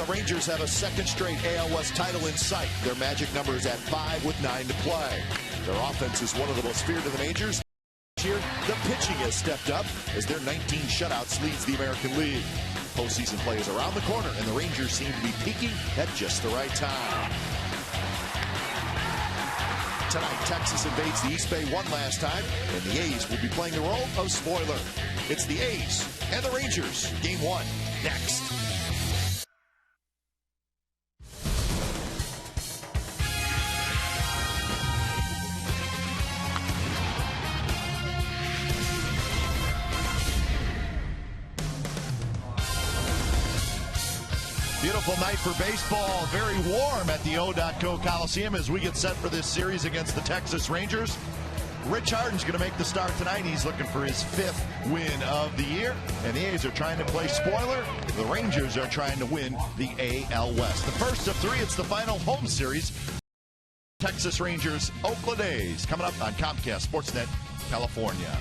The Rangers have a second straight AL West title in sight. Their magic number is at 5 with 9 to play. Their offense is one of the most feared in the majors. Here, the pitching has stepped up as their 19 shutouts leads the American League. Postseason play is around the corner, and the Rangers seem to be peaking at just the right time. Tonight, Texas invades the East Bay one last time, and the A's will be playing the role of spoiler. It's the A's and the Rangers. Game 1, next. Beautiful night for baseball. Very warm at the O.K. Coliseum as we get set for this series against the Texas Rangers. Rich Harden's going to make the start tonight. He's looking for his 5th win of the year. And the A's are trying to play spoiler. The Rangers are trying to win the AL West. The first of 3, it's the final home series. Texas Rangers, Oakland A's, coming up on Comcast Sportsnet, California.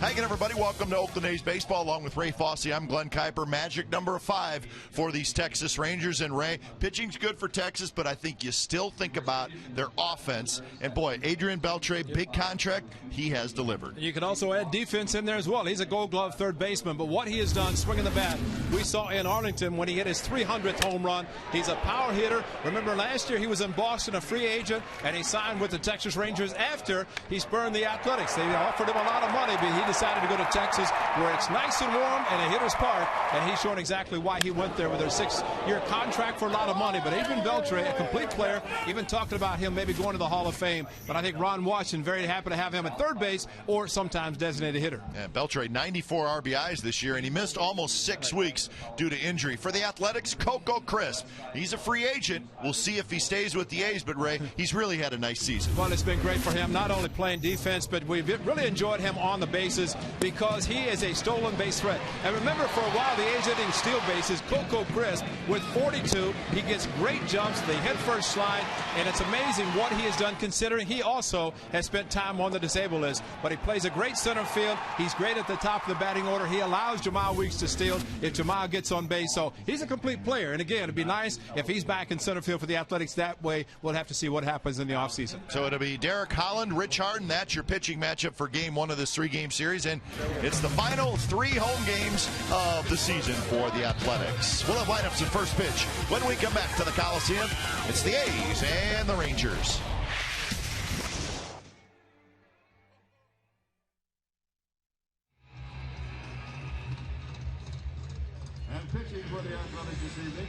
Hi again, everybody. Welcome to Oakland A's Baseball. Along with Ray Fosse, I'm Glenn Kuiper. Magic number 5 for these Texas Rangers. And Ray, pitching's good for Texas, but I think you still think about their offense. And boy, Adrian Beltre, big contract, he has delivered. You can also add defense in there as well. He's a Gold Glove third baseman, but what he has done swinging the bat, we saw in Arlington when he hit his 300th home run. He's a power hitter. Remember last year he was in Boston, a free agent, and he signed with the Texas Rangers after he spurned the Athletics. They offered him a lot of money, but he decided to go to Texas where it's nice and warm and a hitter's park, and he's shown exactly why he went there with a 6-year contract for a lot of money. But Adrian Beltre, a complete player, even talking about him maybe going to the Hall of Fame. But I think Ron Washington very happy to have him at third base or sometimes designated hitter. Yeah, Beltre, 94 RBIs this year, and he missed almost 6 weeks due to injury. For the Athletics, Coco Crisp. He's a free agent. We'll see if he stays with the A's, but Ray, he's really had a nice season. Well, it's been great for him, not only playing defense, but we've really enjoyed him on the bases because he is a stolen base threat. And remember, for a while, the A's didn't steal bases. Coco Crisp, with 42, he gets great jumps, the head-first slide, and it's amazing what he has done considering he also has spent time on the disabled list. But he plays a great center field. He's great at the top of the batting order. He allows Jamal Weeks to steal if Jamal gets on base. So he's a complete player. And again, it'd be nice if he's back in center field for the Athletics. That way, we'll have to see what happens in the offseason. So it'll be Derek Holland, Rich Harden. That's your pitching matchup for game 1 of this 3-game series. And it's the final 3 home games of the season for the Athletics. We'll have lineups at first pitch when we come back to the Coliseum. It's the A's and the Rangers. And pitching for the Athletics this evening,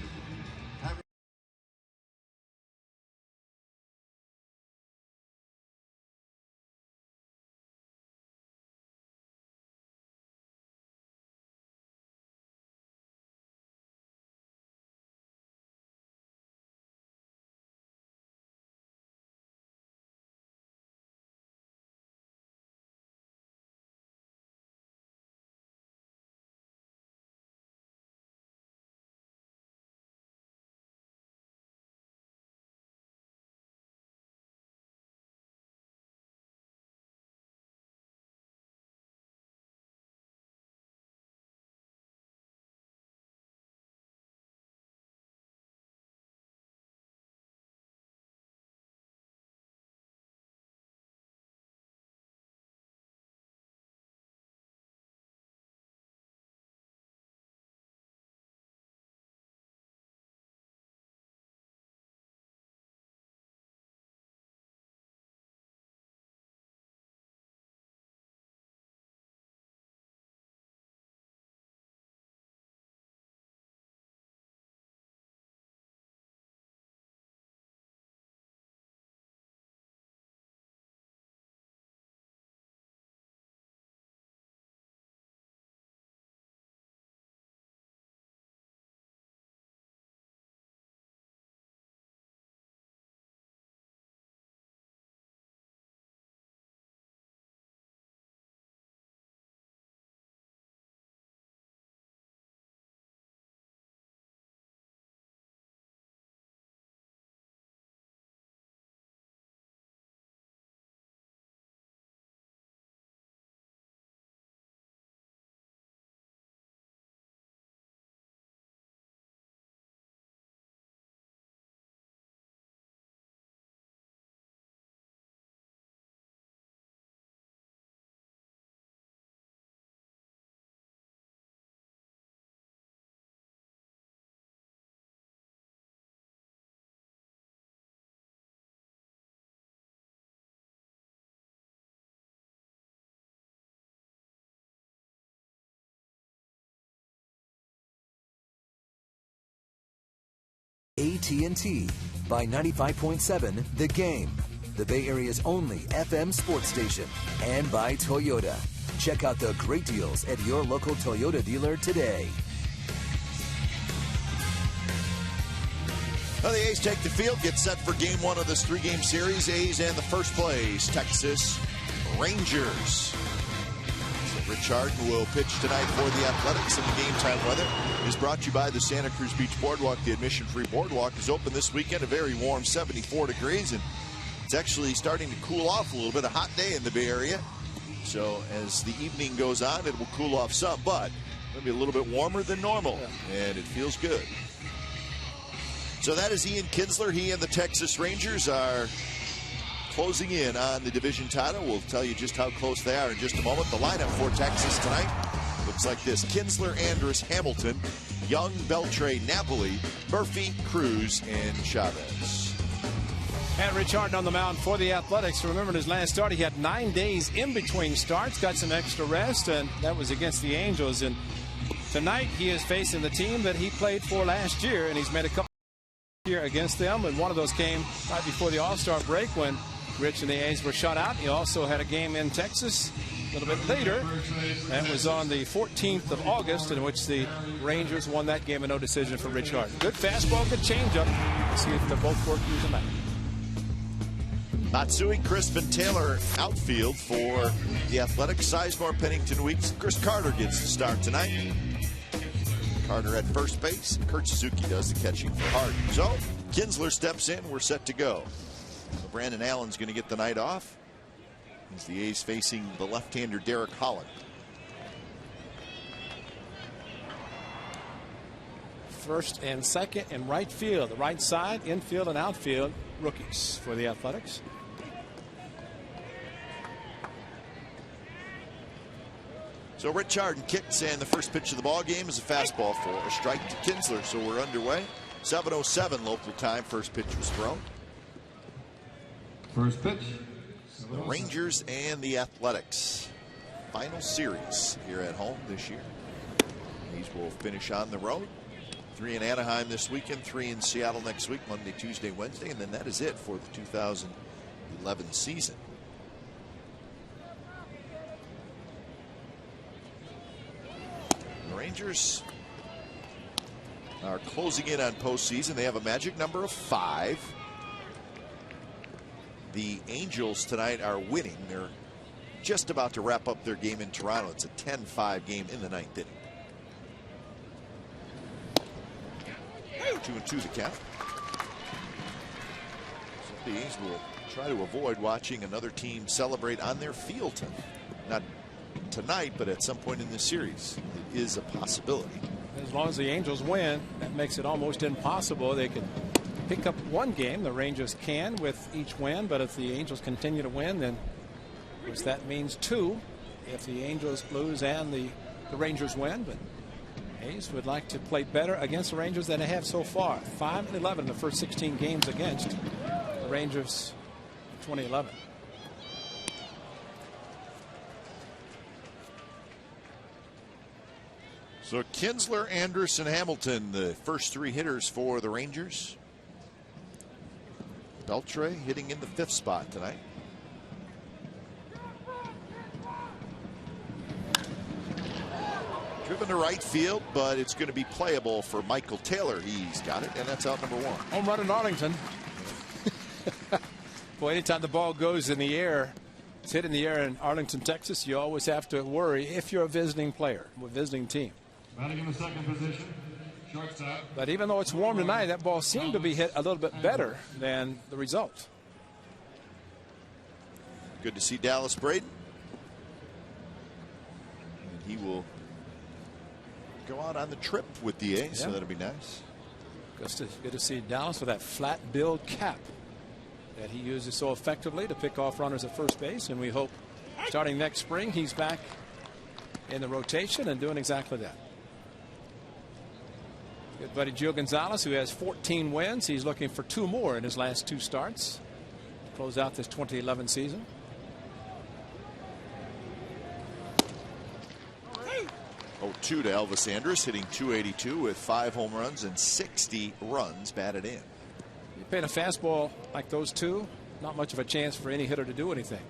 AT&T by 95.7 The Game, the Bay Area's only FM sports station, and by Toyota. Check out the great deals at your local Toyota dealer today. Well, the A's take the field, get set for game one of this three-game series. A's and the first place, Texas Rangers. So Rich Harden will pitch tonight for the Athletics, and the game time weather is brought to you by the Santa Cruz Beach Boardwalk. The admission-free boardwalk is open this weekend, a very warm 74 degrees, and it's actually starting to cool off a little bit. A hot day in the Bay Area. So as the evening goes on, it will cool off some, but it'll be a little bit warmer than normal, and it feels good. So that is Ian Kinsler. He and the Texas Rangers are closing in on the division title. We'll tell you just how close they are in just a moment. The lineup for Texas tonight looks like this: Kinsler, Andrus, Hamilton, Young, Beltre, Napoli, Murphy, Cruz, and Chavez. And Rich Harden on the mound for the Athletics. Remember, in his last start, he had 9 days in between starts, got some extra rest, and that was against the Angels. And tonight, he is facing the team that he played for last year, and he's made a couple here against them, and one of those came right before the All-Star break when Rich and the A's were shut out. He also had a game in Texas a little bit later. That was on the 14th of August, in which the Rangers won that game, a no decision for Rich Harden. Good fastball, good changeup. Let's see if they're both working tonight. Matsui, Crispin, Taylor outfield for the Athletics. Sizemore, Pennington, Weeks. Chris Carter gets the start tonight. Carter at first base. Kurt Suzuki does the catching for Harden. So Kinsler steps in. We're set to go. So Brandon Allen's going to get the night off as the A's facing the left-hander Derek Holland. First and second in right field. The right side, infield and outfield, rookies for the Athletics. So Rich Harden kicks, and the first pitch of the ball game is a fastball for a strike to Kinsler. So we're underway. 7:07 local time. First pitch was thrown. First pitch. The Rangers and the Athletics. Final series here at home this year. These will finish on the road. 3 in Anaheim this weekend, 3 in Seattle next week, Monday, Tuesday, Wednesday, and then that is it for the 2011 season. The Rangers are closing in on postseason. They have a magic number of 5. The Angels tonight are winning. They're just about to wrap up their game in Toronto. It's a 10-5 game in the 9th inning. 2-2 the count. So the A's will try to avoid watching another team celebrate on their field tonight. Not tonight, but at some point in this series. It is a possibility. As long as the Angels win, that makes it almost impossible. They can pick up one game. The Rangers can with each win, but if the Angels continue to win, then of course that means 2 if the Angels lose and the Rangers win. But A's would like to play better against the Rangers than they have so far. 5-11 in the first 16 games against the Rangers in 2011. So Kinsler, Andrus, and Hamilton, the first 3 hitters for the Rangers. Beltre hitting in the 5th spot tonight. Driven to right field, but it's going to be playable for Michael Taylor. He's got it, and that's out number 1. Home run in Arlington. Boy, anytime the ball goes in the air, it's hit in the air in Arlington, Texas, you always have to worry if you're a visiting player, a visiting team. Batting in the second position, shortstop. But even though it's warm tonight, that ball seemed to be hit a little bit better than the result. Good to see Dallas Braden. And he will go out on the trip with the A's, so that'll be nice. Good to see Dallas with that flat build cap that he uses so effectively to pick off runners at first base, and we hope starting next spring he's back in the rotation and doing exactly that. Good buddy Gio Gonzalez, who has 14 wins. He's looking for 2 more in his last 2 starts to close out this 2011 season. 0-2 to Elvis Andrus, hitting .282 with 5 home runs and 60 runs batted in. You paint a fastball like those two, not much of a chance for any hitter to do anything.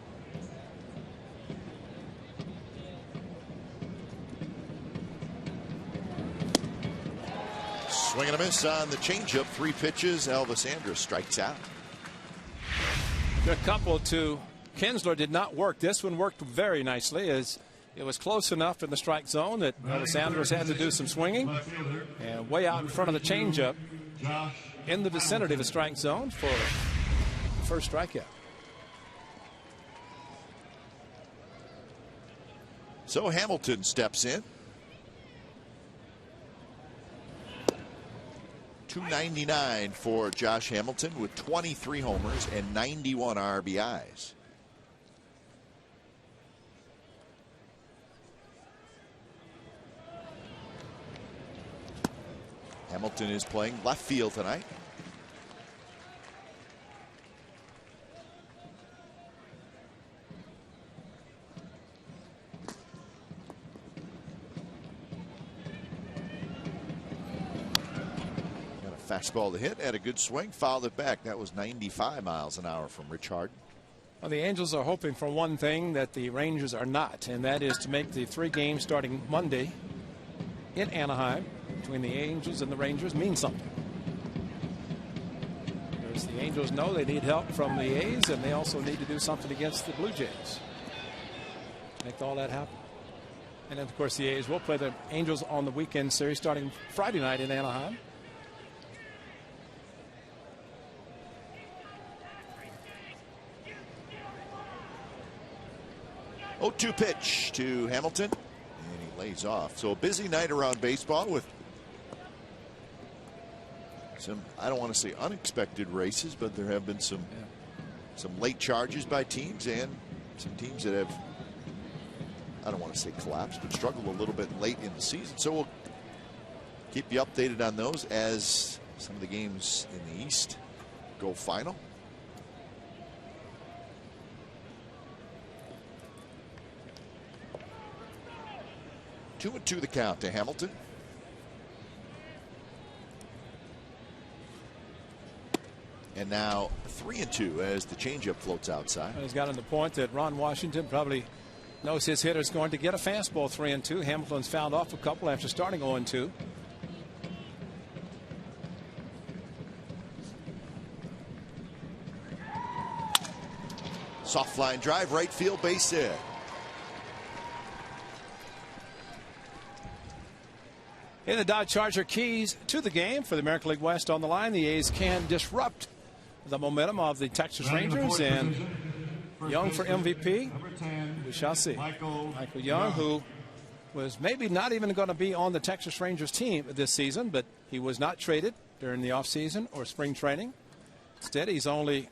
Swing and a miss on the changeup. 3 pitches. Elvis Andrus strikes out. The couple to Kinsler did not work. This one worked very nicely as it was close enough in the strike zone that Elvis Andrus had to do some swinging. And way out in front of the changeup in the vicinity of the strike zone for the first strikeout. So Hamilton steps in. .299 for Josh Hamilton with 23 homers and 91 RBIs. Hamilton is playing left field tonight. Fastball to hit, had a good swing, fouled it back. That was 95 miles an hour from Rich Harden. Well, the Angels are hoping for one thing that the Rangers are not, and that is to make the 3 games starting Monday in Anaheim between the Angels and the Rangers mean something. Because the Angels know they need help from the A's, and they also need to do something against the Blue Jays. Make all that happen. And then, of course, the A's will play the Angels on the weekend series starting Friday night in Anaheim. 0-2 pitch to Hamilton, and he lays off. So a busy night around baseball with some, I don't want to say unexpected races, but there have been some late charges by teams and some teams that have, I don't want to say collapsed, but struggled a little bit late in the season. So we'll keep you updated on those as some of the games in the East go final. 2-2 the count to Hamilton. And now 3-2 as the changeup floats outside. He's gotten the point that Ron Washington probably knows his hitter's going to get a fastball. 3-2. Hamilton's fouled off a couple after starting 0-2. Soft line drive, right field, base hit. In the Dodge Charger keys to the game for the American League West on the line, the A's can disrupt the momentum of the Texas Rangers, and Young for MVP. We shall see. Michael Young, who was maybe not even going to be on the Texas Rangers team this season, but he was not traded during the offseason or spring training. Instead, he's only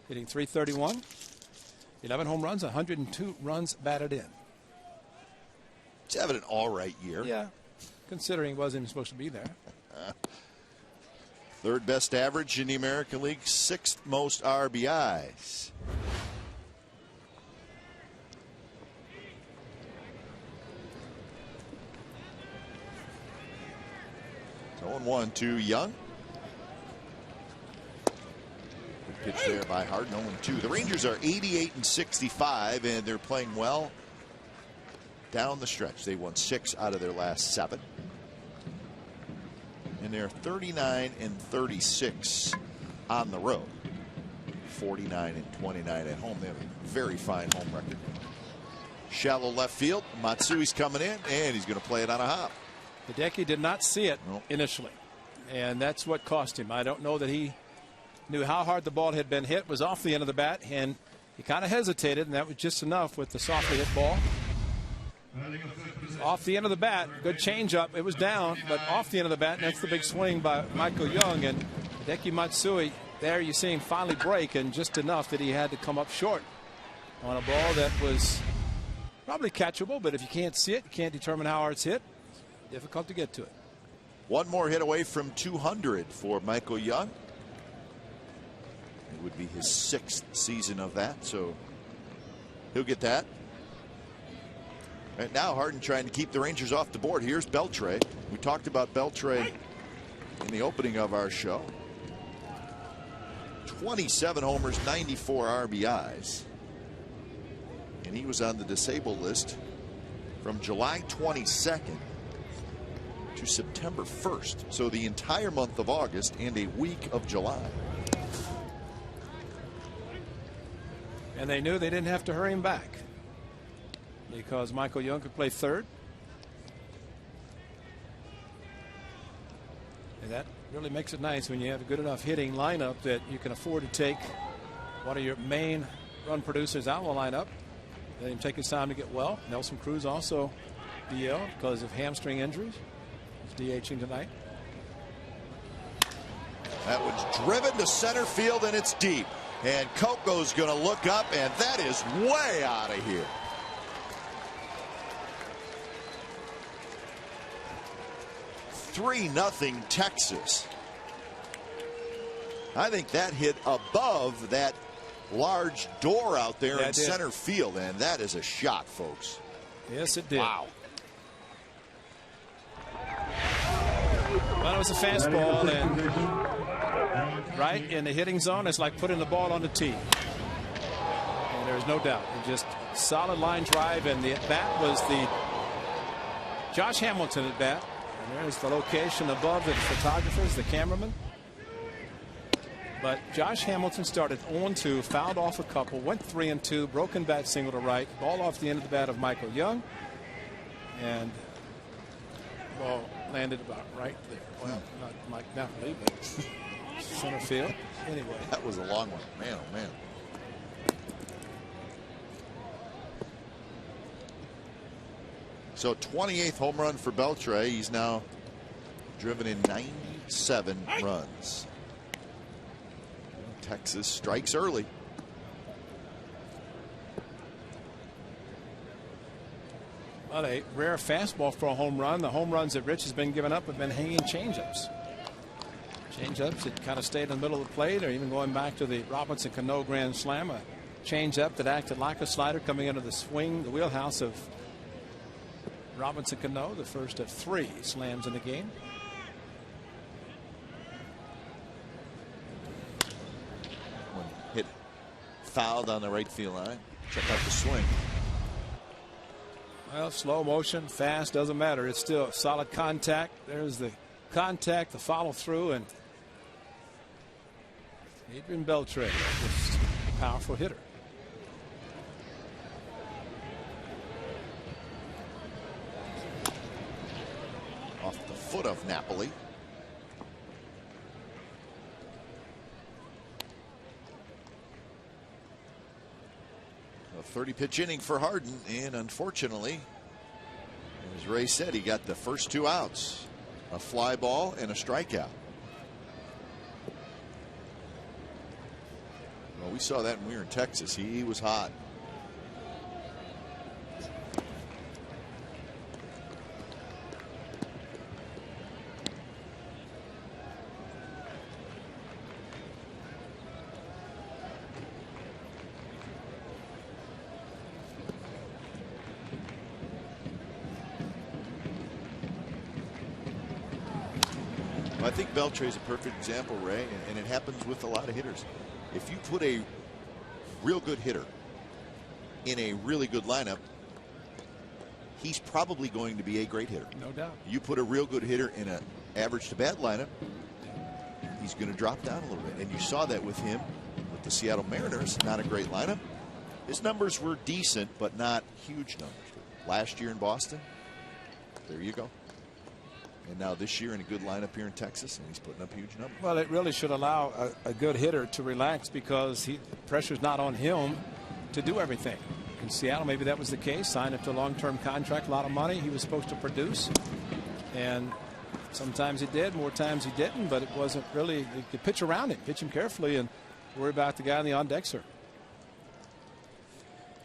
hitting .331, 11 home runs, 102 runs batted in. He's having an all right year. Yeah, considering he wasn't even supposed to be there. Third best average in the American League, 6th most RBIs. So 0-1 to Young. Good pitch there by Harden. 0-2. The Rangers are 88-65, and they're playing well down the stretch. They won 6 out of their last 7. And they're 39-36 on the road. 49-29 at home. They have a very fine home record. Shallow left field. Matsui's coming in, and he's going to play it on a hop. Hideki did not see it initially, and that's what cost him. I don't know that he knew how hard the ball had been hit. It was off the end of the bat, and he kind of hesitated, and that was just enough with the softly hit ball. Off the end of the bat, good changeup. It was down, but off the end of the bat, and that's the big swing by Michael Young. And Hideki Matsui, there you see him finally break, and just enough that he had to come up short on a ball that was probably catchable, but if you can't see it, you can't determine how hard it's hit, difficult to get to it. One more hit away from 200 for Michael Young. It would be his 6th season of that, so he'll get that. Right now, Harden trying to keep the Rangers off the board. Here's Beltre. We talked about Beltre in the opening of our show. 27 homers, 94 RBIs. And he was on the disabled list from July 22nd to September 1st. So the entire month of August and a week of July. And they knew they didn't have to hurry him back because Michael Young could play third. And that really makes it nice when you have a good enough hitting lineup that you can afford to take one of your main run producers out of the lineup. Let him take his time to get well. Nelson Cruz also DL because of hamstring injuries. He's DHing tonight. That one's driven to center field, and it's deep. And Coco's going to look up, and that is way out of here. (3-0) Texas. I think that hit above that large door out there in center field, and that is a shot, folks. Yes, it did. Wow. Well, it was a fastball, and right in the hitting zone, it's like putting the ball on the tee. And there's no doubt. It just solid line drive, and the at bat was the Josh Hamilton at bat. And there's the location above the photographers, the cameraman. But Josh Hamilton started 0-2, fouled off a couple, went 3-2, broken bat single to right, ball off the end of the bat of Michael Young, and ball landed about right there. Well, not Mike Napoli, but center field. Anyway, that was a long one, man. Oh man. So 28th home run for Beltre. He's now driven in 97 runs. Texas strikes early. Well, a rare fastball for a home run. The home runs that Rich has been giving up have been hanging changeups. Changeups that kind of stayed in the middle of the plate, or even going back to the Robinson Cano Grand Slam, a changeup that acted like a slider coming into the swing, the wheelhouse of Robinson Cano, the first of 3 slams in the game. One hit fouled on the right field line. Check out the swing. Well, slow motion, fast, doesn't matter. It's still solid contact. There's the contact, the follow through, and Adrian Beltre, just a powerful hitter. Off the foot of Napoli. A 30-pitch inning for Harden, and unfortunately, as Ray said, he got the first 2 outs, a fly ball and a strikeout. Well, we saw that when we were in Texas. He was hot. I think Beltre is a perfect example, Ray, and it happens with a lot of hitters. If you put a real good hitter in a really good lineup, he's probably going to be a great hitter. No doubt. You put a real good hitter in an average to bad lineup, he's going to drop down a little bit. And you saw that with him with the Seattle Mariners. Not a great lineup. His numbers were decent, but not huge numbers. Last year in Boston, there you go. And now this year in a good lineup here in Texas, and he's putting up huge numbers. Well, it really should allow a good hitter to relax because pressure's not on him to do everything. In Seattle, maybe that was the case. Signed up to a long-term contract, a lot of money. He was supposed to produce, and sometimes he did, more times he didn't. But it wasn't really. You could pitch around him, pitch him carefully, and worry about the guy in the on-deck circle.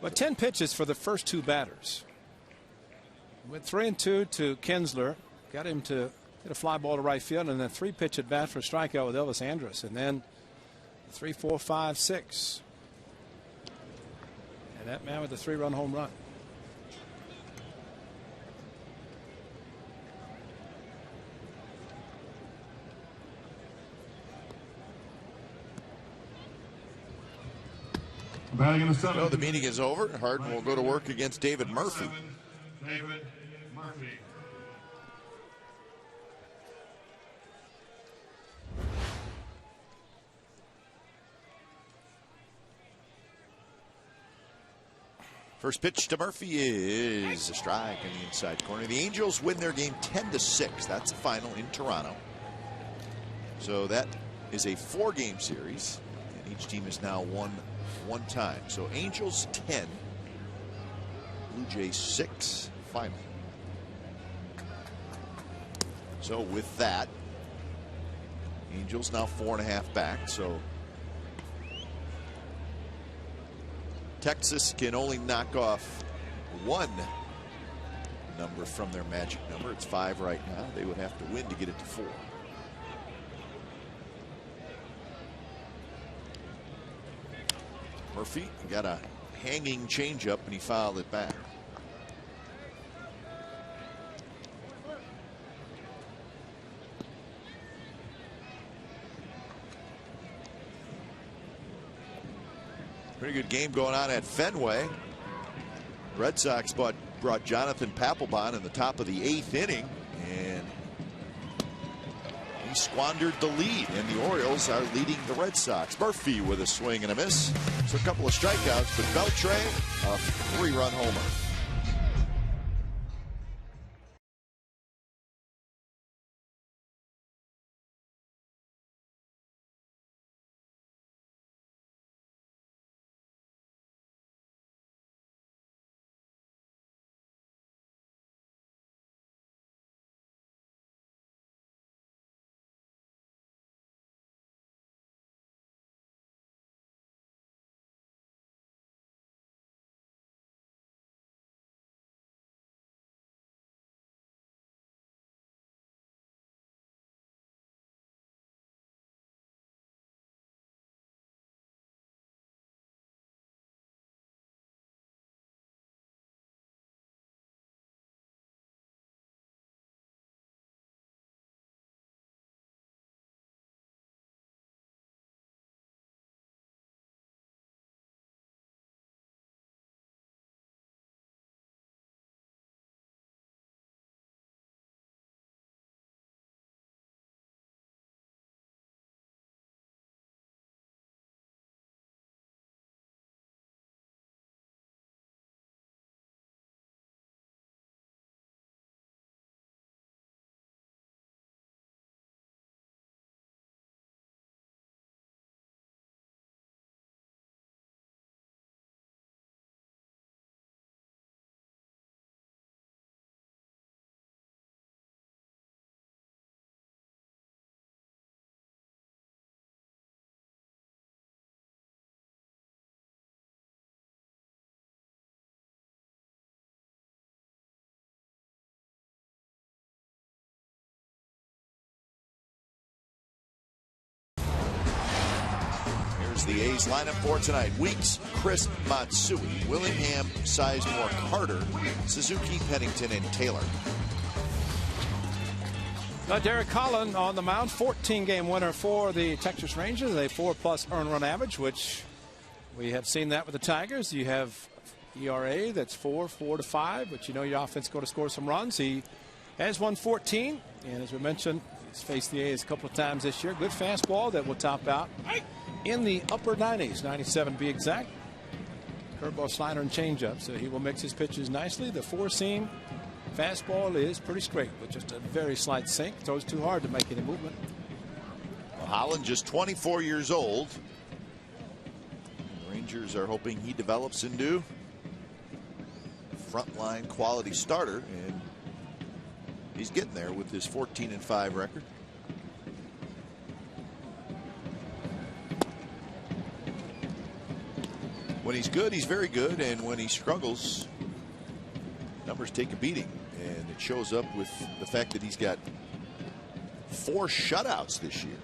But 10 pitches for the first 2 batters. Went 3-2 to Kinsler. Got him to hit a fly ball to right field, and then 3-pitch at bat for a strikeout with Elvis Andrus, and then 3, 4, 5, 6. And that man with the 3-run home run. Batting in the seventh. So the meeting is over. Harden will go to work against David Murphy. David Murphy. First pitch to Murphy is a strike in the inside corner. The Angels win their game 10-6. That's the final in Toronto. So that is a 4-game series, and each team has now won one time. So Angels 10, Blue Jays 6 final. So with that, Angels now 4.5 back. So Texas can only knock off one number from their magic number. It's 5 right now. They would have to win to get it to 4. Murphy got a hanging changeup and he fouled it back. Pretty good game going on at Fenway. Red Sox brought Jonathan Papelbon in the top of the 8th inning, and he squandered the lead, and the Orioles are leading the Red Sox. Murphy with a swing and a miss. So a couple of strikeouts, but Beltre, a 3-run homer. The A's lineup for tonight: Weeks, Chris Matsui, Willingham, Sizemore, Carter, Suzuki, Pennington, and Taylor. Derek Collin on the mound, 14-game winner for the Texas Rangers, a 4+ earned run average, which we have seen that with the Tigers. You have ERA that's 4 to 5, but you know your offense is going to score some runs. He has won 14, and as we mentioned, he's faced the A's a couple of times this year. Good fastball that will top out in the upper 90s, 97 to be exact. Curveball, slider, and changeup, so he will mix his pitches nicely. The 4-seam fastball is pretty straight with just a very slight sink. Throws too hard to make any movement. Well, Holland just 24 years old. The Rangers are hoping he develops into a frontline quality starter, and he's getting there with his 14-5 record. When he's good, he's very good, and when he struggles, numbers take a beating, and it shows up with the fact that he's got 4 shutouts this year,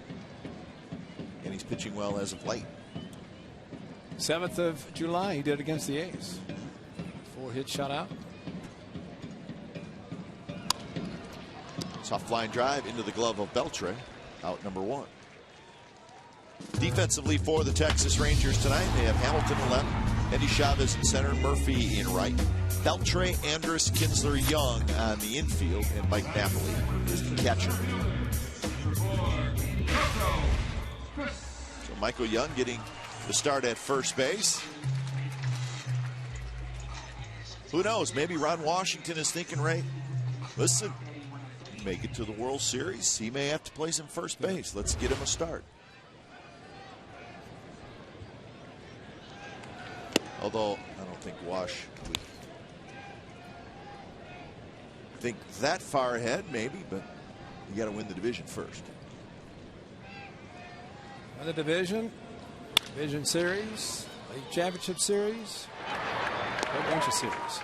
and he's pitching well as of late. 7th of July, he did against the A's. 4-hit shutout. Soft line drive into the glove of Beltre, out number 1. Defensively for the Texas Rangers tonight, they have Hamilton in left, Eddie Chavez in center, Murphy in right. Beltre, Andrus, Kinsler, Young on the infield, and Mike Napoli is the catcher. So Michael Young getting the start at first base. Who knows? Maybe Ron Washington is thinking, right, listen, make it to the World Series. He may have to play some first base. Let's get him a start. Although I don't think Wash would think that far ahead, maybe, but you got to win the division first. The division series, league championship series, a bunch of series.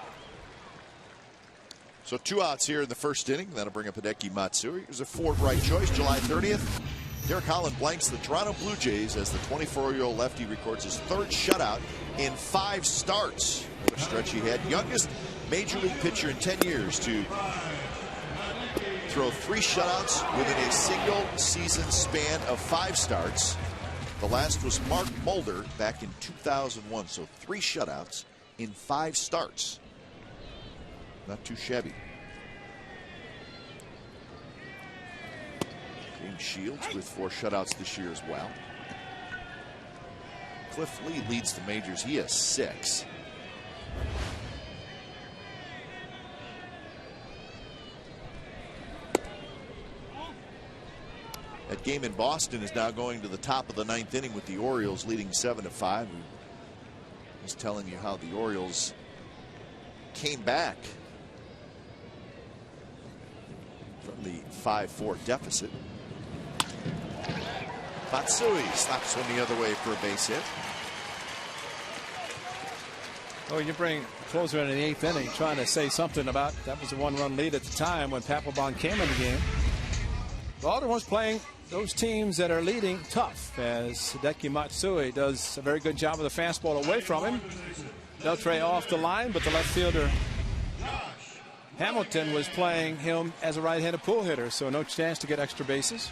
So 2 outs here in the first inning. That'll bring up Hideki Matsui. Here's a Ford right choice, July 30th. Derek Holland blanks the Toronto Blue Jays as the 24-year-old lefty records his 3rd shutout in 5 starts. What a stretch he had. Youngest major league pitcher in 10 years to throw 3 shutouts within a single season span of 5 starts. The last was Mark Mulder back in 2001. So 3 shutouts in 5 starts. Not too shabby. James Shields with 4 shutouts this year as well. Cliff Lee leads the majors. He has 6. That game in Boston is now going to the top of the 9th inning with the Orioles leading 7-5. He's telling you how the Orioles came back from the 5-4 deficit. Matsui slaps one the other way for a base hit. Oh, you bring closer in the 8th inning trying to say something about that was a 1-run lead at the time when Papelbon came in the game. Baltimore's playing those teams that are leading tough as Hideki Matsui does a very good job of the fastball away from him. Beltre off the line, but the left fielder Hamilton was playing him as a right-handed pull hitter, so no chance to get extra bases.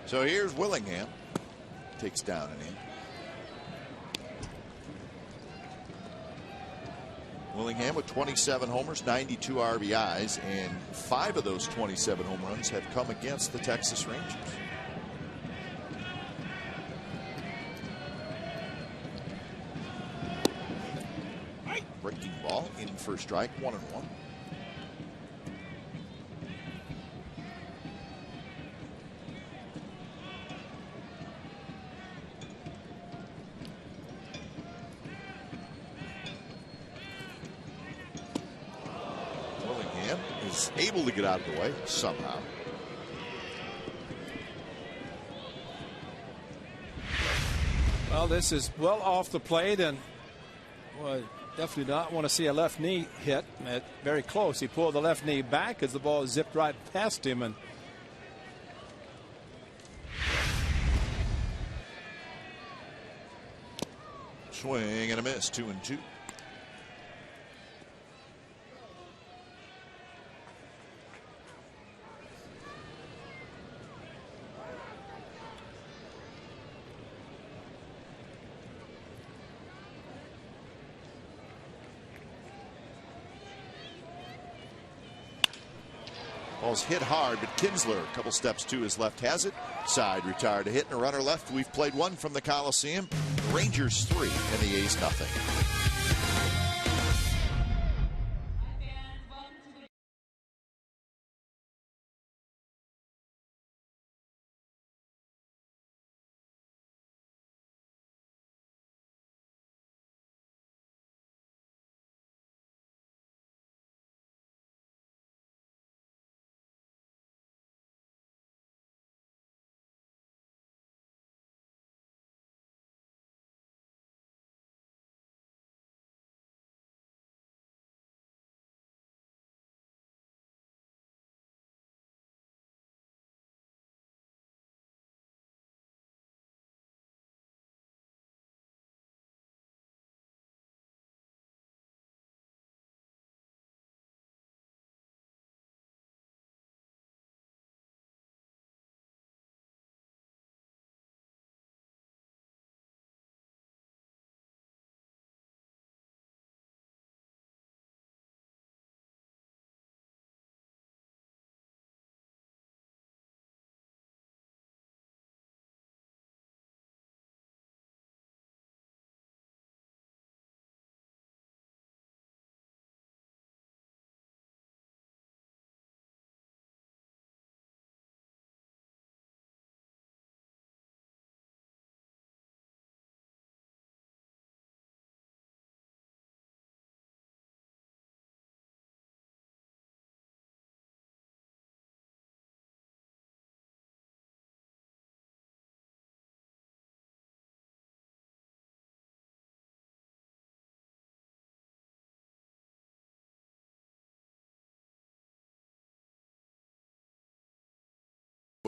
So here's Willingham. Takes down an inning. Willingham with 27 homers, 92 RBIs, and 5 of those 27 home runs have come against the Texas Rangers. Breaking ball in for a strike, 1-1. Able to get out of the way somehow. Well, this is well off the plate, and well, definitely not want to see a left knee hit. Very close. He pulled the left knee back as the ball zipped right past him, and swing and a miss, 2-2. Ball's hit hard, but Kinsler, a couple steps to his left, has it. Side retired to hit, and a runner left. We've played 1 from the Coliseum. Rangers 3 and the A's nothing.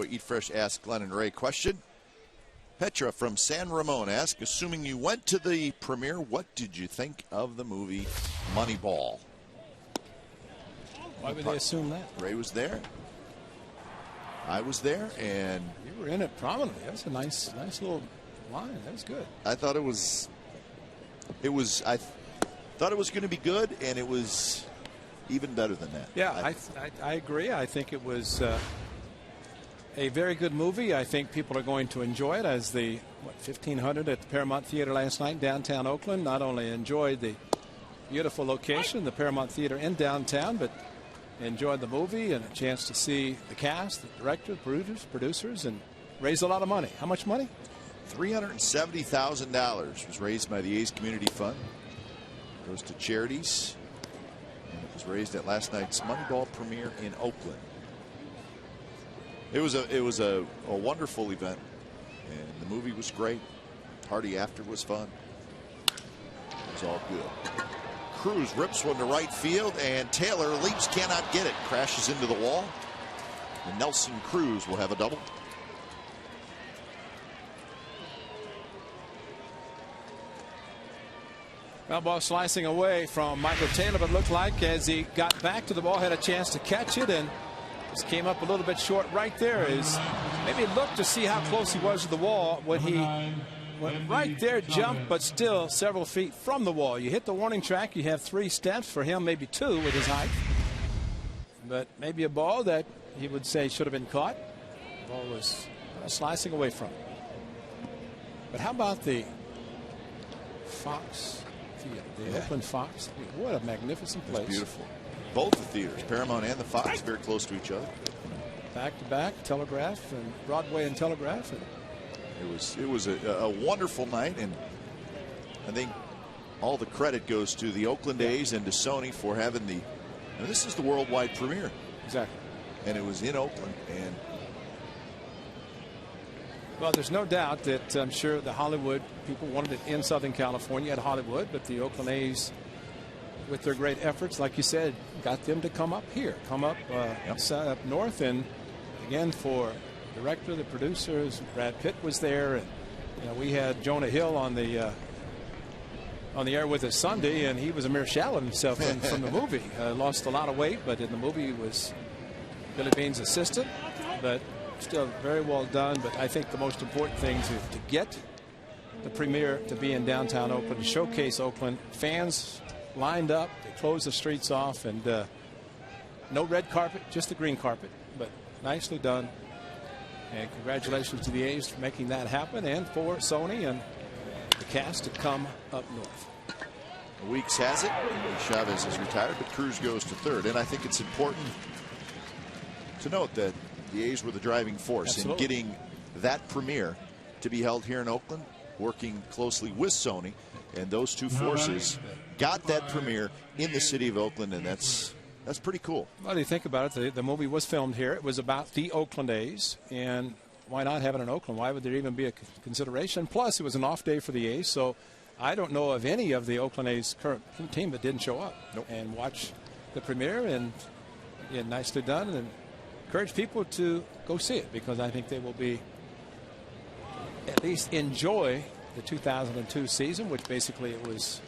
Eat Fresh Ask Glenn and Ray question. Petra from San Ramon asks, assuming you went to the premiere, what did you think of the movie Moneyball? Why would they assume that? Ray was there. I was there, and you were in it prominently. That was a nice little line. That was good. I thought it was. I thought it was going to be good, and it was even better than that. Yeah, I agree. I think it was a very good movie. I think people are going to enjoy it, as the 1,500 at the Paramount Theater last night in downtown Oakland not only enjoyed the beautiful location, the Paramount Theater in downtown, but enjoyed the movie and a chance to see the cast, the director, producers, and raise a lot of money. How much money? $370,000 was raised by the A's Community Fund. Goes to charities. And it was raised at last night's Moneyball premiere in Oakland. It was a wonderful event, and the movie was great. Party after was fun. It was all good. Cruz rips one to right field, and Taylor leaps, cannot get it, crashes into the wall, and Nelson Cruz will have a double. Well, ball slicing away from Michael Taylor, but looked like as he got back to the ball, had a chance to catch it, and just came up a little bit short right there. Is maybe looked to see how close he was to the wall when he went right there, jumped, but still several feet from the wall. You hit the warning track, you have 3 steps. For him, maybe 2 with his height. But maybe a ball that he would say should have been caught. The ball was slicing away from him. But how about the Fox Theater, the Oakland Fox? What a magnificent place. It's beautiful. Both the theaters, Paramount and the Fox, very close to each other. Back to back, Telegraph and Broadway and Telegraph. And it was a wonderful night, and I think all the credit goes to the Oakland A's and to Sony for having the. This is the worldwide premiere. Exactly. And it was in Oakland, and well, there's no doubt that I'm sure the Hollywood people wanted it in Southern California at Hollywood, but the Oakland A's, with their great efforts, like you said, got them to come up here, come up up north. And again, for the director, the producers, Brad Pitt was there, and we had Jonah Hill on the air with us Sunday, and he was a mere shell of himself from the movie. Lost a lot of weight, but in the movie he was Billy Bean's assistant, but still very well done. But I think the most important thing is to get the premiere to be in downtown Oakland, to showcase Oakland. Fans lined up, they closed the streets off, and no red carpet, just the green carpet, but nicely done. And congratulations to the A's for making that happen, and for Sony and the cast to come up north. Weeks has it, Chavez is retired, but Cruz goes to third. And I think it's important to note that the A's were the driving force in getting that premiere to be held here in Oakland, working closely with Sony, and those two forces got that premiere in the city of Oakland, and that's pretty cool. Well, you think about it, the movie was filmed here. It was about the Oakland A's, and why not have it in Oakland? Why would there even be a consideration? Plus, it was an off day for the A's, so I don't know of any of the Oakland A's current team that didn't show up and watch the premiere. And again, nicely done, and encourage people to go see it, because I think they will be at least enjoy the 2002 season, which basically it was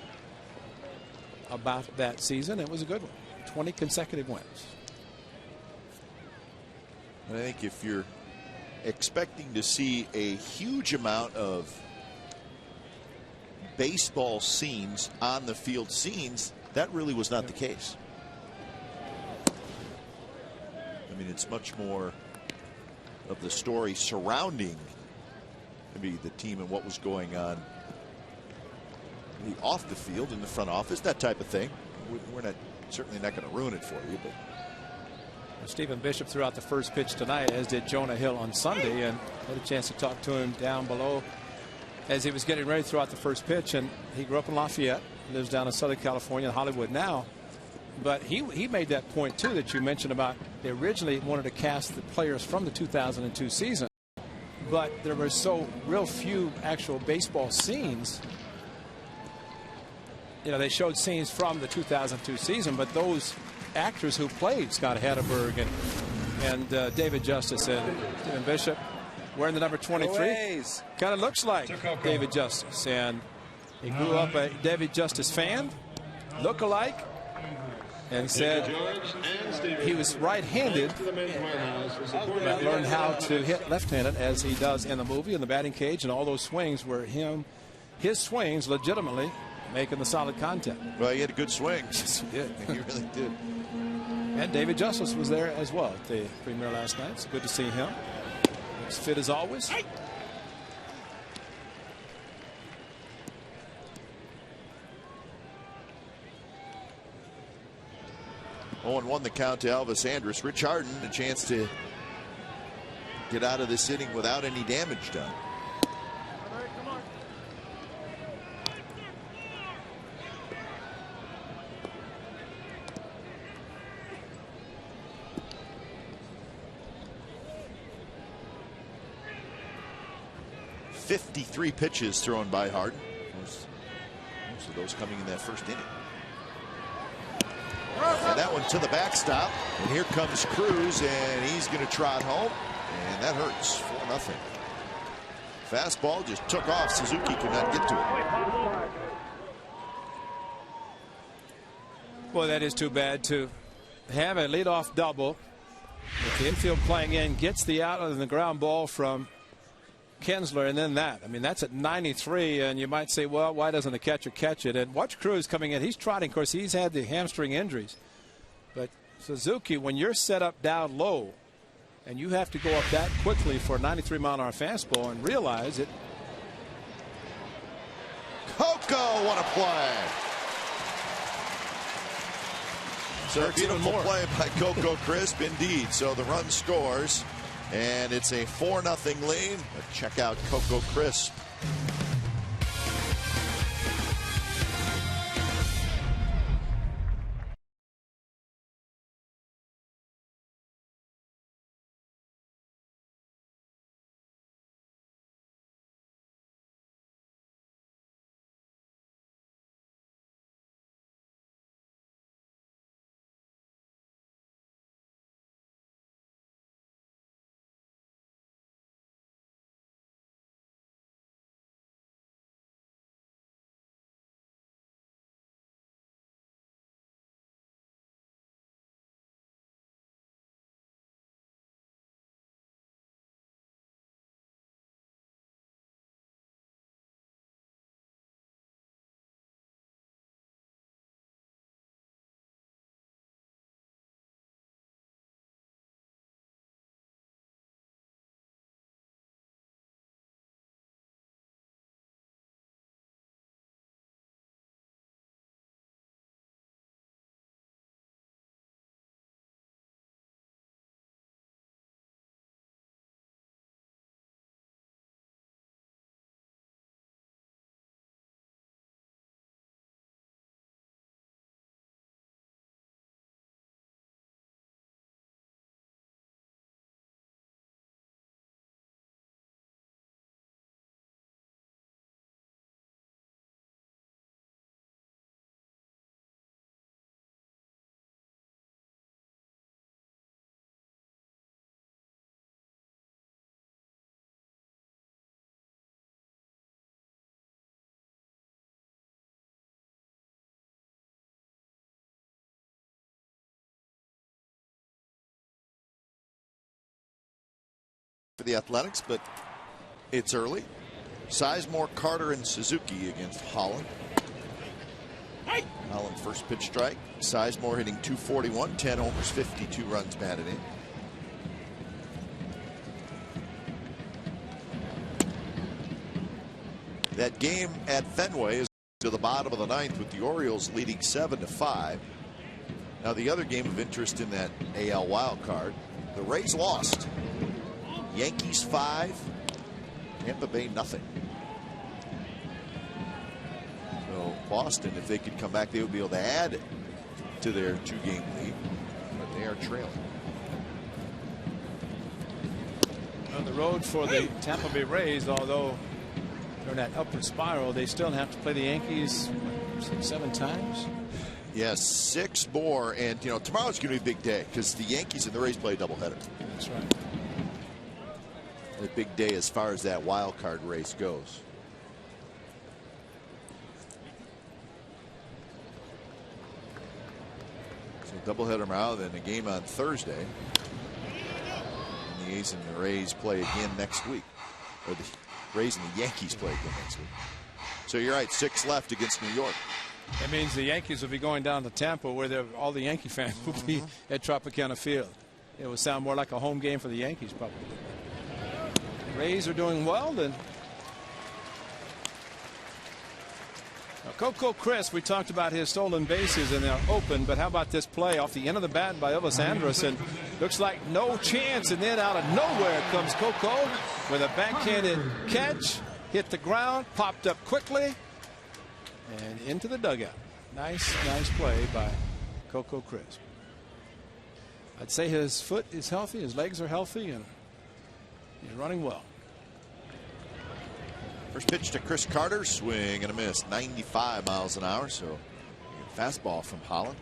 about that season. It was a good one. 20 consecutive wins. I think if you're expecting to see a huge amount of baseball scenes, on the field scenes, that really was not the case. I mean, it's much more of the story surrounding maybe the team and what was going on off the field, in the front office, that type of thing. We're not certainly not going to ruin it for you, but Stephen Bishop threw out the first pitch tonight, as did Jonah Hill on Sunday, and had a chance to talk to him down below as he was getting ready to throw out the first pitch. And he grew up in Lafayette, lives down in Southern California, Hollywood now. But he made that point too that you mentioned about they originally wanted to cast the players from the 2002 season, but there were so real few actual baseball scenes. They showed scenes from the 2002 season, but those actors who played Scott Hatterberg and And David Justice and Bishop wearing the number 23. Kind of looks like David Justice. And he grew up a David Justice fan, look-alike, and said he was right-handed, but learned how to hit left-handed as he does in the movie, in the batting cage, and all those swings were his swings legitimately making the solid contact. Well, he had a good swing. Yes, he did. He really did. And David Justice was there as well at the premiere last night. It's good to see him. Looks fit as always. 0-1 the count to Elvis Andrus. Rich Harden a chance to get out of this inning without any damage done. .53 pitches thrown by Harden. Most of those coming in that first inning. And that one to the backstop. And here comes Cruz, and he's going to trot home. And that hurts. 4-0. Fastball just took off. Suzuki could not get to it. Boy, that is too bad to have a leadoff double. With the infield playing in, gets the out on the ground ball from Kinsler, and then that. I mean, that's at 93, and you might say, well, why doesn't the catcher catch it? And watch Cruz coming in. He's trotting. Of course, he's had the hamstring injuries. But Suzuki, when you're set up down low and you have to go up that quickly for a 93-mile-an-hour fastball and realize it. Coco, what a play. So a beautiful play by Coco Crisp, indeed. So the run scores. And it's a 4-0 lead. But check out Coco Crisp. For the Athletics, but it's early. Sizemore, Carter, and Suzuki against Holland. Holland first pitch strike. Sizemore hitting .241, 10 homers, 52 runs batted in. That game at Fenway is to the bottom of the ninth with the Orioles leading 7-5. Now the other game of interest in that AL wild card, the Rays lost. Yankees 5, Tampa Bay nothing. So Boston, if they could come back, they would be able to add it to their 2-game lead, but they are trailing. On the road for the Tampa Bay Rays, although they're in that upward spiral, they still have to play the Yankees 7 times. Yes, 6 more, and tomorrow's going to be a big day because the Yankees and the Rays play a doubleheader. That's right. A big day as far as that wild card race goes. So doubleheader tomorrow, then a game on Thursday. And the A's and the Rays play again next week, or the Rays and the Yankees play again next week. So you're right, 6 left against New York. It means the Yankees will be going down to Tampa, where all the Yankee fans will be at Tropicana Field. It will sound more like a home game for the Yankees, probably. Rays are doing well, then. Now, Coco Crisp, we talked about his stolen bases, and they're open, but how about this play off the end of the bat by Elvis Andrus? Looks like no chance, and then out of nowhere comes Coco with a backhanded catch, hit the ground, popped up quickly, and into the dugout. Nice play by Coco Crisp. I'd say his foot is healthy, his legs are healthy, and he's running well. First pitch to Chris Carter, swing and a miss, 95 miles an hour. So fastball from Holland.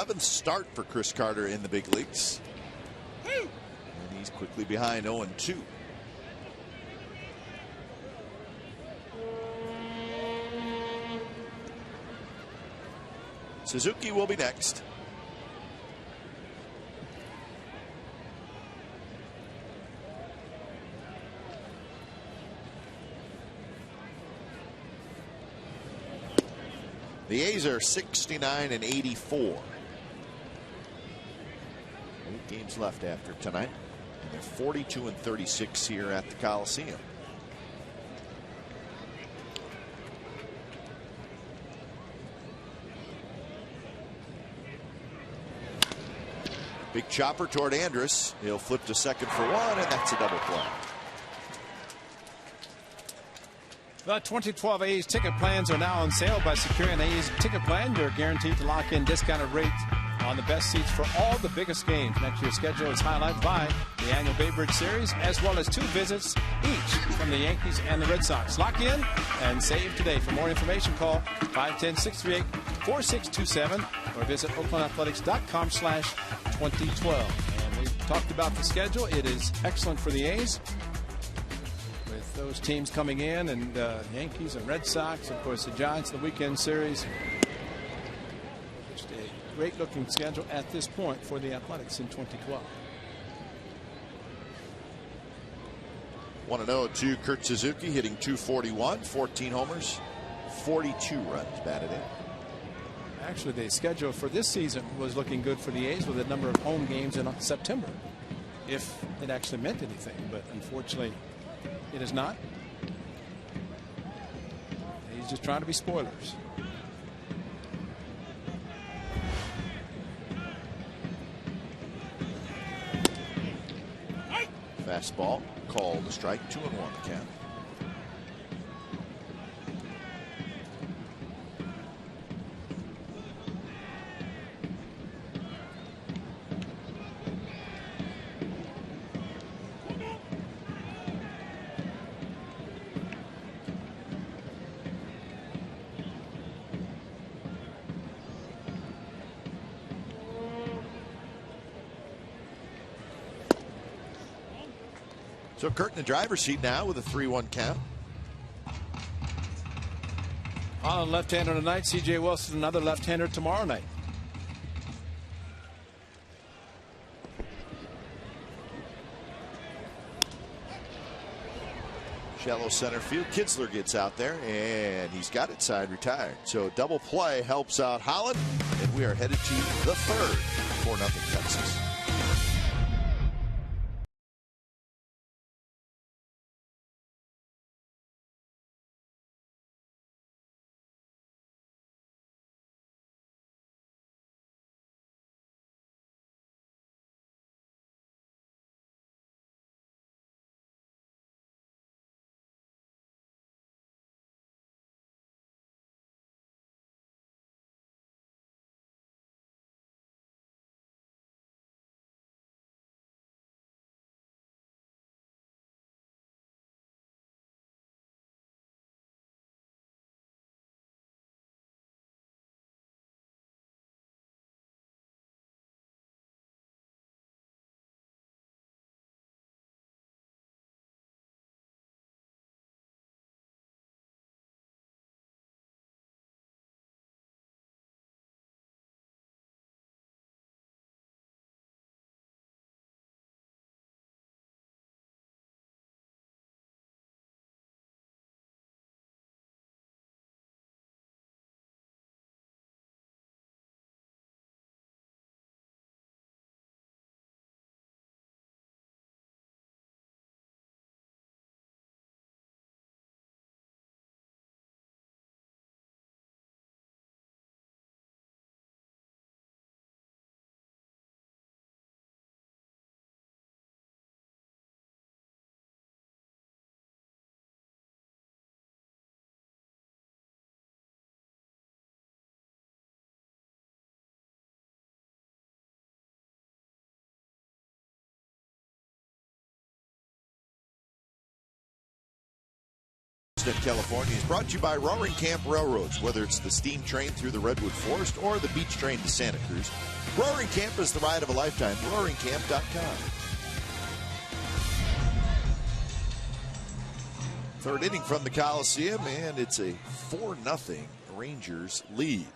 th start for Chris Carter in the big leagues. And he's quickly behind 0-2. Suzuki will be next. The A's are 69 and 84. 8 games left after tonight, and they're 42 and 36 here at the Coliseum. Big chopper toward Andrus. He'll flip to second for one, and that's a double play. The 2012 A's ticket plans are now on sale. By securing an A's ticket plan, you're guaranteed to lock in discounted rates on the best seats for all the biggest games. Next year's schedule is highlighted by the annual Babe Ruth Series, as well as 2 visits each from the Yankees and the Red Sox. Lock in and save today. For more information, call 510-638-4627 or visit oaklandathletics.com/2012. And we talked about the schedule. It is excellent for the A's, with those teams coming in, and Yankees and Red Sox, of course the Giants in the weekend series. Just a great looking schedule at this point for the Athletics in 2012. 1-0 to Kurt Suzuki, hitting .241, 14 homers, 42 runs batted in. Actually, the schedule for this season was looking good for the A's, with a number of home games in September, if it actually meant anything. But unfortunately, it is not. He's just trying to be spoilers. Fastball called a strike, 2-1 count. So Kurt in the driver's seat now with a 3-1 count. On left-hander tonight, C.J. Wilson, another left-hander tomorrow night. Shallow center field. Kitzler gets out there, and he's got it side retired. So double play helps out Holland, and we are headed to the third. 4-0 Texas. California is brought to you by Roaring Camp Railroads. Whether it's the steam train through the Redwood Forest or the beach train to Santa Cruz, Roaring Camp is the ride of a lifetime. RoaringCamp.com. Third inning from the Coliseum, and it's a 4-0 Rangers lead.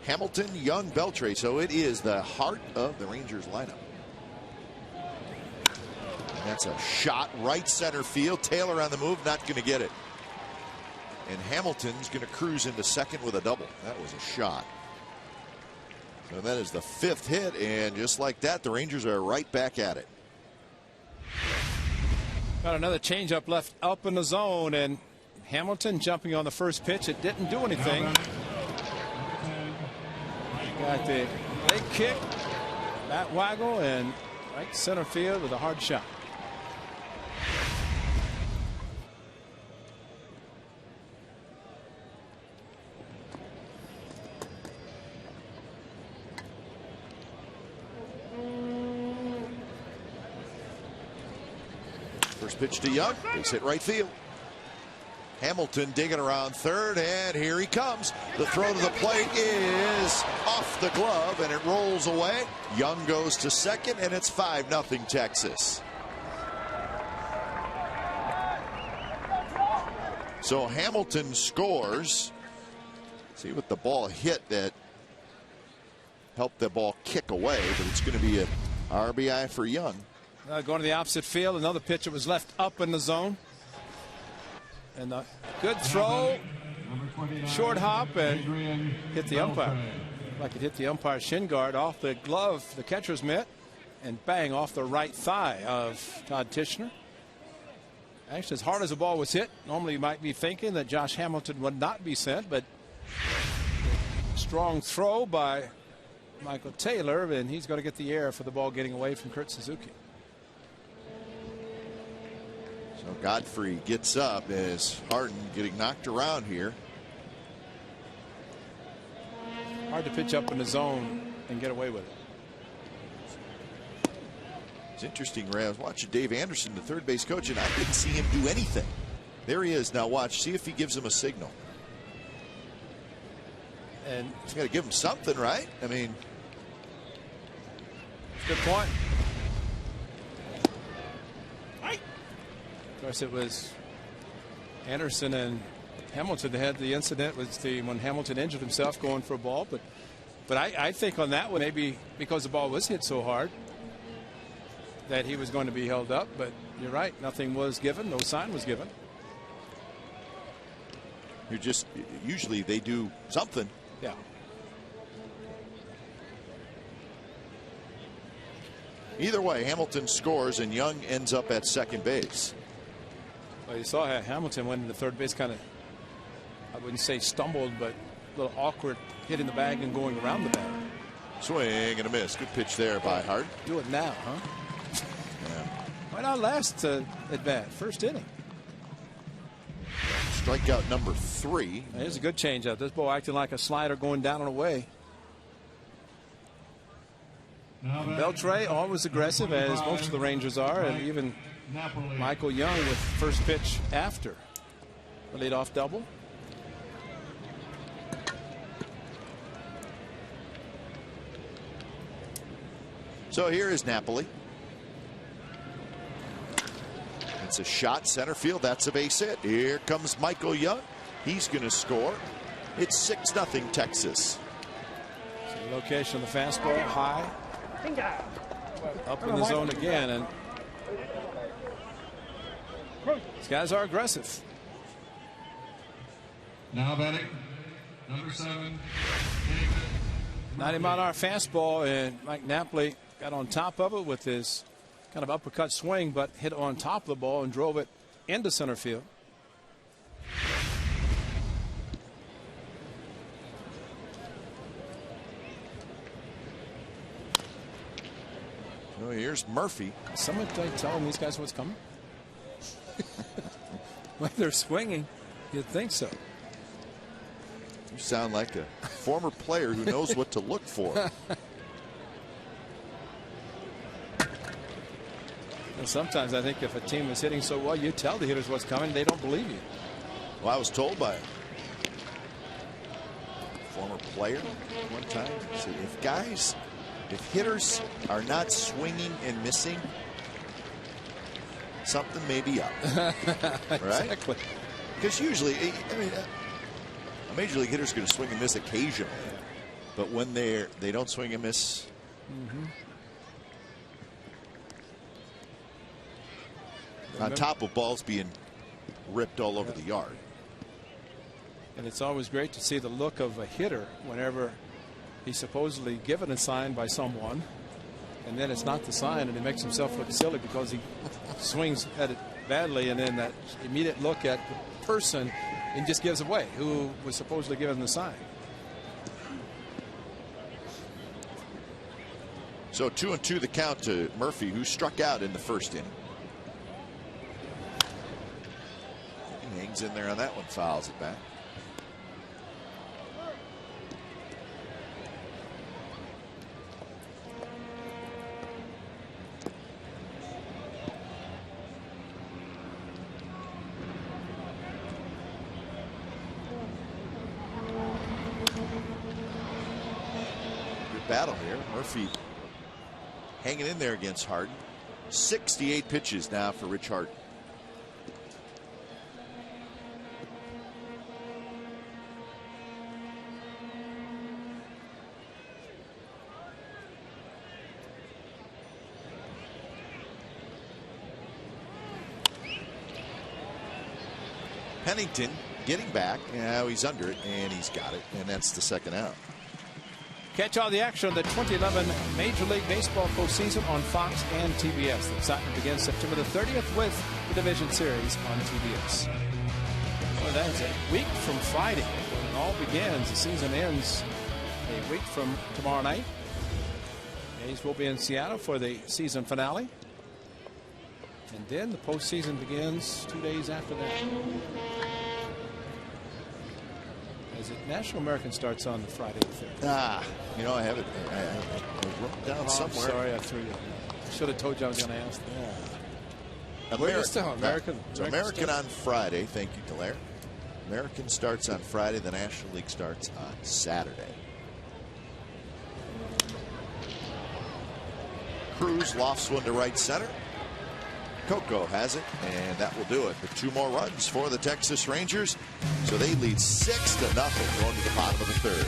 Hamilton, Young, Beltre. So it is the heart of the Rangers lineup. And that's a shot right center field. Taylor on the move, not going to get it. And Hamilton's going to cruise into second with a double. That was a shot. So that is the 5th hit, and just like that, the Rangers are right back at it. Got another changeup left up in the zone, and Hamilton jumping on the first pitch. It didn't do anything. Got the leg kick, bat waggle, and right center field with a hard shot. First pitch to Young. Base hit right field. Hamilton digging around third, and here he comes. The throw to the plate is off the glove, and it rolls away. Young goes to second, and it's 5-0 Texas. So Hamilton scores. See what the ball hit that helped the ball kick away, but it's going to be an RBI for Young. Going to the opposite field. Another pitch that was left up in the zone. And a good throw, short hop, and hit the umpire. Like it hit the umpire's shin guard off the glove, the catcher's mitt, and bang off the right thigh of Todd Tichenor. Actually, as hard as the ball was hit, normally you might be thinking that Josh Hamilton would not be sent, but strong throw by Michael Taylor, and he's going to get the air for the ball getting away from Kurt Suzuki. So Godfrey gets up as Harden getting knocked around here. Hard to pitch up in the zone and get away with it. It's interesting, Ray. I was watching Dave Anderson, the third base coach, and I didn't see him do anything. There he is. Now watch. See if he gives him a signal. And he's got to give him something, right? I mean, good point. Of course, it was Anderson and Hamilton that had the incident with when Hamilton injured himself going for a ball. But I think on that one, maybe because the ball was hit so hard that he was going to be held up. But you're right, nothing was given, no sign was given. You're just usually they do something. Yeah. Either way, Hamilton scores and Young ends up at second base. Well, you saw how Hamilton went into third base, kind of, I wouldn't say stumbled, but a little awkward hitting the bag and going around the bag. Swing and a miss. Good pitch there by Hart. Do it now, huh? Yeah. Why not last at bat? First inning. Strikeout number 3. Here's a good changeup. This ball acting like a slider going down and away. Beltre always aggressive, as most of the Rangers are, and even Michael Young with first pitch after the leadoff double. So here is Napoli. It's a shot center field. That's a base hit. Here comes Michael Young. He's going to score. It's 6-0 Texas. So the location of the fastball high. Up in the zone again, and these guys are aggressive. Now batting, number 7, 90-mile-an-hour fastball, and Mike Napoli got on top of it with his kind of uppercut swing, but hit on top of the ball and drove it into center field. So here's Murphy. Someone tell them these guys what's coming. When they're swinging, you'd think so. You sound like a former player who knows what to look for. And sometimes I think if a team is hitting so well, you tell the hitters what's coming, they don't believe you. Well, I was told by a former player one time, he said, if hitters are not swinging and missing, something may be up. Right? Exactly. Because usually, I mean, a major league hitter is going to swing and miss occasionally, but when they don't swing and miss. On top of balls being ripped all over the yard. And it's always great to see the look of a hitter whenever he's supposedly given a sign by someone, and then it's not the sign, and he makes himself look silly because he swings at it badly, and then that immediate look at the person and just gives away who was supposedly given the sign. So 2-2 the count to Murphy, who struck out in the first inning. He hangs in there on that one, fouls it back. Good battle here. Murphy hanging in there against Harden. 68 pitches now for Rich Harden. Pennington getting back. Now he's under it, and he's got it, and that's the second out. Catch all the action of the 2011 Major League Baseball postseason on Fox and TBS. The excitement begins September the 30th with the Division Series on TBS. Well, that's a week from Friday when it all begins. The season ends a week from tomorrow night. A's will be in Seattle for the season finale. And then the postseason begins 2 days after that. As National American starts on the Friday the 3rd. You know, I have it. I wrote it down somewhere. I'm sorry, I threw you. I should have told you I was going to ask that. American. So American on Friday. Thank you, Delaire. American starts on Friday. The National League starts on Saturday. Cruz lofts one to right center. Coco has it, and that will do it. But 2 more runs for the Texas Rangers, so they lead 6-0 going to the bottom of the third.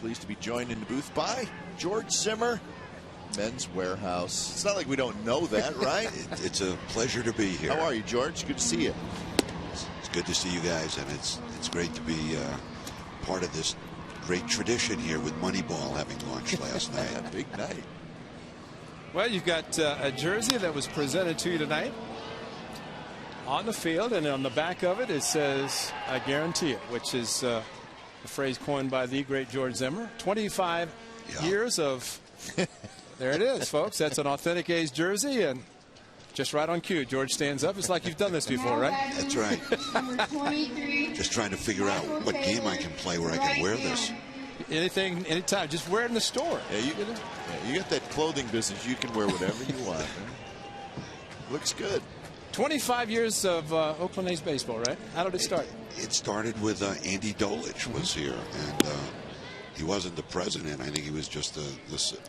Pleased to be joined in the booth by George Zimmer, Men's Warehouse. It's not like we don't know that, right? It's a pleasure to be here. How are you, George? Good to see you. It's good to see you guys, and it's great to be part of this great tradition here with Moneyball having launched last night. Big night. Well, you've got a jersey that was presented to you tonight on the field, and on the back of it, it says, "I guarantee it," which is a phrase coined by the great George Zimmer. 25 years of, there it is, folks. That's an authentic A's jersey, and just right on cue, George stands up. It's like you've done this before, right? That's right. Just trying to figure out what game I can play where I can wear this. Anything, anytime. Just wear it in the store. Yeah, you got that clothing business. You can wear whatever you want. Man. Looks good. 25 years of Oakland A's baseball, right? How did it start? It started with Andy Dolich was here, and he wasn't the president. I think he was just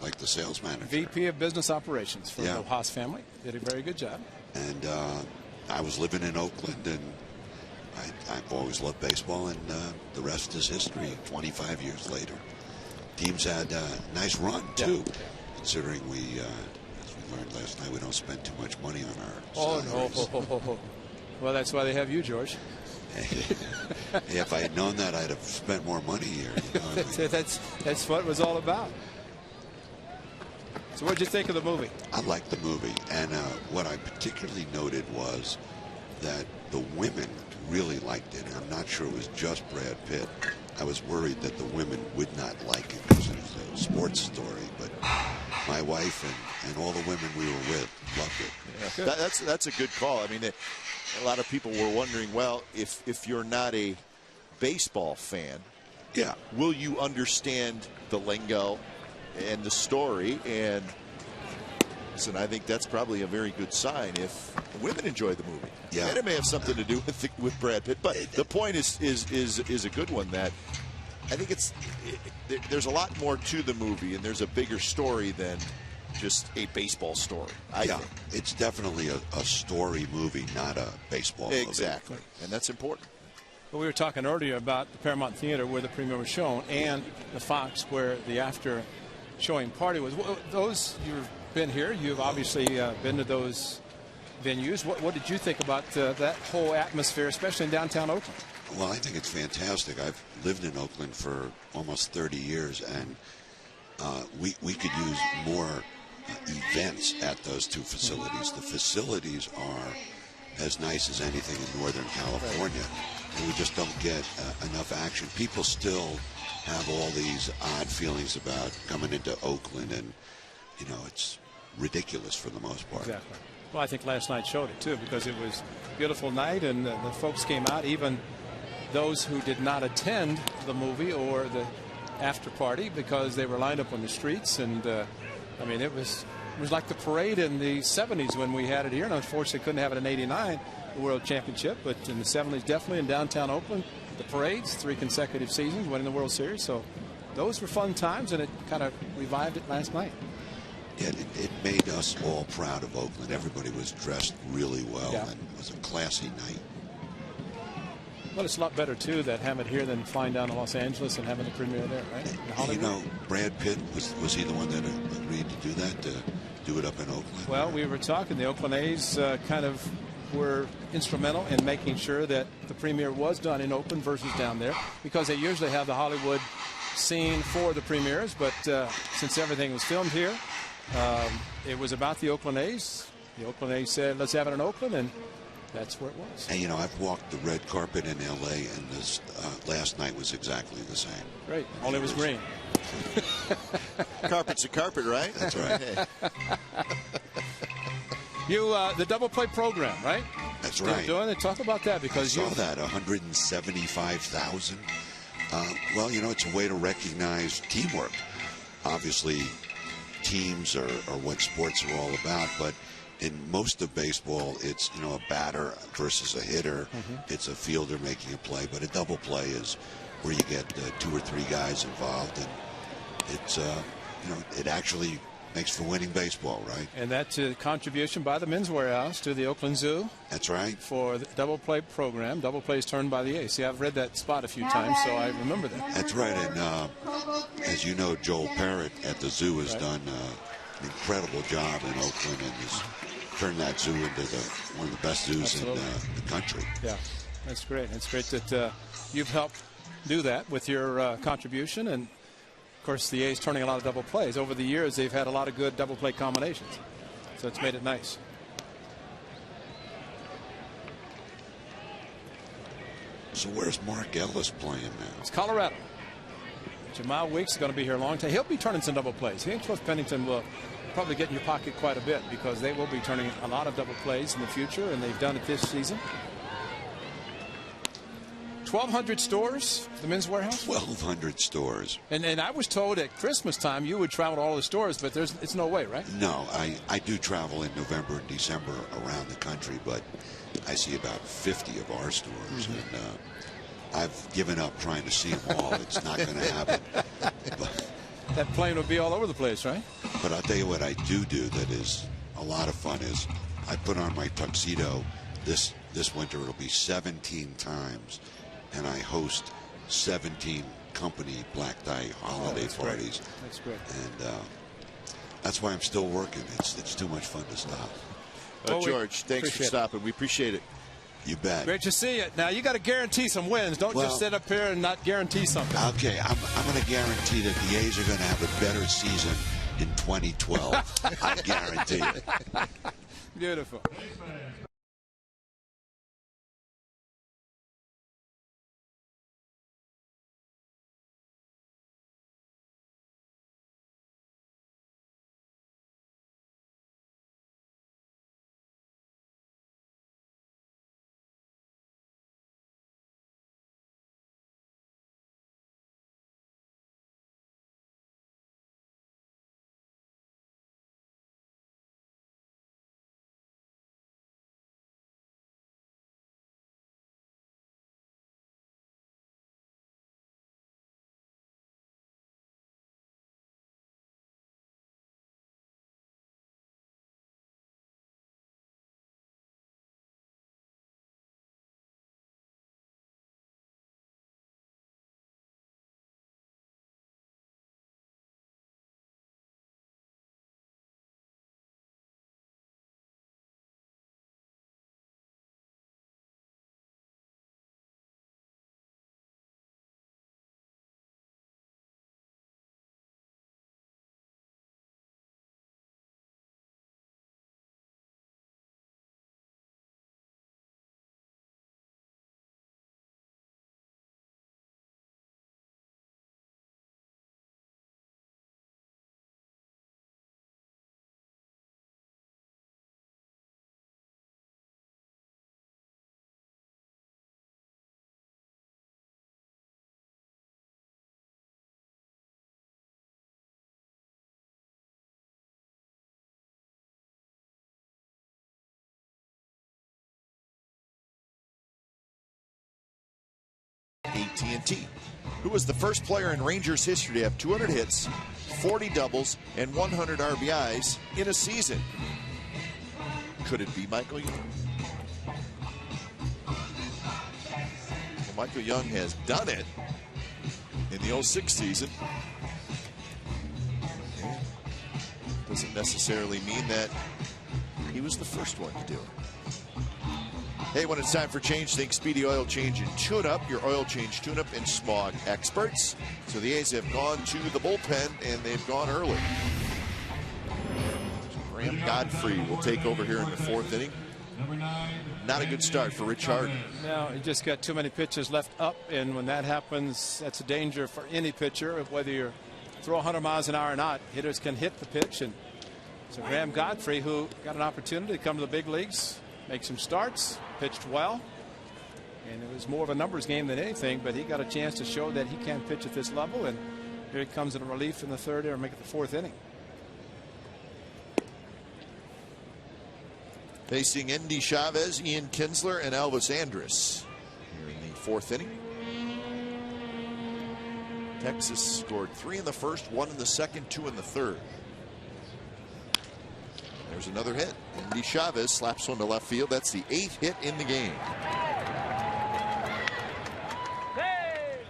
like the sales manager. VP of Business Operations for the Haas family. Did a very good job. And I was living in Oakland, and I've always loved baseball, and the rest is history. 25 years later. Teams had a nice run, too, considering we, as we learned last night, we don't spend too much money on our salaries. No. Well, that's why they have you, George. If I had known that, I'd have spent more money here. You know what I mean? That's what it was all about. So what did you think of the movie? I liked the movie, and what I particularly noted was that the women really liked it. I'm not sure it was just Brad Pitt. I was worried that the women would not like it because it was a sports story, but my wife and all the women we were with loved it. Yeah. That's a good call. I mean, a lot of people were wondering, well, if you're not a baseball fan, will you understand the lingo and the story? And listen, I think that's probably a very good sign if women enjoy the movie. Yeah, and it may have something to do with Brad Pitt, but the point is a good one. That I think there's a lot more to the movie, and there's a bigger story than just a baseball story. I think. It's definitely a story movie, not a baseball movie. Exactly, and that's important. Well, we were talking earlier about the Paramount Theater where the premiere was shown, and the Fox where the after showing party was. Those you've been here, you've obviously been to those venues. What did you think about that whole atmosphere, especially in downtown Oakland? Well, I think it's fantastic. I've lived in Oakland for almost 30 years, and we could use more events at those two facilities. The facilities are as nice as anything in Northern California, and we just don't get enough action. People still have all these odd feelings about coming into Oakland, and it's ridiculous for the most part. Exactly. Well, I think last night showed it too, because it was a beautiful night, and the folks came out, even those who did not attend the movie or the after party, because they were lined up on the streets. And I mean, it was like the parade in the 70s when we had it here, and unfortunately couldn't have it in '89, the World Championship, but in the 70s definitely in downtown Oakland, the parades, 3 consecutive seasons winning the World Series. So those were fun times, and it kind of revived it last night. Yeah, it made us all proud of Oakland. Everybody was dressed really well, and it was a classy night. Well, it's a lot better, too, that having it here than flying down to Los Angeles and having the premiere there, right? Brad Pitt, was he the one that agreed to do that, to do it up in Oakland? Well, we were talking. The Oakland A's kind of were instrumental in making sure that the premiere was done in Oakland versus down there, because they usually have the Hollywood scene for the premieres. But since everything was filmed here, it was about the Oakland A's. The Oakland A's said, let's have it in Oakland, and that's where it was. And, I've walked the red carpet in L.A., and this last night was exactly the same. Great. Only it was green. Carpet's a carpet, right? That's right. The double play program, right? That's right. Doing it. Talk about that, because I saw that 175,000. Well, it's a way to recognize teamwork. Obviously, teams are what sports are all about, but in most of baseball, it's a batter versus a hitter. It's a fielder making a play, but a double play is where you get 2 or 3 guys involved, and it's it actually makes for winning baseball, right? And that's a contribution by the Men's Warehouse to the Oakland Zoo. That's right. For the double play program. Double plays turned by the A's. See, I've read that spot a few times, so I remember that. That's right. And as you know, Joel Parrott at the zoo has done an incredible job in Oakland, and has turned that zoo into one of the best zoos in the country. Yeah. That's great. It's great that you've helped do that with your contribution. And, of course, the A's turning a lot of double plays. Over the years, they've had a lot of good double play combinations. So it's made it nice. So where's Mark Ellis playing now? It's Colorado. Jamal Weeks is going to be here a long time. He'll be turning some double plays. He and Cliff Pennington will probably get in your pocket quite a bit because they will be turning a lot of double plays in the future, and they've done it this season. 1,200 stores, the Men's Warehouse? 1,200 stores. And I was told at Christmas time you would travel to all the stores, but it's no way, right? No, I do travel in November and December around the country, but I see about 50 of our stores, and I've given up trying to see them all. It's not going to happen. But that plane would be all over the place, right? But I'll tell you what I do that is a lot of fun is I put on my tuxedo this winter. It'll be 17 times, and I host 17 company black tie holiday parties. Great. That's great. And that's why I'm still working. It's too much fun to stop. George, thanks for stopping. We appreciate it. You bet. Great to see you. Now, you got to guarantee some wins. Don't just sit up here and not guarantee something. Okay, I'm going to guarantee that the A's are going to have a better season in 2012. I guarantee it. Beautiful. AT&T, who was the first player in Rangers history to have 200 hits, 40 doubles, and 100 RBIs in a season. Could it be Michael Young? Well, Michael Young has done it in the 06 season. Doesn't necessarily mean that he was the first one to do it. Hey, when it's time for change, think Speedy Oil Change and Tune-Up, your oil change tune-up and smog experts. So the A's have gone to the bullpen, and they've gone early. Graham Godfrey will take over here in the fourth inning. Not a good start for Rich Harden. No, he just got too many pitches left up, and when that happens, that's a danger for any pitcher. Whether you throw 100 miles an hour or not, hitters can hit the pitch. And so Graham Godfrey, who got an opportunity to come to the big leagues, make some starts, pitched well, and it was more of a numbers game than anything, but he got a chance to show that he can pitch at this level, and here he comes in a relief in the third or make it the fourth inning. Facing Endy Chavez, Ian Kinsler, and Elvis Andrus here in the fourth inning. Texas scored 3 in the first, 1 in the second, 2 in the third. There's another hit. Endy Chavez slaps one to left field. That's the 8th hit in the game. Hey!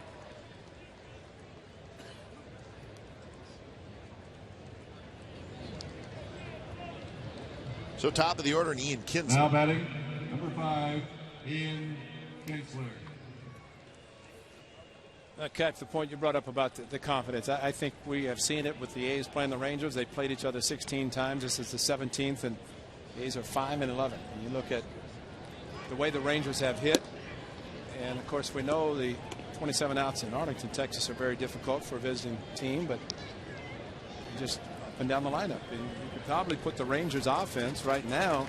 So top of the order, and Ian Kinsler. Now batting, number 5, Ian Kat, the point you brought up about the confidence, I think we have seen it with the A's playing the Rangers. They played each other 16 times. This is the 17th, and the A's are 5-11. And you look at the way the Rangers have hit, and of course we know the 27 outs in Arlington, Texas are very difficult for a visiting team, but just up and down the lineup. And you could probably put the Rangers offense right now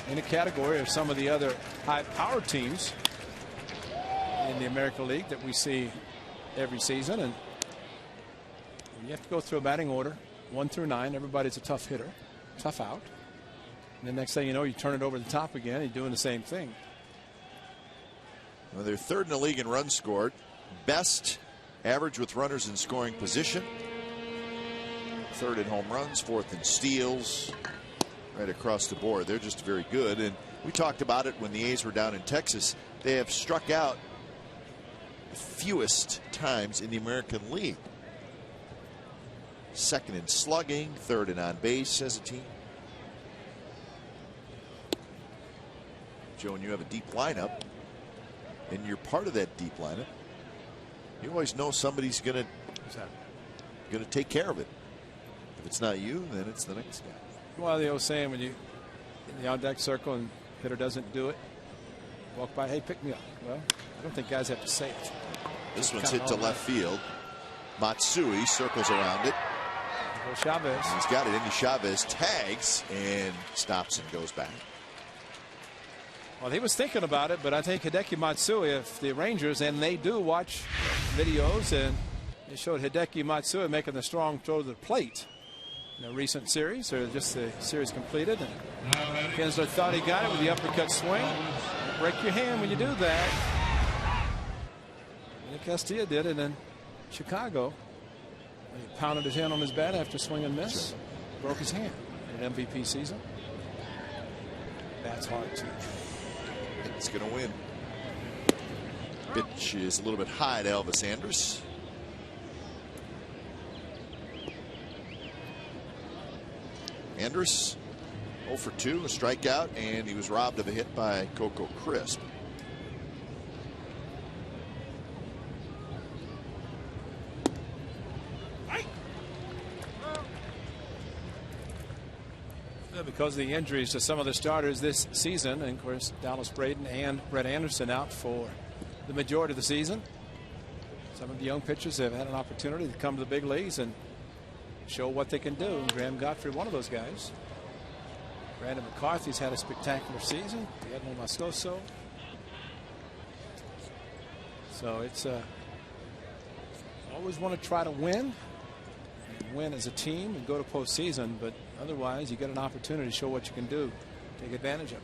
in a category of some of the other high-powered teams in the American League that we see every season. And you have to go through a batting order 1 through 9. Everybody's a tough hitter, tough out. And the next thing you know, you turn it over the top again. You're doing the same thing. Well, they're third in the league in runs scored, best average with runners in scoring position, third in home runs, fourth in steals, right across the board. They're just very good. And we talked about it when the A's were down in Texas. They have struck out the fewest times in the American League. Second in slugging, third in on base as a team. Joe, when you have a deep lineup and you're part of that deep lineup, you always know somebody's gonna take care of it. If it's not you, then it's the next guy. Well, the old saying, when you in the on deck circle and hitter doesn't do it, walk by, hey, pick me up. Well, I don't think guys have to say it. This one's hit to left field. Matsui circles around it. Chavez. He's got it. Indy Chavez tags and stops and goes back. Well, he was thinking about it, but I think Hideki Matsui, if the Rangers, and they do watch videos, and they showed Hideki Matsui making the strong throw to the plate in a recent series, or just the series completed. And Kinsler thought he got it with the uppercut swing. Break your hand when you do that. And Castilla did it in Chicago. He pounded his hand on his bat after swing and miss. Broke his hand in an MVP season. That's hard too. It's going to win. Pitch is a little bit high to Elvis Andrus. Andrus 0 for 2, a strikeout, and he was robbed of a hit by Coco Crisp. Because of the injuries to some of the starters this season, and of course Dallas Braden and Brett Anderson out for the majority of the season, some of the young pitchers have had an opportunity to come to the big leagues and show what they can do. Graham Godfrey, one of those guys. Brandon McCarthy's had a spectacular season. Edmond Moscoso. So it's always want to try to win as a team and go to postseason, but otherwise you get an opportunity to show what you can do. Take advantage of it.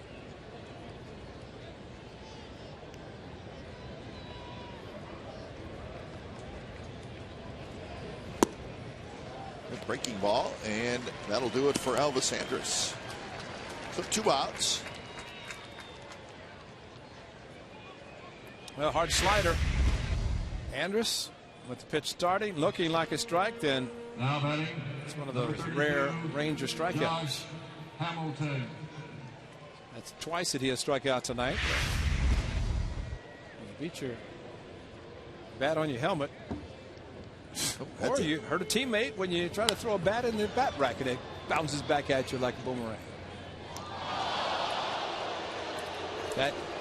A breaking ball, and that'll do it for Elvis Andrus. So 2 outs. Well, hard slider. Andrus with the pitch starting, looking like a strike, then Now batting. it's one of those rare Ranger strikeouts. Josh Hamilton. That's twice that he has struck out tonight. You beat your bat on your helmet. Or you hurt a teammate when you try to throw a bat in the bat rack and it bounces back at you like a boomerang.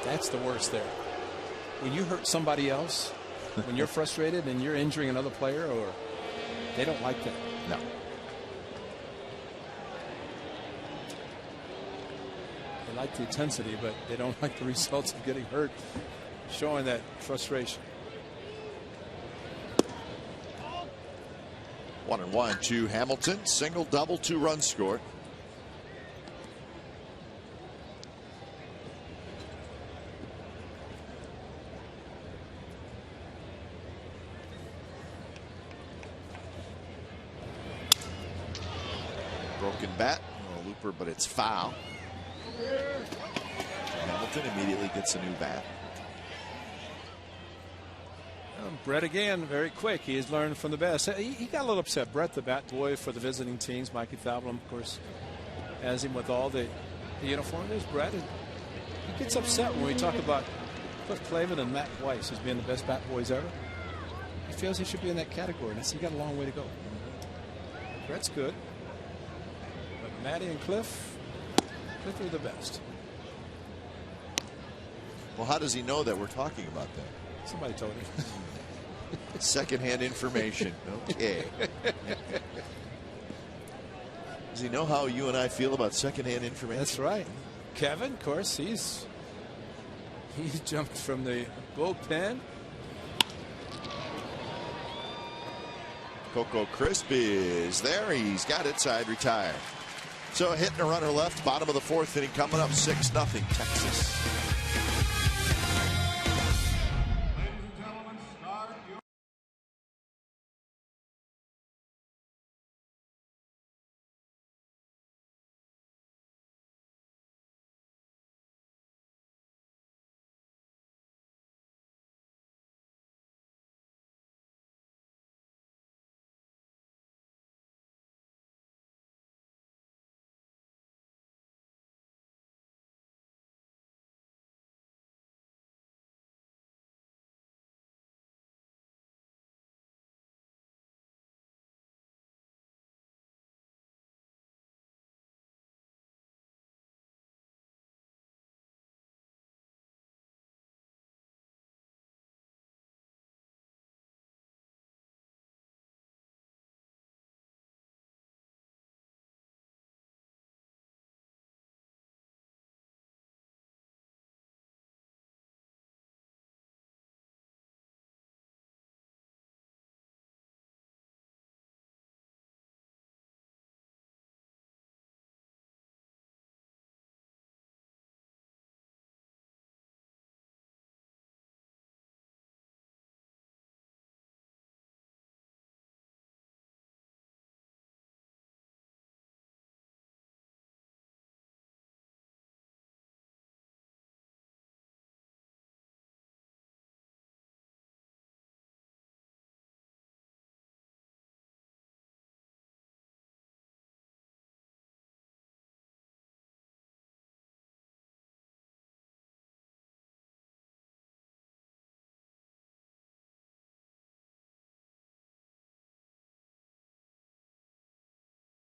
That's the worst there. When you hurt somebody else, when you're frustrated and you're injuring another player, or they don't like that. No. They like the intensity, but they don't like the results of getting hurt, showing that frustration. 1-1 to Hamilton. Single, double, 2 runs scored. Broken bat, a looper, but it's foul. Hamilton immediately gets a new bat. Brett again, very quick. He has learned from the best. He got a little upset. Brett, the bat boy for the visiting teams. Mikey Thalblum, of course, has him with all the uniform. There's Brett. He gets upset when we talk about Cliff Clavin and Matt Weiss as being the best bat boys ever. He feels he should be in that category, and he got a long way to go. Brett's good, but Matty and Cliff are the best. Well, how does he know that we're talking about that? Somebody told him. Secondhand information. Okay. Does he know how you and I feel about secondhand information? That's right. Kevin, of course, he's jumped from the bullpen. Coco Crisp is there. He's got it. Side retired. So a hit and a runner left. Bottom of the fourth inning coming up. 6-0 Texas.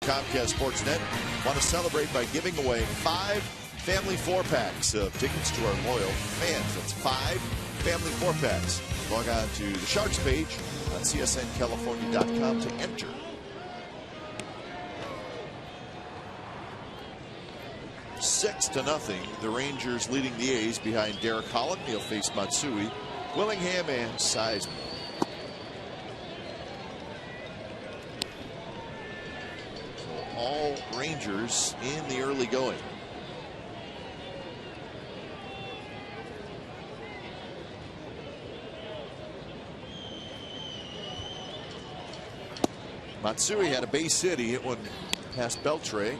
Comcast Sportsnet want to celebrate by giving away 5 family 4-packs of tickets to our loyal fans. That's 5 family 4-packs. Log on to the Sharks page on csncalifornia.com to enter. Six to nothing. The Rangers leading the A's behind Derek Holland. He'll face Matsui, Willingham, and Seisman. All Rangers in the early going. Matsui had a base hit. He hit one past Beltre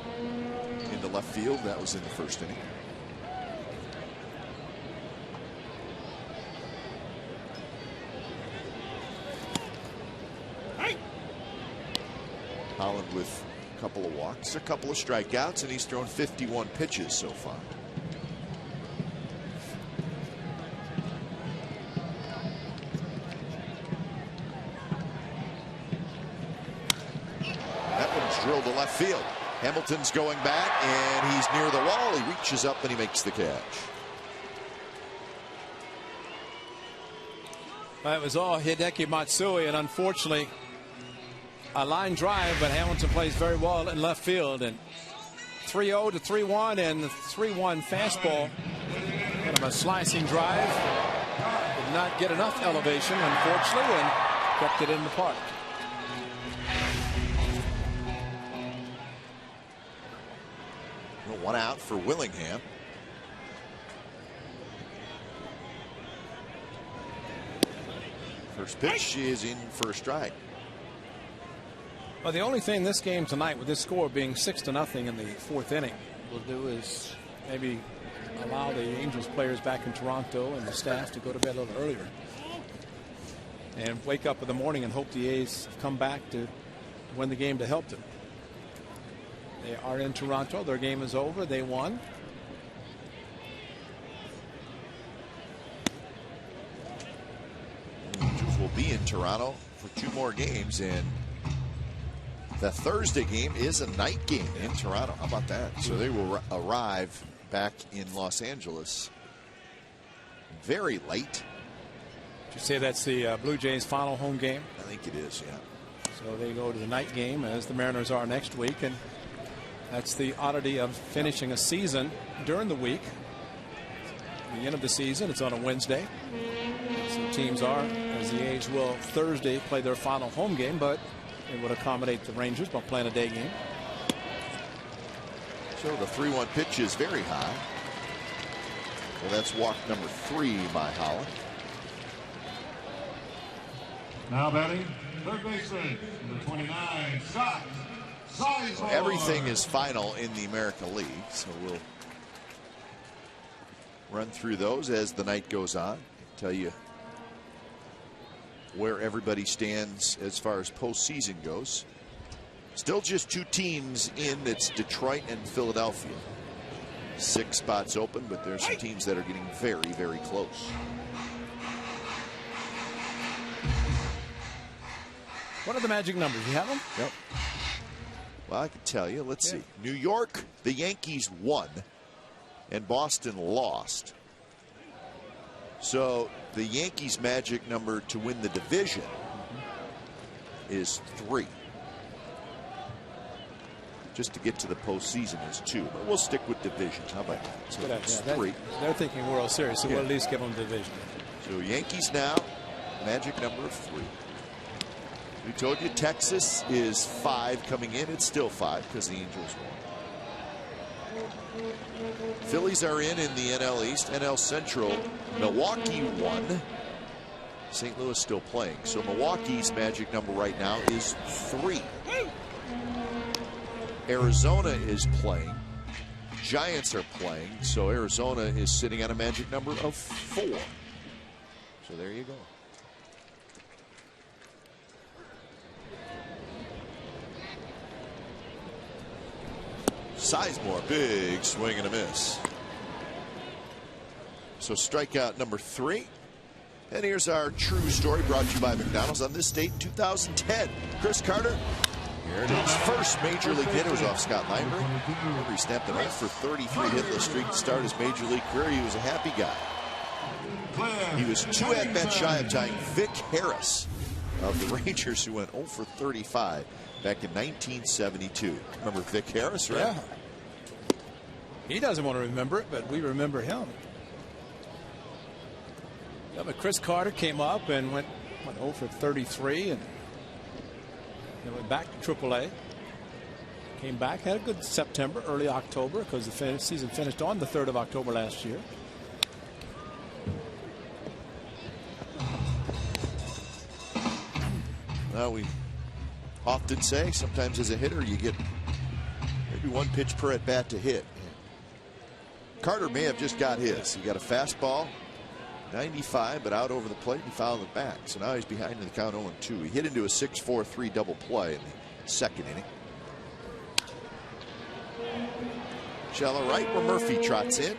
into left field. That was in the first inning. Holland with a couple of walks, a couple of strikeouts, and he's thrown 51 pitches so far. That one's drilled to left field. Hamilton's going back, and he's near the wall. He reaches up and he makes the catch. That was all Hideki Matsui, and unfortunately a line drive, but Hamilton plays very well in left field. And 3-0 to 3-1, and the 3-1 fastball, kind of a slicing drive, did not get enough elevation, unfortunately, and kept it in the park. One out for Willingham. First pitch is in for a strike. Well, the only thing this game tonight, with this score being 6-0 in the fourth inning, will do is maybe allow the Angels players back in Toronto and the staff to go to bed a little earlier and wake up in the morning and hope the A's come back to win the game to help them. They are in Toronto. Their game is over. They won. be in Toronto for 2 more games, and the Thursday game is a night game in Toronto. How about that? So they will arrive back in Los Angeles very late. Did you say that's the Blue Jays' final home game? I think it is, yeah. So they go to the night game, as the Mariners are next week, and that's the oddity of finishing a season during the week. The end of the season, it's on a Wednesday. So teams are, as the A's will Thursday, play their final home game, but it would accommodate the Rangers by playing a day game. So the 3-1 pitch is very high. Well, that's walk number 3 by Holland. Now batting, third baseman, number 29, shot. So everything is final in the American League, so we'll run through those as the night goes on. Tell you where everybody stands as far as postseason goes. Still just 2 teams in. It's Detroit and Philadelphia. 6 spots open, but there's some teams that are getting very, very close. What are the magic numbers? You have them? Yep. Well, I can tell you. Let's see. New York, the Yankees won, and Boston lost. So the Yankees' magic number to win the division is 3. Just to get to the postseason is 2, but we'll stick with division. How about that? So it's 3. They're thinking World Series, so we'll at least give them division. So Yankees now, magic number of 3. We told you Texas is 5 coming in. It's still 5 because the Angels won. Phillies are in the NL East. NL Central, Milwaukee won. St. Louis still playing. So Milwaukee's magic number right now is 3. Arizona is playing. Giants are playing. So Arizona is sitting on a magic number of 4. So there you go. Sizemore, big swing and a miss. So strikeout number 3. And here's our true story brought to you by McDonald's on this date, 2010. Chris Carter, here it is. First major league hit. It was off Scott Lineberg. He snapped an 0 for 33 hitless streak to start his major league career. He was a happy guy. He was 2 at-bats shy of tying Vic Harris of the Rangers, who went 0 for 35 back in 1972. Remember Vic Harris, right? Yeah. He doesn't want to remember it, but we remember him. Yeah, but Chris Carter came up and went 0 for 33 and went back to AAA. Came back, had a good September, early October, because the season finished on the 3rd of October last year. Well, we often say sometimes as a hitter you get maybe 1 pitch per at bat to hit. Carter may have just got his. He got a fastball, 95, but out over the plate, and he fouled it back. So now he's behind in the count 0-2. He hit into a 6-4-3 double play in the 2nd inning. Shallow right where Murphy trots in.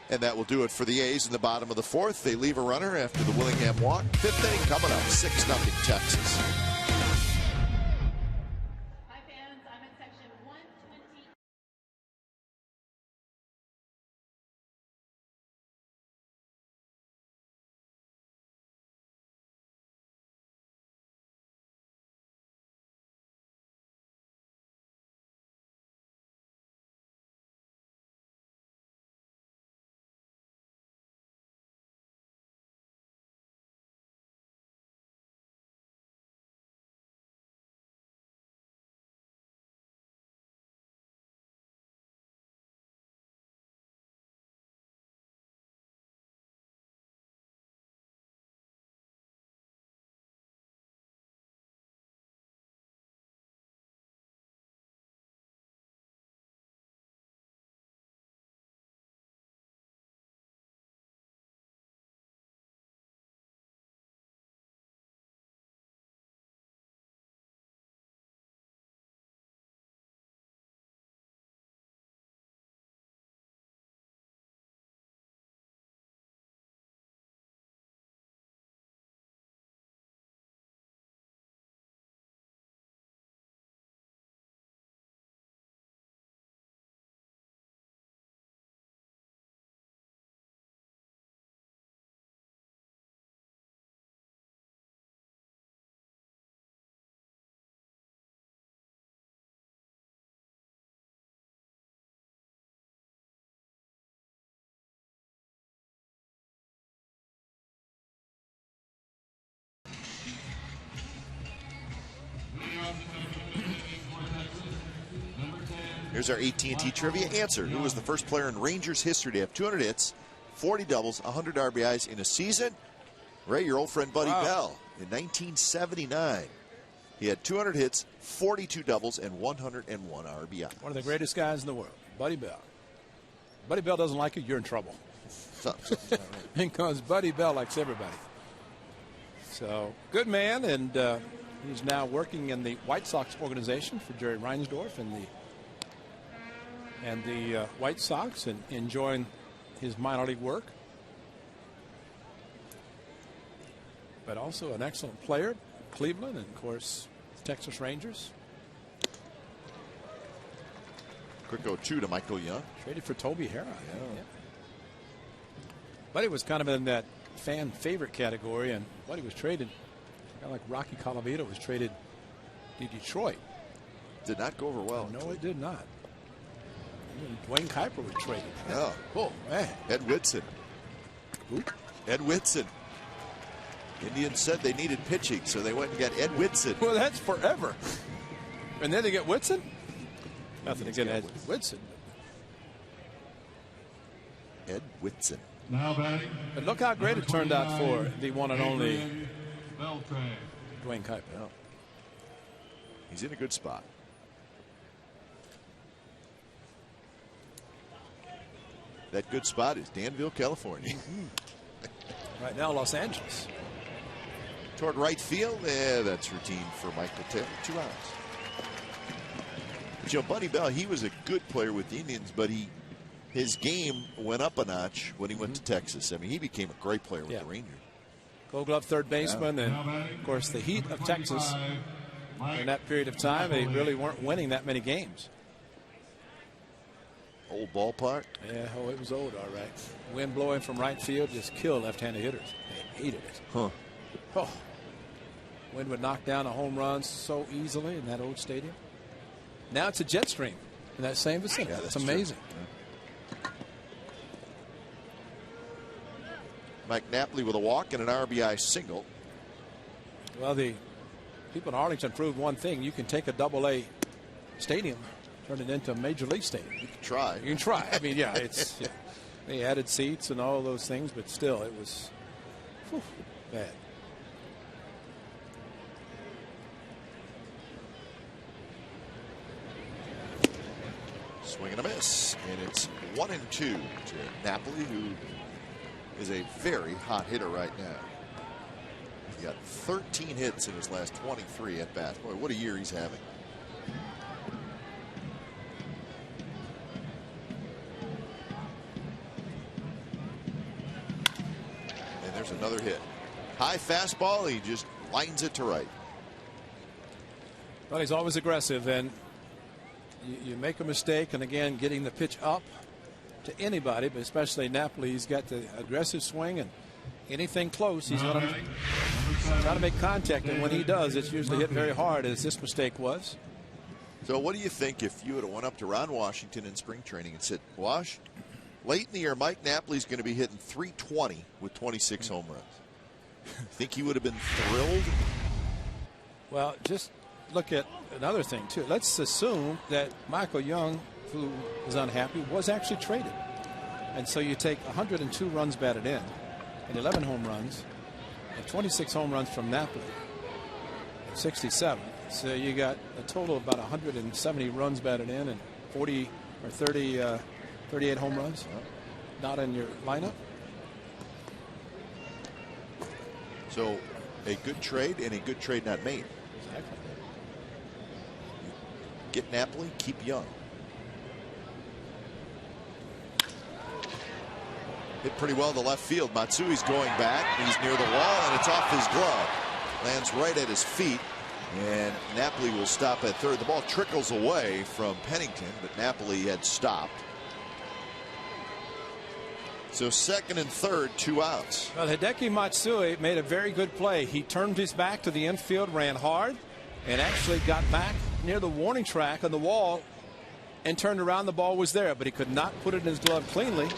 And that will do it for the A's in the bottom of the 4th. They leave a runner after the Willingham walk. 5th inning coming up, 6-0 Texas. Here's our AT&T trivia answer. Who was the first player in Rangers history to have 200 hits, 40 doubles, 100 RBIs in a season? Ray, your old friend Buddy Bell. In 1979, he had 200 hits, 42 doubles, and 101 RBI. One of the greatest guys in the world, Buddy Bell. Buddy Bell doesn't like you, you're in trouble. Because Buddy Bell likes everybody. So, good man, and he's now working in the White Sox organization for Jerry Reinsdorf and the White Sox, and enjoying his minor league work. But also an excellent player, Cleveland, and of course, Texas Rangers. Quick 0-2 to Michael Young. Traded for Toby Harrah. Yeah. But it was kind of in that fan favorite category, and Buddy was traded. A guy like Rocky Colavito was traded to Detroit. Did not go over well. No, it did not. Even Dwayne Kuiper was traded. Yeah. Oh, man. Ed Whitson. Who? Ed Whitson. Indians said they needed pitching, so they went and got Ed Whitson. Well, that's forever. And then they get Whitson? Nothing against Ed Whitson. Ed Whitson. Now batting. But look how great it turned out for the one and only Beltran. Dwayne Kuiper. Oh. He's in a good spot. That good spot is Danville, California. Right now, Los Angeles. Toward right field. That's routine for Michael Taylor. 2 outs. But, you know, Buddy Bell, he was a good player with the Indians, but his game went up a notch when he went to Texas. I mean, he became a great player with the Rangers. Gold Glove third baseman, and of course the heat of Texas in that period of time, they really weren't winning that many games. Old ballpark. Yeah, oh, it was old, all right. Wind blowing from right field just killed left-handed hitters. They hated it. Huh. Oh. Wind would knock down a home run so easily in that old stadium. Now it's a jet stream in that same vicinity. Yeah, it's amazing. Mike Napoli with a walk and an RBI single. Well, the people in Arlington proved one thing. You can take a AA stadium, turn it into a major league stadium. You can try. You can try. I mean, yeah, it's they added seats and all those things, but still, it was bad. Swing and a miss, and it's 1-2 to Napoli, who is a very hot hitter right now. He got 13 hits in his last 23 at bats. Boy, what a year he's having. And there's another hit. High fastball, he just lines it to right. Well, he's always aggressive, and you make a mistake, and again, getting the pitch up to anybody, but especially Napoli, he's got the aggressive swing, and anything close, he's going to try to make contact, and when he does, it's usually hit very hard, as this mistake was. So what do you think if you would have went up to Ron Washington in spring training and said, Wash, late in the year, Mike Napoli's going to be hitting .320 with 26 home runs. Think he would have been thrilled? Well, just look at another thing, too. Let's assume that Michael Young, who was unhappy, was actually traded. And so you take 102 runs batted in and 11 home runs and 26 home runs from Napoli, 67. So you got a total of about 170 runs batted in and 40 or 30, 38 home runs not in your lineup. So a good trade and a good trade not made. Exactly. Get Napoli, keep Young. Hit pretty well to left field. Matsui's going back. He's near the wall, and it's off his glove. Lands right at his feet, and Napoli will stop at third. The ball trickles away from Pennington, but Napoli had stopped. So second and third, 2 outs. Well, Hideki Matsui made a very good play. He turned his back to the infield, ran hard, and actually got back near the warning track on the wall and turned around. The ball was there, but he could not put it in his glove cleanly.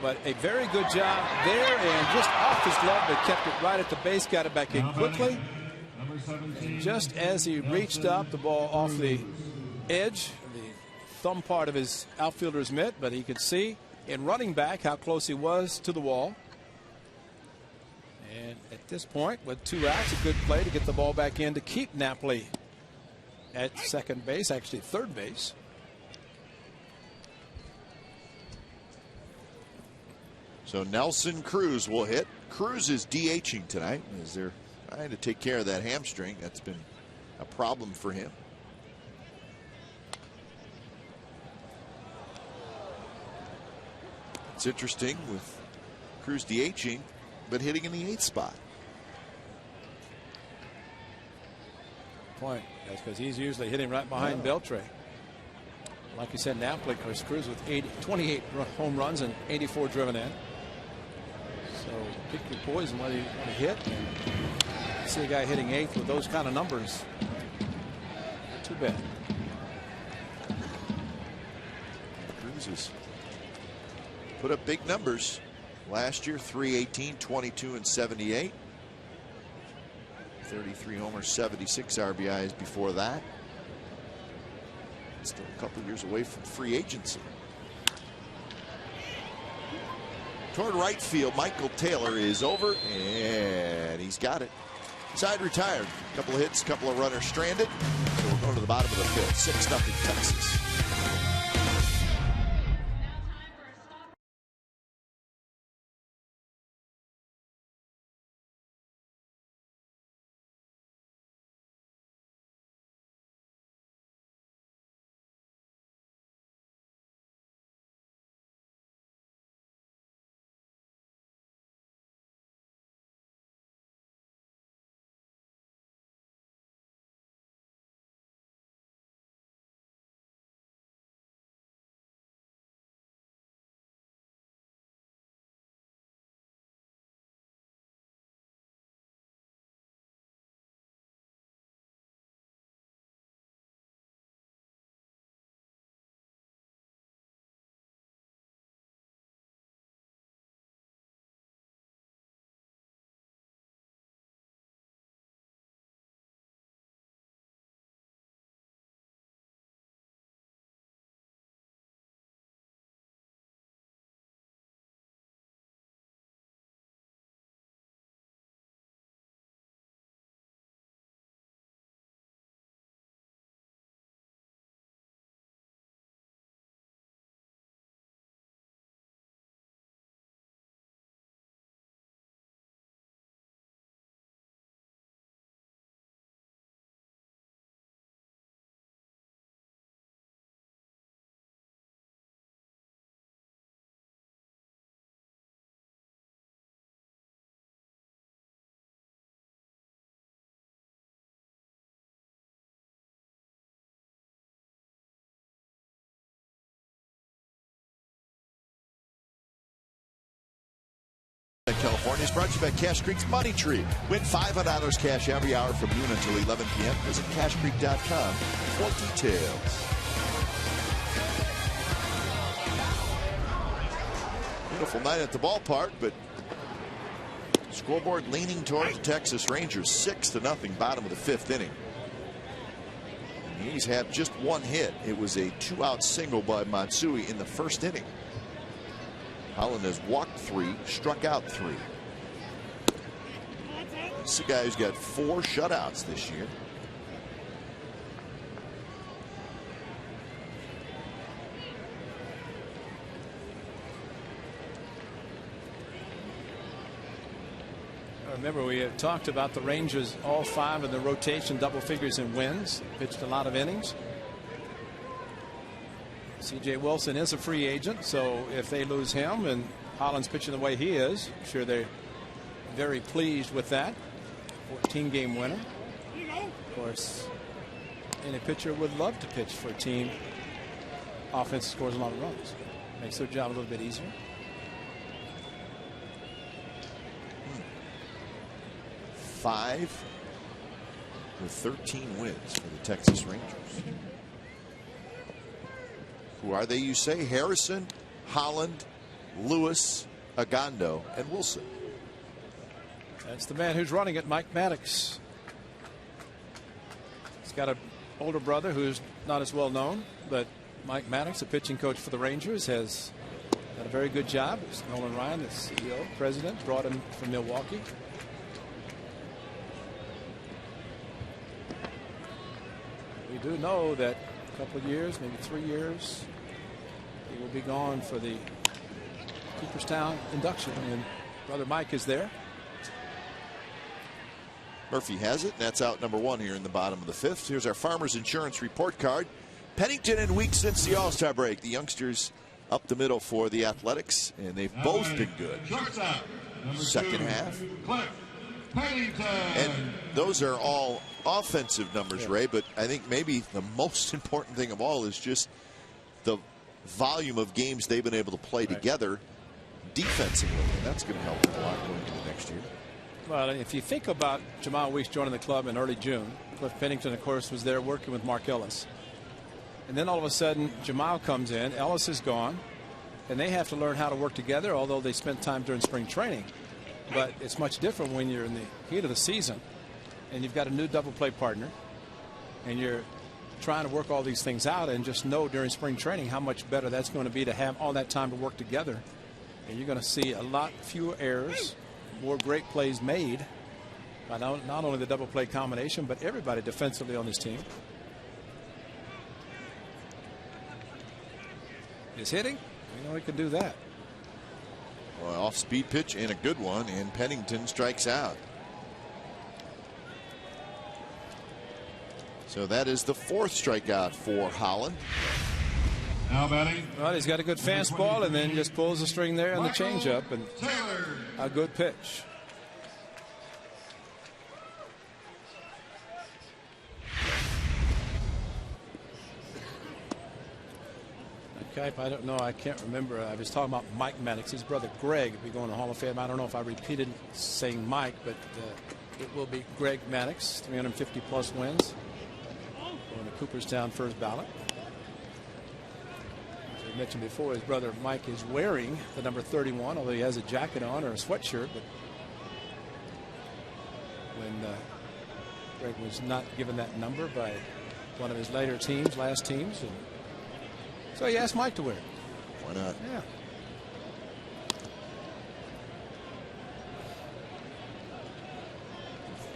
But a very good job there, and just off his glove, but kept it right at the base, got it back in quickly. And just as he reached up, the ball off the edge, the thumb part of his outfielder's mitt, but he could see in running back how close he was to the wall. And at this point, with 2 outs, a good play to get the ball back in to keep Napoli at second base, actually third base. So Nelson Cruz will hit. Cruz is DHing tonight as they're trying to take care of that hamstring. That's been a problem for him. It's interesting with Cruz DHing, but hitting in the 8th spot. Point. That's because he's usually hitting right behind Beltre. Like you said, Napoli, Chris Cruz with 28 home runs and 84 driven in. So pick your poison whether you want to hit. And see a guy hitting 8th with those kind of numbers. Not too bad. Cruz has put up big numbers last year. 318, 22, and 78. 33 homers, 76 RBIs before that. Still a couple years away from free agency. Toward right field, Michael Taylor is over, and he's got it. Side retired. A couple of hits, a couple of runners stranded. So we're going to the bottom of the 5th. 6-0 Texas. California is brought to you by Cache Creek's Money Tree. Win $500 cash every hour from noon until 11 p.m. Visit CacheCreek.com for details. Beautiful night at the ballpark, but scoreboard leaning toward the Texas Rangers. 6-0, bottom of the 5th inning. And he's had just one hit. It was a 2-out single by Matsui in the 1st inning. Holland has walked 3, struck out 3. This is a guy who's got 4 shutouts this year. Remember, we have talked about the Rangers, all 5 in the rotation, double figures in wins. Pitched a lot of innings. C.J. Wilson is a free agent, so if they lose him and Holland's pitching the way he is, I'm sure they're very pleased with that. 14-game winner. Of course, any pitcher would love to pitch for a team. Offense scores a lot of runs. Makes their job a little bit easier. 5 with 13 wins for the Texas Rangers. Who are they, you say? Harrison, Holland, Lewis, Agondo, and Wilson. That's the man who's running it, Mike Maddox. He's got a older brother who's not as well known, but Mike Maddox, the pitching coach for the Rangers, has done a very good job. It's Nolan Ryan, the CEO, president, brought him from Milwaukee. We do know that a couple of years, maybe 3 years, he will be gone for the Cooperstown induction, and brother Mike is there. Murphy has it. That's out number 1 here in the bottom of the 5th. Here's our Farmers Insurance report card. Pennington in week since the All-Star break. The youngsters up the middle for the Athletics, and they've both been good. Second half. And those are all offensive numbers, Ray, but I think maybe the most important thing of all is just the volume of games they've been able to play together defensively, and that's going to help them a lot going into next year. Well, if you think about Jamal Weeks joining the club in early June, Cliff Pennington, of course, was there working with Mark Ellis. And then all of a sudden, Jamal comes in, Ellis is gone, and they have to learn how to work together, although they spent time during spring training. But it's much different when you're in the heat of the season and you've got a new double play partner and you're trying to work all these things out, and just know during spring training how much better that's going to be to have all that time to work together. And you're going to see a lot fewer errors, more great plays made by not only the double play combination, but everybody defensively on this team. Is hitting. We know he can do that. Well, off-speed pitch and a good one, and Pennington strikes out. So that is the 4th strikeout for Holland. Now batting. Well, he's got a good fastball, and then just pulls the string there on the changeup, and a good pitch. I don't know. I can't remember. I was talking about Mike Maddox. His brother Greg will be going to Hall of Fame. I don't know if I repeated saying Mike, but it will be Greg Maddox, 350-plus wins on the Cooperstown first ballot. As I mentioned before, his brother Mike is wearing the number 31, although he has a jacket on or a sweatshirt. But when Greg was not given that number by one of his later teams, last teams, and so he asked Mike to wear it. Why not? Yeah.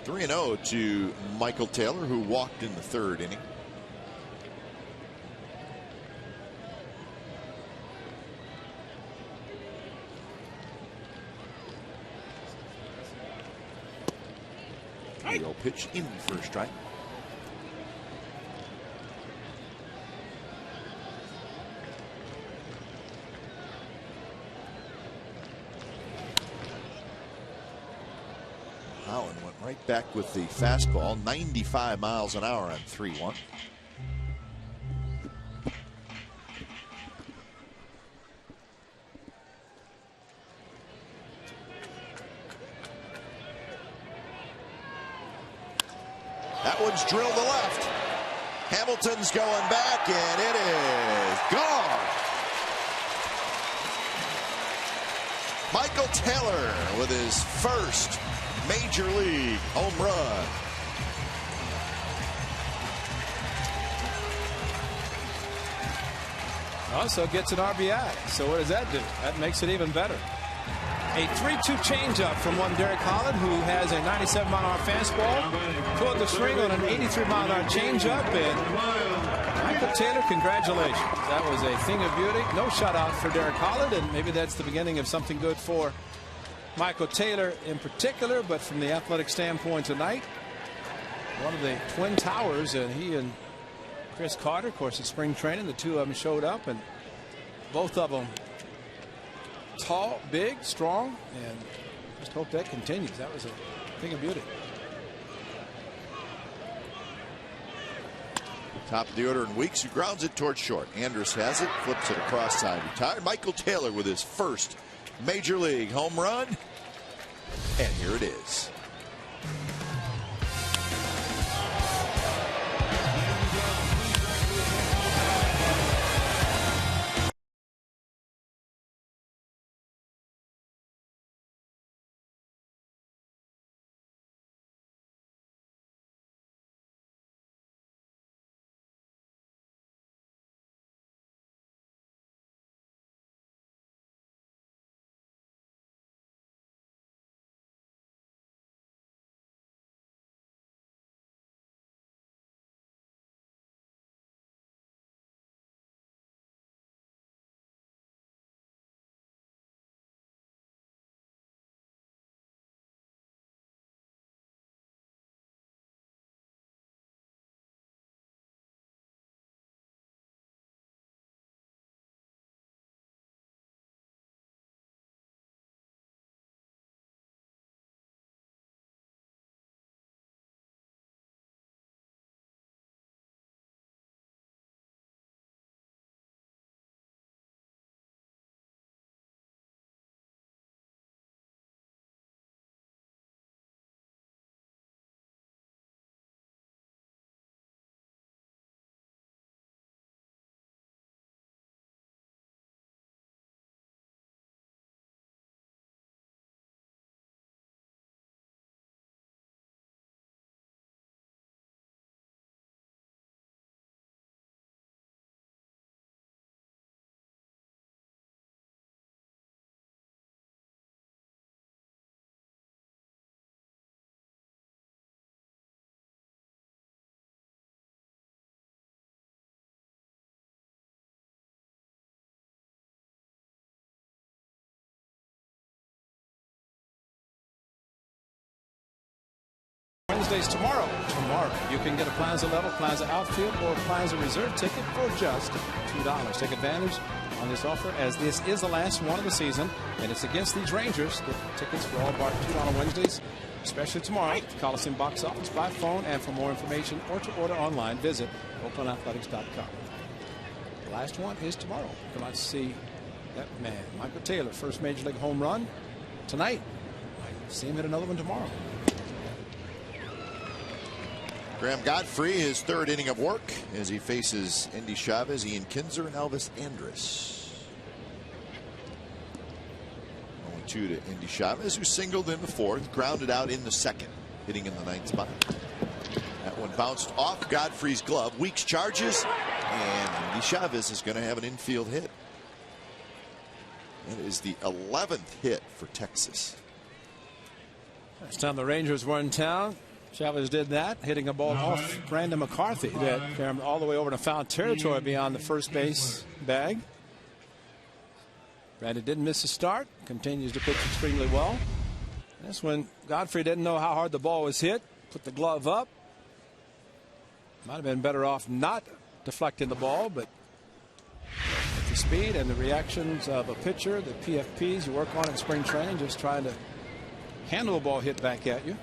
Three 3-0 to Michael Taylor, who walked in the 3rd inning. Real pitch in for a strike. Holland went right back with the fastball, 95 miles an hour on 3-1. That one's drilled to left. Hamilton's going back, and it is gone. Michael Taylor with his first Major League home run. Also gets an RBI. So what does that do? That makes it even better. A 3-2 changeup from one Derek Holland, who has a 97-mile-an-hour fastball, pulled the string on an 83-mile-an-hour changeup, and Michael Taylor, congratulations. That was a thing of beauty. No shutout for Derek Holland, and maybe that's the beginning of something good for Michael Taylor in particular. But from the athletic standpoint tonight, one of the Twin Towers, and he and Chris Carter, of course, in spring training, the two of them showed up, and both of them tall, big, strong, and just hope that continues. That was a thing of beauty. Top of the order in Weeks, who grounds it towards short. Andrus has it, flips it across side, retired. Michael Taylor with his first Major League home run, and here it is. Wednesdays tomorrow. You can get a Plaza level, Plaza outfield, or Plaza reserve ticket for just $2. Take advantage on this offer, as this is the last one of the season, and it's against these Rangers. Get tickets for all bar $2 Wednesdays, especially tomorrow at the Coliseum box office, by phone, and for more information or to order online, visit OaklandAthletics.com. The last one is tomorrow. Come out to see that man, Michael Taylor, first major league home run tonight. Might see him hit another one tomorrow. Graham Godfrey, his third inning of work as he faces Endy Chavez, Ian Kinzer, and Elvis Andrus. 0-2 to Endy Chavez, who singled in the fourth, grounded out in the second, hitting in the ninth spot. That one bounced off Godfrey's glove. Weeks charges, and Endy Chavez is going to have an infield hit. That is the 11th hit for Texas. Last time the Rangers were in town, Chavez did that, hitting a ball off Brandon McCarthy that came all the way over to foul territory beyond the first base bag. Brandon didn't miss a start, continues to pitch extremely well. That's when Godfrey didn't know how hard the ball was hit, put the glove up. Might have been better off not deflecting the ball, but with the speed and the reactions of a pitcher, the PFPs you work on in spring training, just trying to handle a ball hit back at you.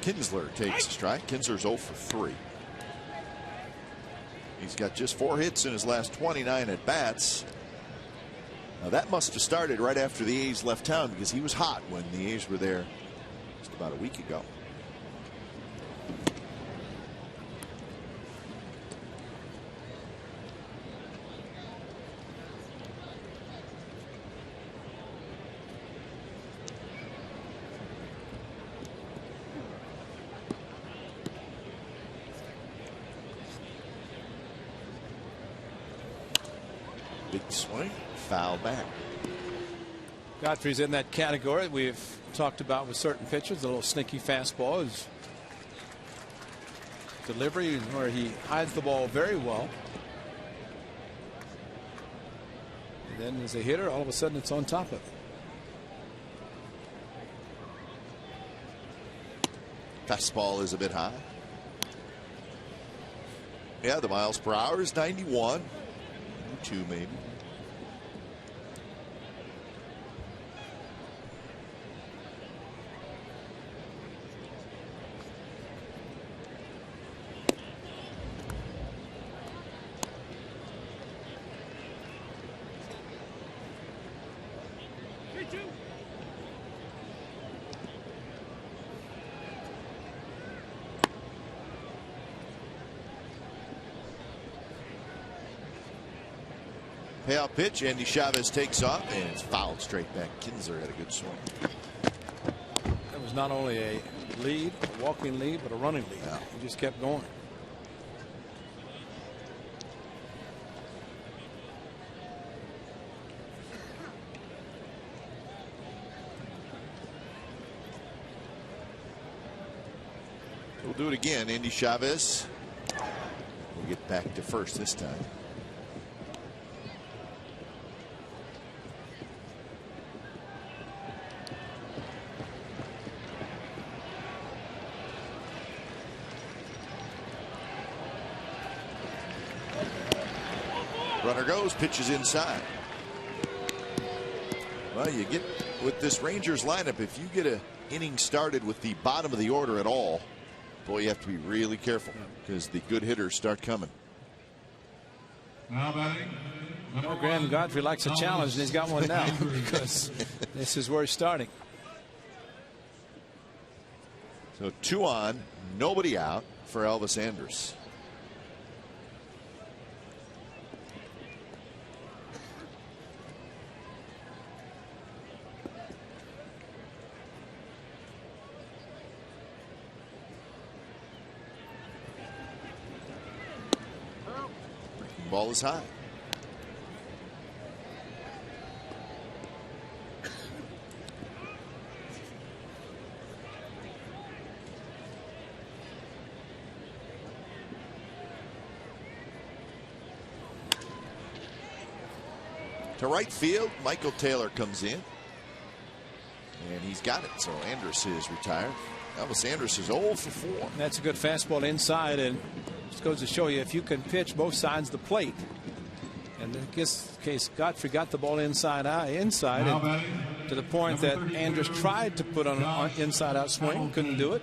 Kinsler takes a strike. Kinsler's 0 for 3. He's got just 4 hits in his last 29 at bats. Now that must have started right after the A's left town, because he was hot when the A's were there just about a week ago. Big swing, foul back. Godfrey's in that category we've talked about with certain pitchers. The little sneaky fastball, his delivery where he hides the ball very well. And then as a hitter, all of a sudden it's on top of it. Fastball is a bit high. Yeah, the miles per hour is 91. 2 maybe. Payoff pitch. Endy Chavez takes off, and it's fouled straight back. Kinzer had a good swing. That was not only a lead, a walking lead, but a running lead. Yeah. He just kept going. We'll do it again. Endy Chavez will get back to first this time. Runner goes, pitches inside. Well, you get with this Rangers lineup, if you get an inning started with the bottom of the order at all, boy, you have to be really careful, because the good hitters start coming. Now batting. Well, Graham Godfrey likes a challenge, and he's got one now because this is where he's starting. So 2 on, nobody out for Elvis Andrus. Ball is high. To right field, Michael Taylor comes in. And he's got it, so Andrus is retired. Elvis Andrus is 0 for 4. That's a good fastball inside, and just goes to show you if you can pitch both sides of the plate. And in this case, Godfrey got the ball inside, and to the point that Andrus tried to put on an inside-out swing, couldn't do it.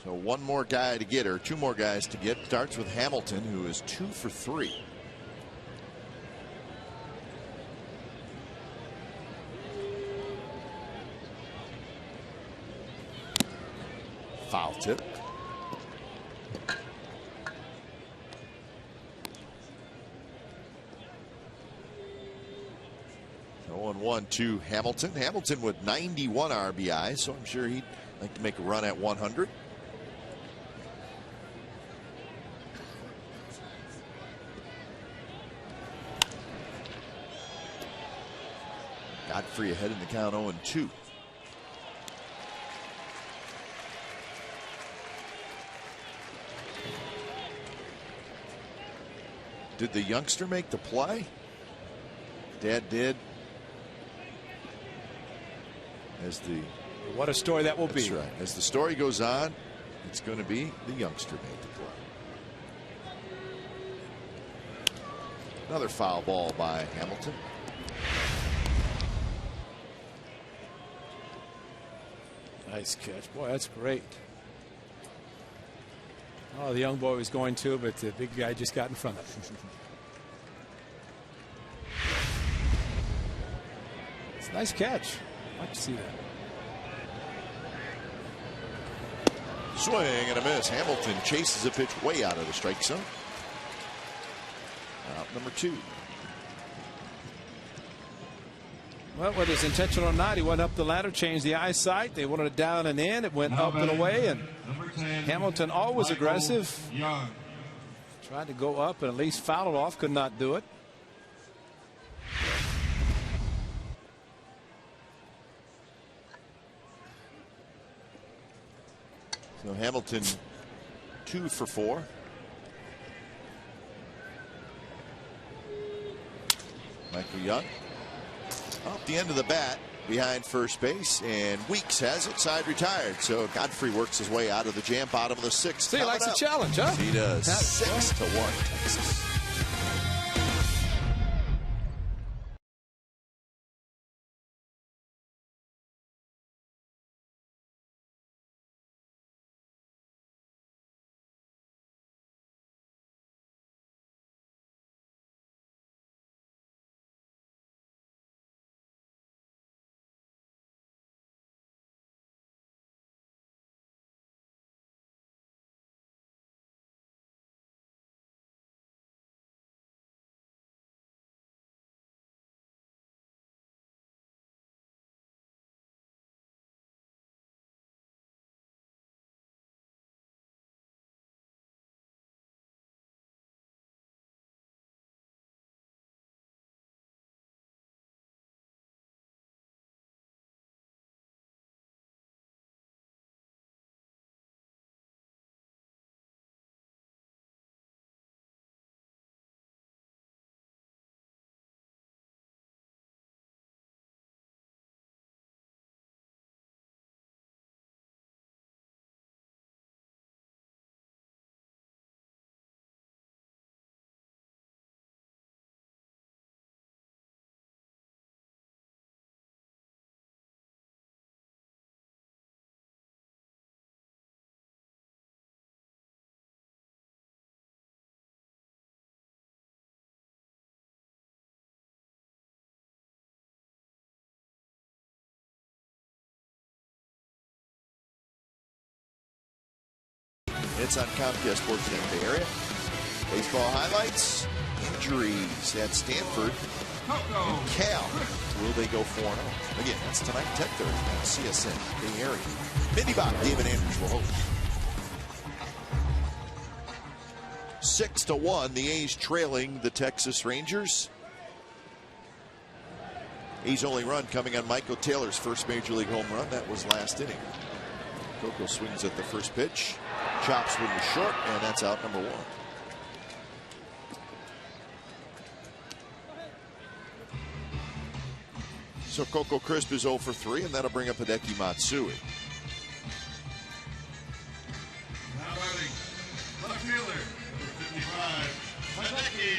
So one more guy to get, or two more guys to get. Starts with Hamilton, who is 2 for 3. Foul tip. So 0-1 to Hamilton. Hamilton with 91 RBI, so I'm sure he'd like to make a run at 100. Godfrey ahead in the count, 0-2. Did the youngster make the play? Dad did. What a story that will be. That's right. As the story goes on, it's going to be the youngster made the play. Another foul ball by Hamilton. Nice catch. Boy, that's great. Oh, the young boy was going to, but the big guy just got in front of him. It's a nice catch. I'd like to see that. Swing and a miss. Hamilton chases a pitch way out of the strike zone. Out number 2. Well, whether it's intentional or not, he went up the ladder, changed the eyesight. They wanted it down and in. It went up and away. And Hamilton, always aggressive. Tried to go up and at least foul it off. Could not do it. So Hamilton 2 for 4. Michael Young off the end of the bat behind first base, and Weeks has it, side retired. So Godfrey works his way out of the jam, bottom of the 6th. So he likes a challenge, huh? He does. 6-1 Texas. It's on Comcast Sports in the Bay Area. Baseball highlights. Injuries at Stanford and Cal. Will they go 4-0? Again, that's tonight, 10:30 on CSN Bay Area. Mindy Bach, David Andrews will host. 6-1, the A's trailing the Texas Rangers. A's only run coming on Michael Taylor's first Major League home run. That was last inning. Coco swings at the first pitch. Chops one was short, and that's out number 1. So Coco Crisp is 0 for 3, and that'll bring up Hideki Matsui. Now batting, left fielder, number 55, Hideki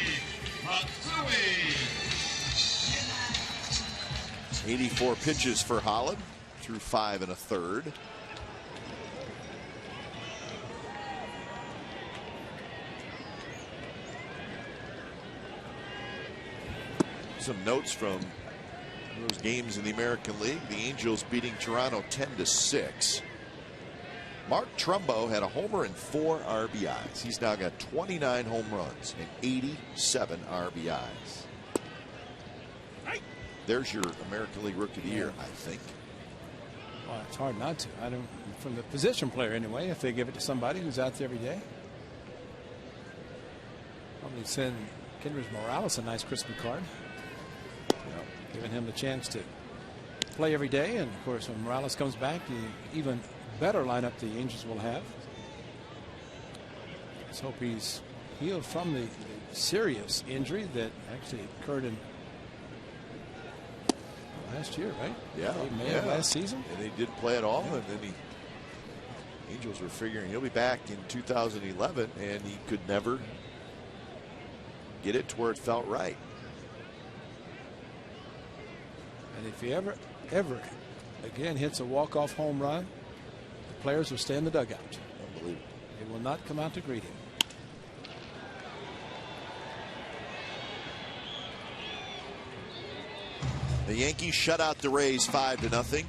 Matsui. 84 pitches for Holland through 5 1/3. Some notes from those games in the American League. The Angels beating Toronto 10-6. Mark Trumbo had a homer and 4 RBIs. He's now got 29 home runs and 87 RBIs. There's your American League Rookie of the Year, I think. Well, it's hard not to. I don't, from the position player anyway, if they give it to somebody who's out there every day. Probably send Kendrys Morales a nice Christmas card. Giving him the chance to play every day, and of course when Morales comes back, the even better lineup the Angels will have. Let's hope he's healed from the serious injury that actually occurred in last year, right? Yeah, May of last season. And he didn't play at all, and then the Angels were figuring he'll be back in 2011, and he could never get it to where it felt right. And if he ever again hits a walk-off home run, the players will stay in the dugout. Unbelievable. They will not come out to greet him. The Yankees shut out the Rays 5-0.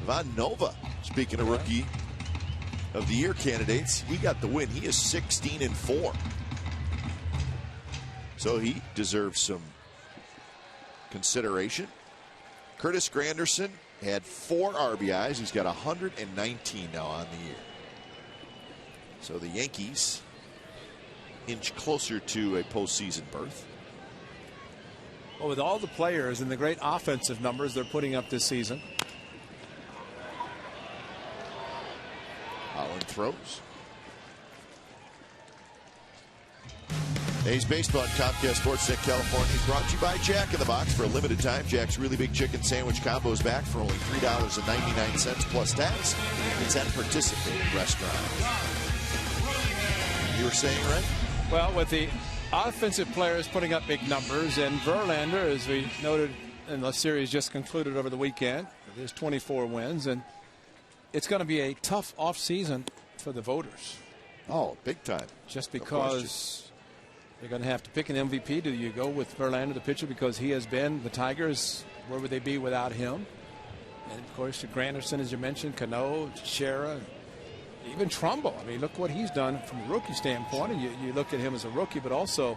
Von Nova, speaking of Rookie of the Year candidates, he got the win. He is 16-4. So he deserves some consideration. Curtis Granderson had 4 RBIs. He's got 119 now on the year. So the Yankees inch closer to a postseason berth. Well, with all the players and the great offensive numbers they're putting up this season. Holland throws. A's Baseball on Comcast Sportsnet California is brought to you by Jack in the Box. For a limited time, Jack's Really Big Chicken Sandwich combo is back for only $3.99 plus tax. It's at participating restaurants. You were saying, right? Well, with the offensive players putting up big numbers, and Verlander, as we noted in the series just concluded over the weekend, there's 24 wins, and it's going to be a tough offseason for the voters. Oh, big time. Just because you're going to have to pick an MVP. Do you go with Verlander, the pitcher, because he has been the Tigers? Where would they be without him? And of course, Granderson, as you mentioned, Cano, Shera, even Trumbo. I mean, look what he's done from a rookie standpoint. And you look at him as a rookie, but also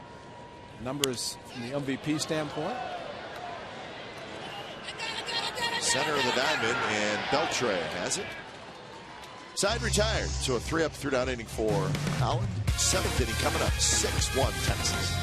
numbers from the MVP standpoint. Center of the diamond, and Beltre has it. Side retired. So a 3-up, 3-down inning for Holland. 7th inning coming up. 6-1 Texas.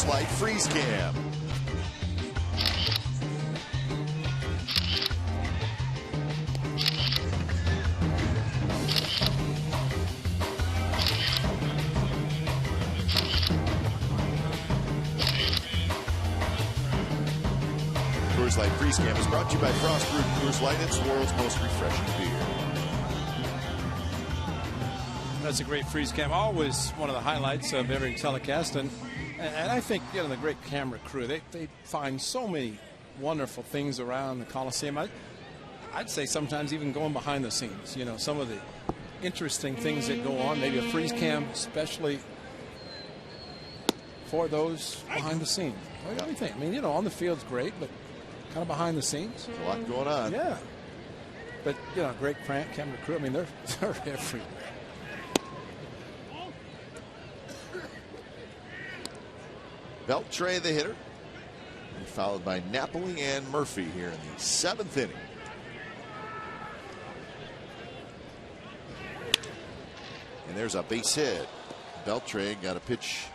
Coors Light Freeze Cam. Coors Light Freeze Cam is brought to you by Frost Brewed Coors Light. It's the world's most refreshing beer. That's a great freeze cam. Always one of the highlights of every telecast. And I think, you know, the great camera crew, they find so many wonderful things around the Coliseum. I'd say sometimes even going behind the scenes, you know, some of the interesting things that go on, maybe a freeze cam especially for those behind the scenes. What do you think? I mean, you know, on the field's great, but kind of behind the scenes. There's a lot going on. Yeah. But, you know, great camera crew. I mean, they're everywhere. Beltre, the hitter, and followed by Napoli and Murphy here in the 7th inning. And there's a base hit. Beltre got a pitch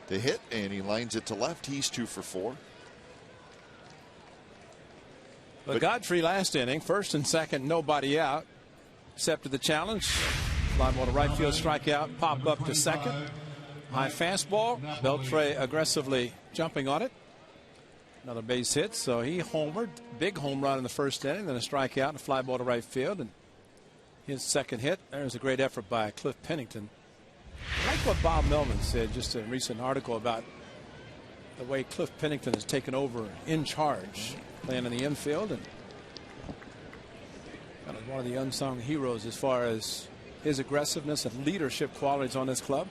to hit, and he lines it to left. He's 2 for 4. But Godfrey last inning, first and second, nobody out. Accepted the challenge. Fly ball to right field, strikeout, pop up to second. High fastball. Beltre aggressively jumping on it. Another base hit, so he homered. Big home run in the first inning, then a strikeout and a fly ball to right field. And his second hit, there's a great effort by Cliff Pennington. I like what Bob Melvin said just in a recent article about the way Cliff Pennington has taken over in charge, playing in the infield, and kind of one of the unsung heroes as far as his aggressiveness and leadership qualities on this club.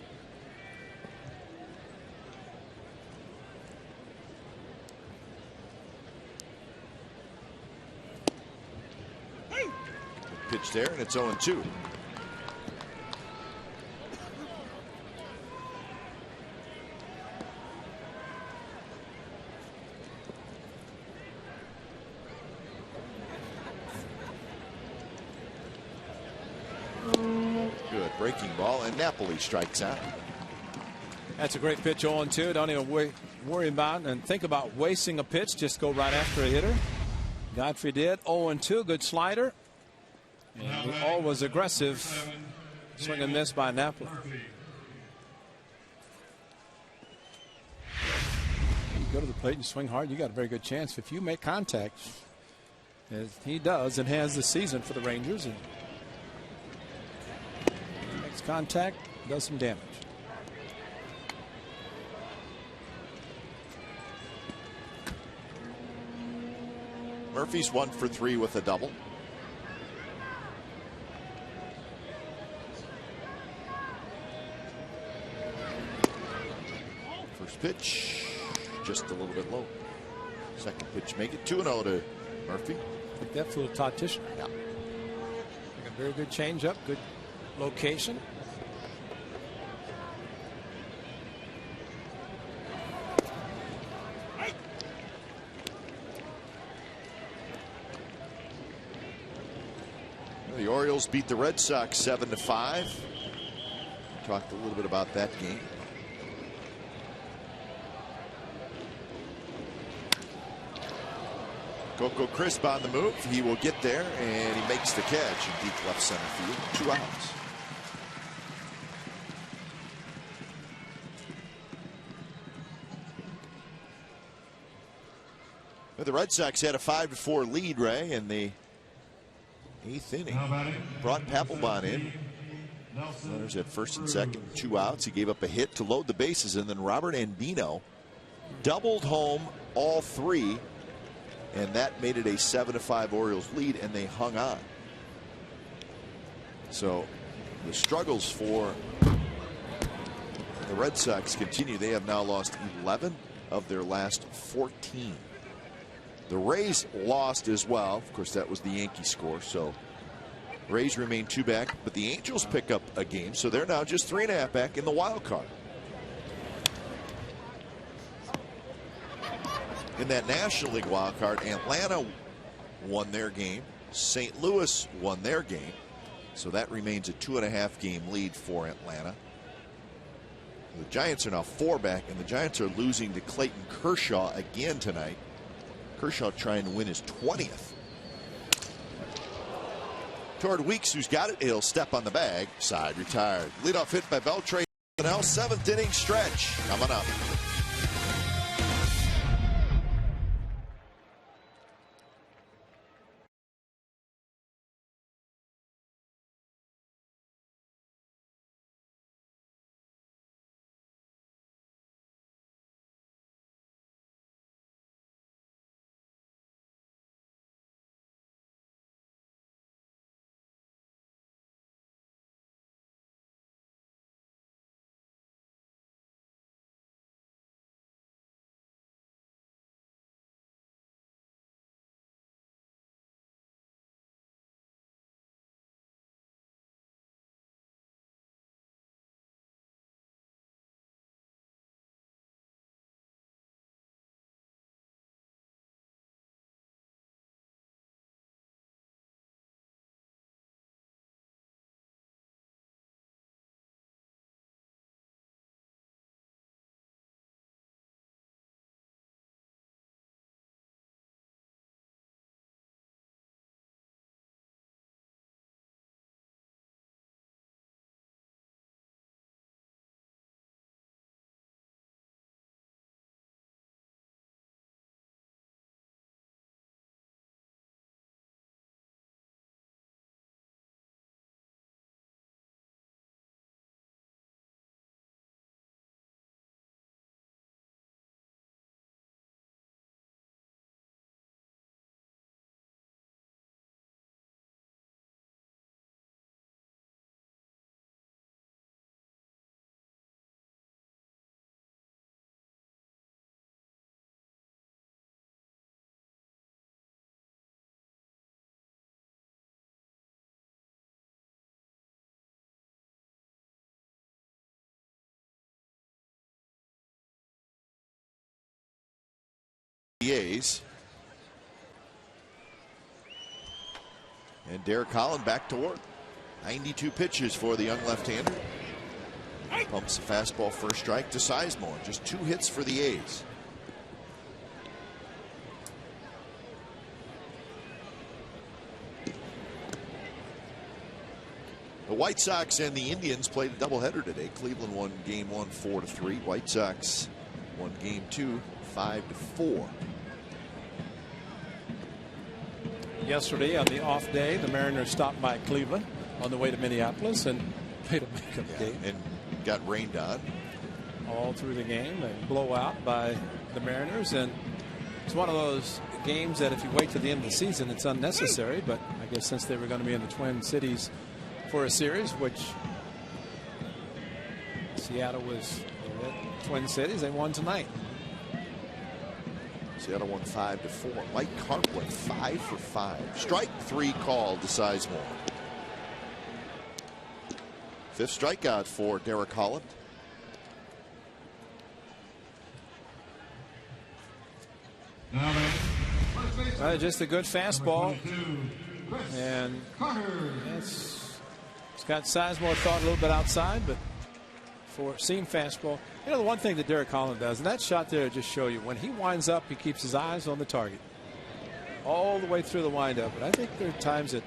Pitch there, and it's 0-2. Good breaking ball, and Napoli strikes out. That's a great pitch, 0-2. Don't even worry about and think about wasting a pitch. Just go right after a hitter. Godfrey did. 0-2. Good slider. And all was aggressive. Swing and miss by Napoli. You go to the plate and swing hard, you got a very good chance. If you make contact, as he does and has this season for the Rangers, and makes contact, does some damage. Murphy's 1 for 3 with a double. First pitch, just a little bit low. Second pitch, make it 2-0 to Murphy. I think that's a little Todd Tischer. Yeah. Like a very good changeup, good location. The Orioles beat the Red Sox 7-5. Talked a little bit about that game. Coco Crisp on the move. He will get there, and he makes the catch in deep left center field. 2 outs. The Red Sox had a 5-4 lead, Ray, in the 8th inning. Brought Papelbon in. Runners at first and second, 2 outs. He gave up a hit to load the bases, and then Robert Andino doubled home all 3, and that made it a 7-5 Orioles lead, and they hung on. So the struggles for the Red Sox continue. They have now lost 11 of their last 14. The Rays lost as well. Of course, that was the Yankee score. So Rays remain 2 back, but the Angels pick up a game. So they're now just 3.5 back in the wild card. In that National League wild card, Atlanta won their game. St. Louis won their game. So that remains a 2.5 game lead for Atlanta. The Giants are now 4 back, and the Giants are losing to Clayton Kershaw again tonight. Kershaw trying to win his 20th. Toward Weeks, who's got it. He'll step on the bag. Side retired. Leadoff hit by Beltray. Now 7th inning stretch coming up. A's. And Derek Holland back to work. 92 pitches for the young left-hander. Pumps the fastball first strike to Sizemore. Just 2 hits for the A's. The White Sox and the Indians played a doubleheader today. Cleveland won game 1 4-3. White Sox won game 2 5-4. Yesterday on the off day, the Mariners stopped by Cleveland on the way to Minneapolis and played a makeup game. And got rained on. All through the game, a blowout by the Mariners. And it's one of those games that if you wait to the end of the season, it's unnecessary. But I guess since they were going to be in the Twin Cities for a series, which Seattle was at Twin Cities, they won tonight. Seattle won 5-4. Mike Carp went 5 for 5. Strike 3 called to Sizemore. 5th strikeout for Derek Holland. Just a good fastball, and it's got Sizemore thought a little bit outside, but for seam fastball. You know, the one thing that Derek Holland does, and that shot there just show you, when he winds up, he keeps his eyes on the target all the way through the windup. But I think there are times that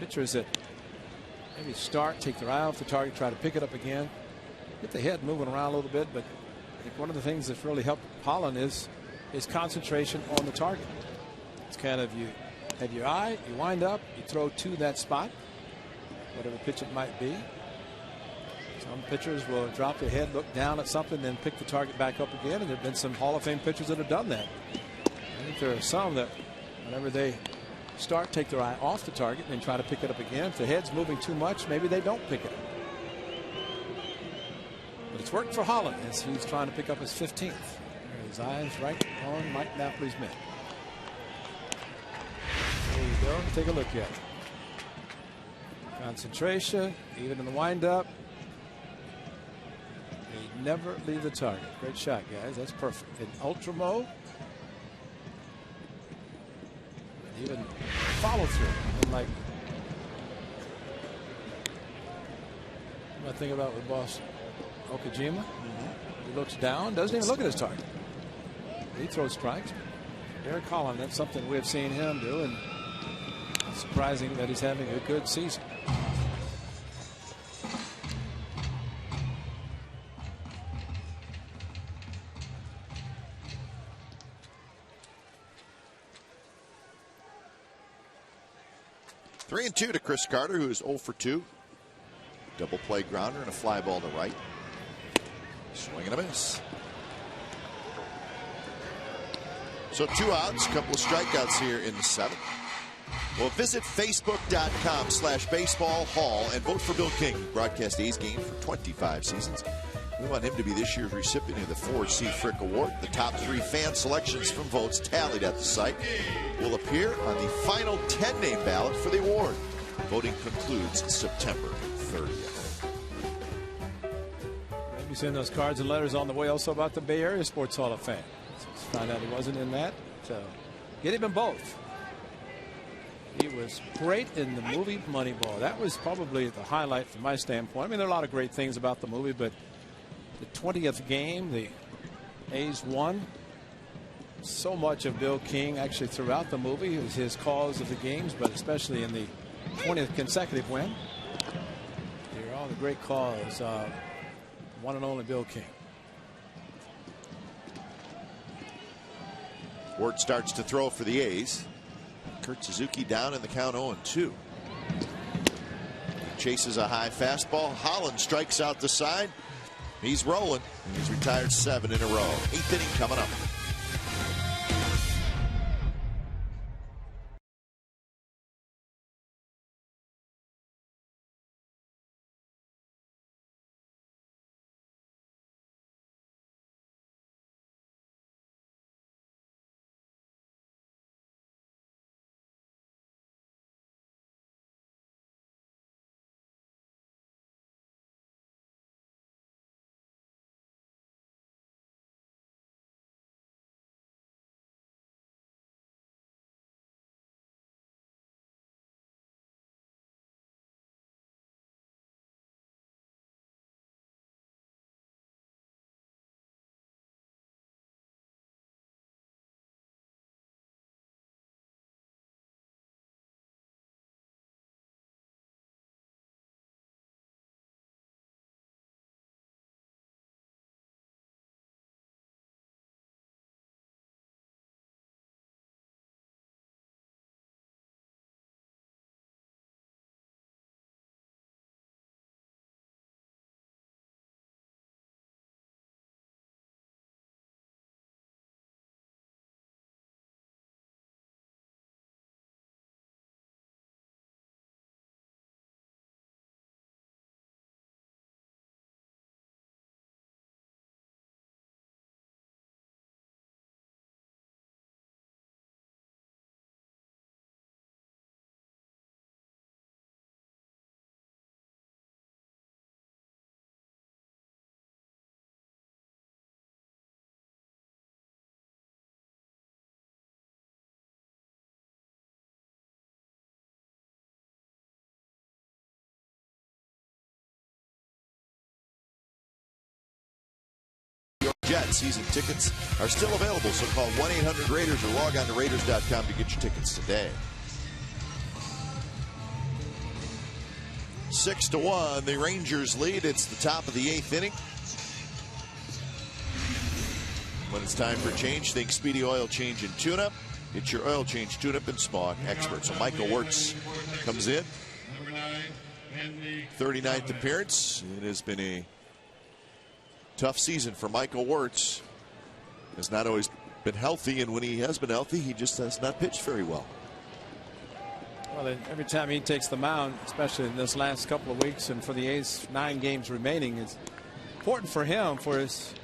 pitchers that maybe start, take their eye off the target, try to pick it up again, get the head moving around a little bit. But I think one of the things that's really helped Holland is his concentration on the target. It's kind of, you have your eye, you wind up, you throw to that spot, whatever pitch it might be. Some pitchers will drop their head, look down at something, then pick the target back up again. And there have been some Hall of Fame pitchers that have done that. I think there are some that whenever they start, take their eye off the target and try to pick it up again. If the head's moving too much, maybe they don't pick it up. But it's worked for Holland as he's trying to pick up his 15th. His eyes right on Mike Napoli's mitt. There you go. Take a look at it. Concentration, even in the windup. They never leave the target. Great shot, guys. That's perfect. In ultra mode, even follow through. Like, what do I think about with Boston? Okajima. He looks down, doesn't even look at his target. He throws strikes. Derek Holland, that's something we have seen him do, and it's surprising that he's having a good season. Three and two to Chris Carter, who is 0 for 2. Double play grounder and a fly ball to right. Swing and a miss. So 2 outs, a couple of strikeouts here in the 7th. Well, visit Facebook.com/Baseball Hall and vote for Bill King, who broadcast A's game for 25 seasons. We want him to be this year's recipient of the Ford C. Frick Award. The top 3 fan selections from votes tallied at the site will appear on the final 10-name ballot for the award. Voting concludes September 30th. Maybe send those cards and letters on the way also about the Bay Area Sports Hall of Fame. Let's find out he wasn't in that. So get him in both. He was great in the movie Moneyball. That was probably the highlight from my standpoint. I mean, there are a lot of great things about the movie, but the 20th game, the A's won. So much of Bill King actually throughout the movie is his calls of the games, but especially in the 20th consecutive win. Here are all the great calls. One and only Bill King. Ward starts to throw for the A's. Kurt Suzuki down in the count 0-2. Chases a high fastball. Holland strikes out the side. He's rolling. He's retired 7 in a row. 8th inning coming up. Jets season tickets are still available, so call 1-800-Raiders or log on to Raiders.com to get your tickets today. 6-1, the Rangers lead. It's the top of the 8th inning. When it's time for change, think Speedy Oil Change and Tune-Up. It's your oil change, tune-up, and smog expert. So Michael Wirtz comes in. 39th appearance. It has been a tough season for Michael Wirtz. Has not always been healthy, and when he has been healthy, he just has not pitched very well. Well, every time he takes the mound, especially in this last couple of weeks, and for the A's 9 games remaining, it's important for him for his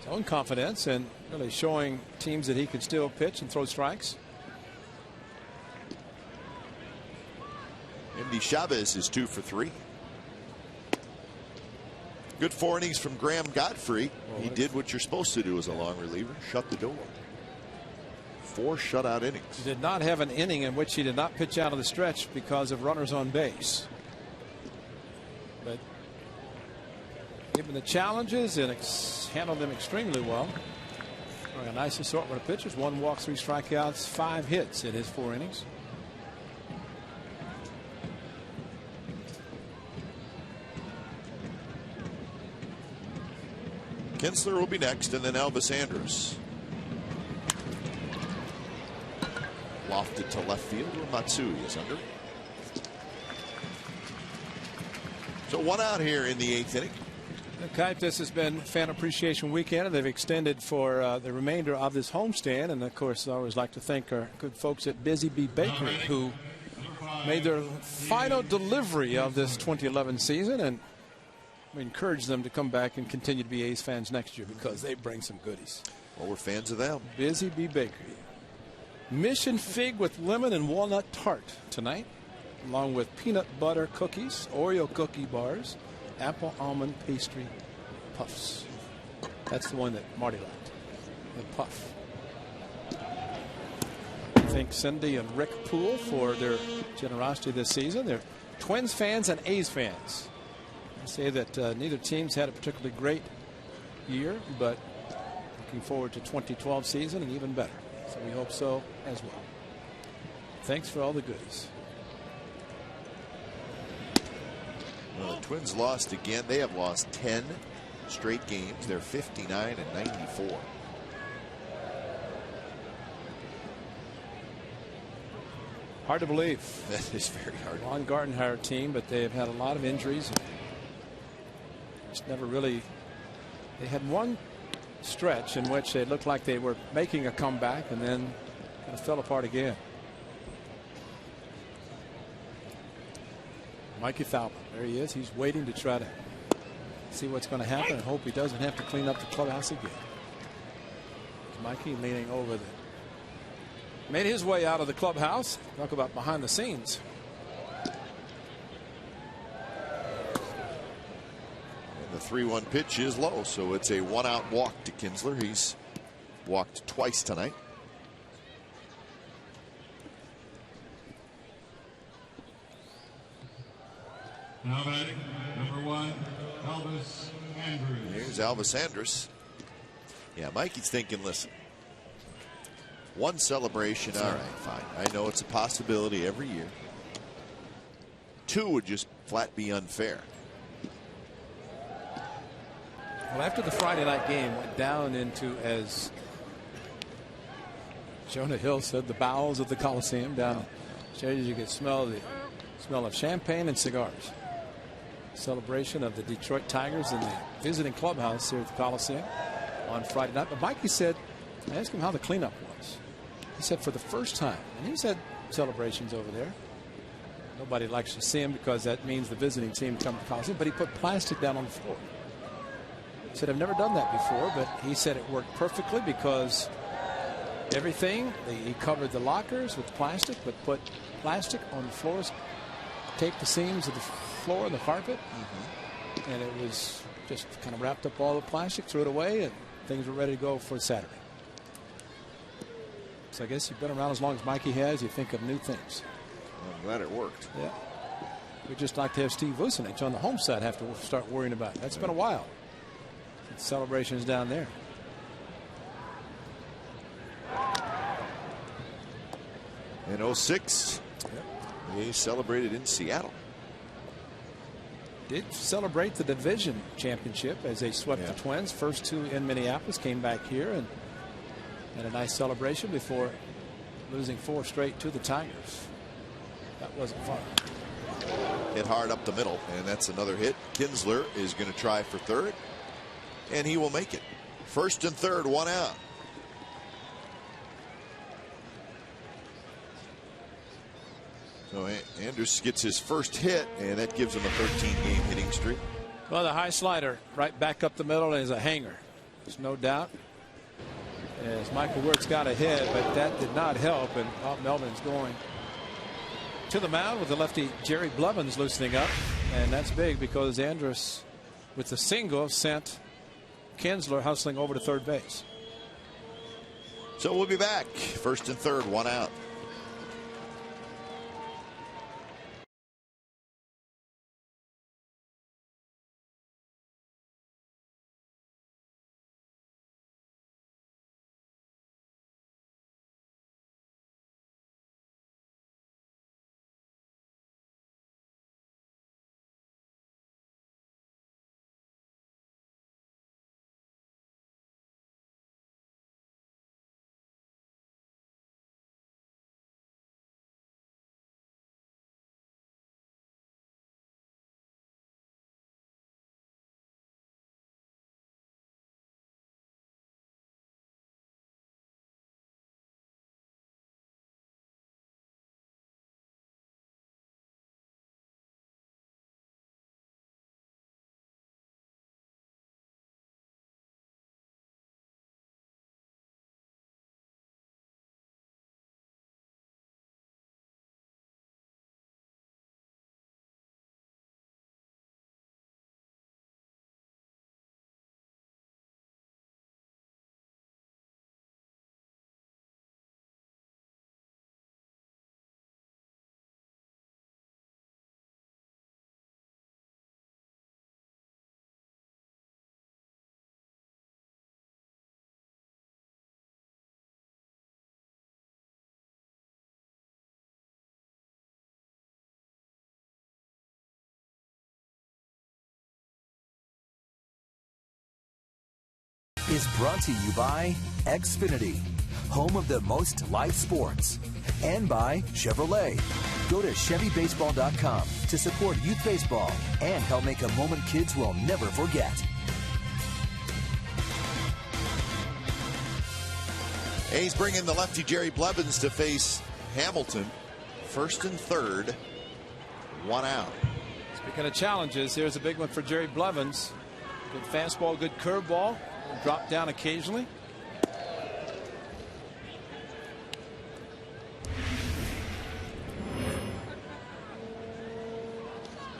own confidence and really showing teams that he can still pitch and throw strikes. Andy Chavez is 2 for 3. Good 4 innings from Graham Godfrey. He did what you're supposed to do as a long reliever. Shut the door. 4 shutout innings. He did not have an inning in which he did not pitch out of the stretch because of runners on base. But given the challenges and handled them extremely well. A nice assortment of pitchers. 1 walk, 3 strikeouts, 5 hits in his 4 innings. Kinsler will be next, and then Elvis Andrus. Lofted to left field where Matsui is under. So 1 out here in the 8th inning. Kite, this has been Fan Appreciation Weekend, and they've extended for the remainder of this homestand. And of course, I always like to thank our good folks at Busy Bee Bakery who made their final delivery of this 2011 season, and we encourage them to come back and continue to be A's fans next year because they bring some goodies. Well, we're fans of them. Busy Bee Bakery. Mission Fig with lemon and walnut tart tonight, along with peanut butter cookies, Oreo cookie bars, apple almond pastry puffs. That's the one that Marty liked, the puff. Thank Cindy and Rick Poole for their generosity this season. They're Twins fans and A's fans. I say that neither team's had a particularly great year, but looking forward to 2012 season and even better. So we hope so as well. Thanks for all the goodies. Well, the Twins lost again. They have lost 10 straight games. They're 59 and 94. Hard to believe. That is very hard. Ron Gardenhire team, but they have had a lot of injuries. Just never really. They had one stretch in which they looked like they were making a comeback and then kind of fell apart again. Mikey Thalbert, there he is. He's waiting to try to see what's going to happen and hope he doesn't have to clean up the clubhouse again. Mikey leaning over made his way out of the clubhouse. Talk about behind the scenes. And the 3-1 pitch is low, so it's a 1-out walk to Kinsler. He's walked twice tonight. Now batting, number 1, Elvis Andrus. Here's Elvis Andrus. Yeah, Mikey's thinking, listen, one celebration, all right, fine. I know it's a possibility every year. 2 would just flat be unfair. Well, after the Friday night game went down into, as Jonah Hill said, the bowels of the Coliseum, down stairs, you could smell the smell of champagne and cigars. Celebration of the Detroit Tigers in the visiting clubhouse here at the Coliseum on Friday night. But Mikey said, I asked him how the cleanup was. He said for the first time, and he's had celebrations over there. Nobody likes to see him because that means the visiting team come to the Coliseum, but he put plastic down on the floor. He said, I've never done that before, but he said it worked perfectly because everything, he covered the lockers with plastic, but put plastic on the floors, taped the seams of the floor and the carpet, and it was just kind of wrapped up all the plastic, threw it away, and things were ready to go for Saturday. So I guess you've been around as long as Mikey has, you think of new things. Well, I'm glad it worked. Yeah. We'd just like to have Steve Vucinich on the home side have to start worrying about it. That's been a while. Celebrations down there. In 06, he celebrated in Seattle. Did celebrate the division championship as they swept the Twins. First 2 in Minneapolis, came back here and had a nice celebration before losing 4 straight to the Tigers. That wasn't fun. Hit hard up the middle, and that's another hit. Kinsler is going to try for third, and he will make it. First and third, 1 out. So Andrus gets his first hit, and that gives him a 13-game hitting streak. Well, the high slider right back up the middle is a hanger. There's no doubt. As Michael Wirtz got ahead, but that did not help, and Bob Melvin's going to the mound with the lefty Jerry Blevins loosening up, and that's big because Andrus, with the single, sent Kinsler hustling over to third base. So we'll be back. First and third, 1 out. is brought to you by Xfinity, home of the most live sports, and by Chevrolet. Go to ChevyBaseball.com to support youth baseball and help make a moment kids will never forget. A's bring in the lefty Jerry Blevins to face Hamilton. First and third, 1 out. Speaking of challenges, here's a big one for Jerry Blevins. Good fastball, good curveball. Drop down occasionally.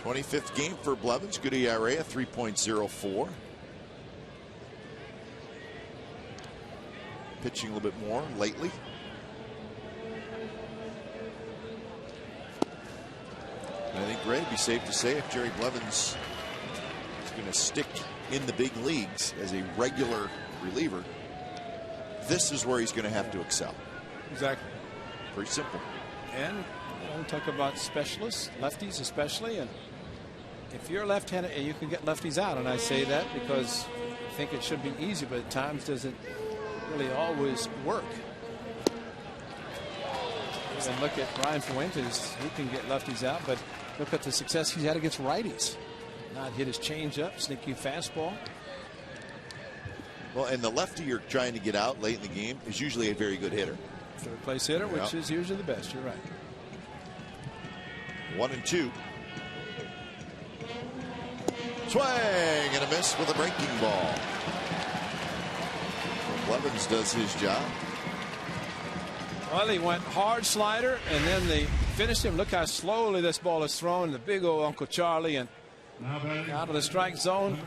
'25th game for Blevins. Good ERA, a 3.04. Pitching a little bit more lately. I think, Ray, it'd be safe to say if Jerry Blevins is going to stick in the big leagues as a regular reliever, this is where he's going to have to excel. Exactly. Pretty simple. And we'll talk about specialists, lefties especially, and if you're left-handed, you can get lefties out, and I say that because I think it should be easy, but at times doesn't really always work. And look at Brian Fuentes, he can get lefties out, but look at the success he's had against righties. Not hit his changeup, sneaky fastball. Well, and the lefty you're trying to get out late in the game is usually a very good hitter. Third place hitter, which is usually the best. You're right. 1-2. Swing and a miss with a breaking ball. Blevins does his job. Well, he went hard slider, and then they finished him. Look how slowly this ball is thrown. The big old Uncle Charlie, and out of the strike zone.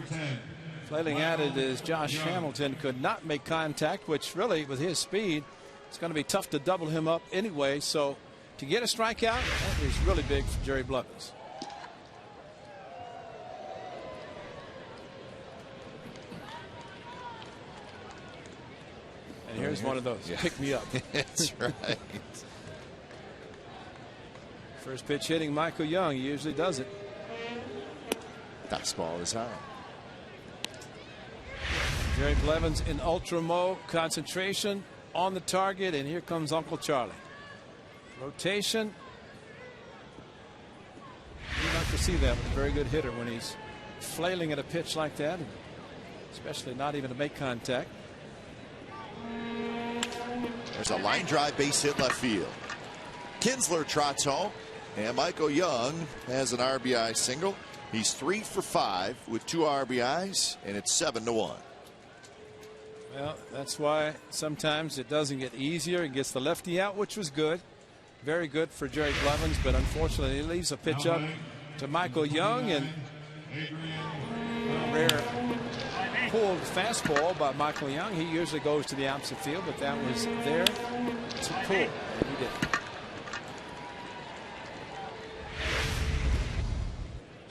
Flailing at it is Josh Hamilton. Could not make contact, which really, with his speed, it's going to be tough to double him up anyway. So to get a strikeout, that is really big for Jerry Blevins. And here's one of those. Pick me up. That's right. First pitch hitting Michael Young. He usually does it. Fastball is high. Jerry Blevins in ultra mode, concentration on the target, and here comes Uncle Charlie. Rotation. You like to see that with a very good hitter when he's flailing at a pitch like that, especially not even to make contact. There's a line drive base hit left field. Kinsler trots home, and Michael Young has an RBI single. He's 3 for 5 with 2 RBIs, and it's 7-1. Well, that's why sometimes it doesn't get easier. It gets the lefty out, which was good. Very good for Jerry Blevins, but unfortunately, he leaves a pitch up to Michael Young, and rare pulled fastball by Michael Young. He usually goes to the opposite field, but that was there to pull, and he did.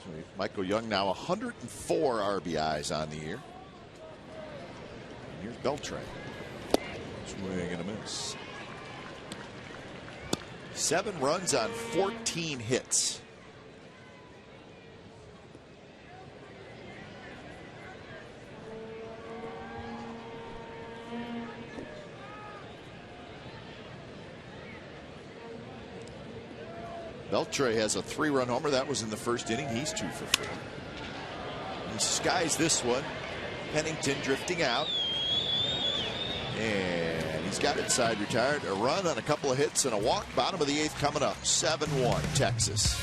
So Michael Young now 104 RBIs on the year. And here's Beltran. Swing and a miss. 7 runs on 14 hits. Beltre has a 3-run homer. That was in the first inning. He's 2 for 4. He skies this one. Pennington drifting out. And he's got it side retired. A run on a couple of hits and a walk. Bottom of the 8th coming up. 7-1 Texas.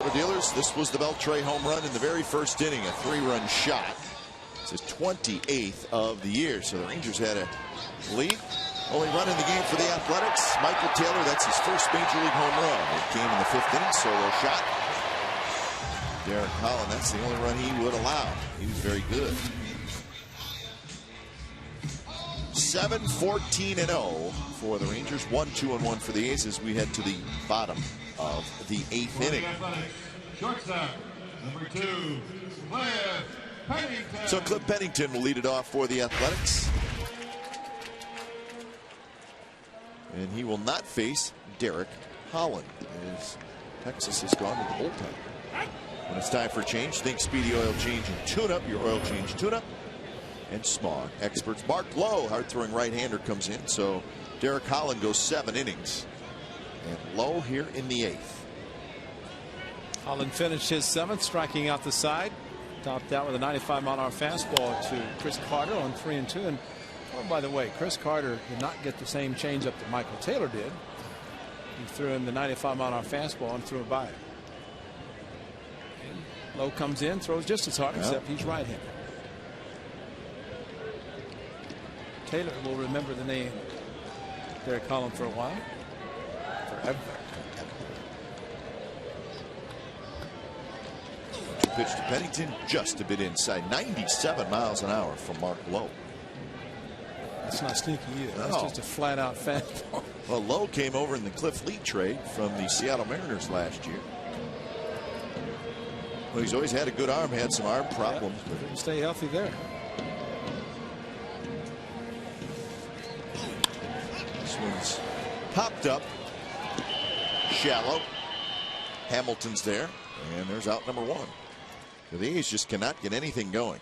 Dealers, this was the Beltre home run in the very first inning, a 3-run shot. It's his 28th of the year, so the Rangers had a lead. Only run in the game for the Athletics. Michael Taylor, that's his first Major League home run. It came in the 5th inning, solo shot. Derek Holland, that's the only run he would allow. He was very good. 7-14-0 for the Rangers. 1-2-1 for the A's as we head to the bottom of the 8th inning. Shortstop, number 2, Cliff Pennington. So Cliff Pennington will lead it off for the Athletics. And he will not face Derek Holland as Texas has gone to the bullpen. When it's time for a change, think Speedy Oil Change and Tune-Up, your oil change tune-up. And Smog experts. Mark Lowe, hard-throwing right-hander, comes in. So Derek Holland goes 7 innings. And Lowe here in the 8th. Holland finished his 7th, striking out the side. Topped out with a 95-mile-an-hour fastball to Chris Carter on 3-2. And oh, by the way, Chris Carter did not get the same changeup that Michael Taylor did. He threw him the 95-mile-an-hour fastball and threw it by him. Lowe comes in, throws just as hard, except he's right-handed. Taylor will remember the name Derek Holland for a while. Forever. Pitch to Pennington, just a bit inside. 97 miles an hour from Mark Lowe. That's not sneaky either. That's just a flat-out fastball. Well, Lowe came over in the Cliff Lee trade from the Seattle Mariners last year. Well, he's always had a good arm, had some arm problems. But didn't stay healthy there. This one's popped up. Shallow. Hamilton's there. And there's out number 1. So the A's just cannot get anything going.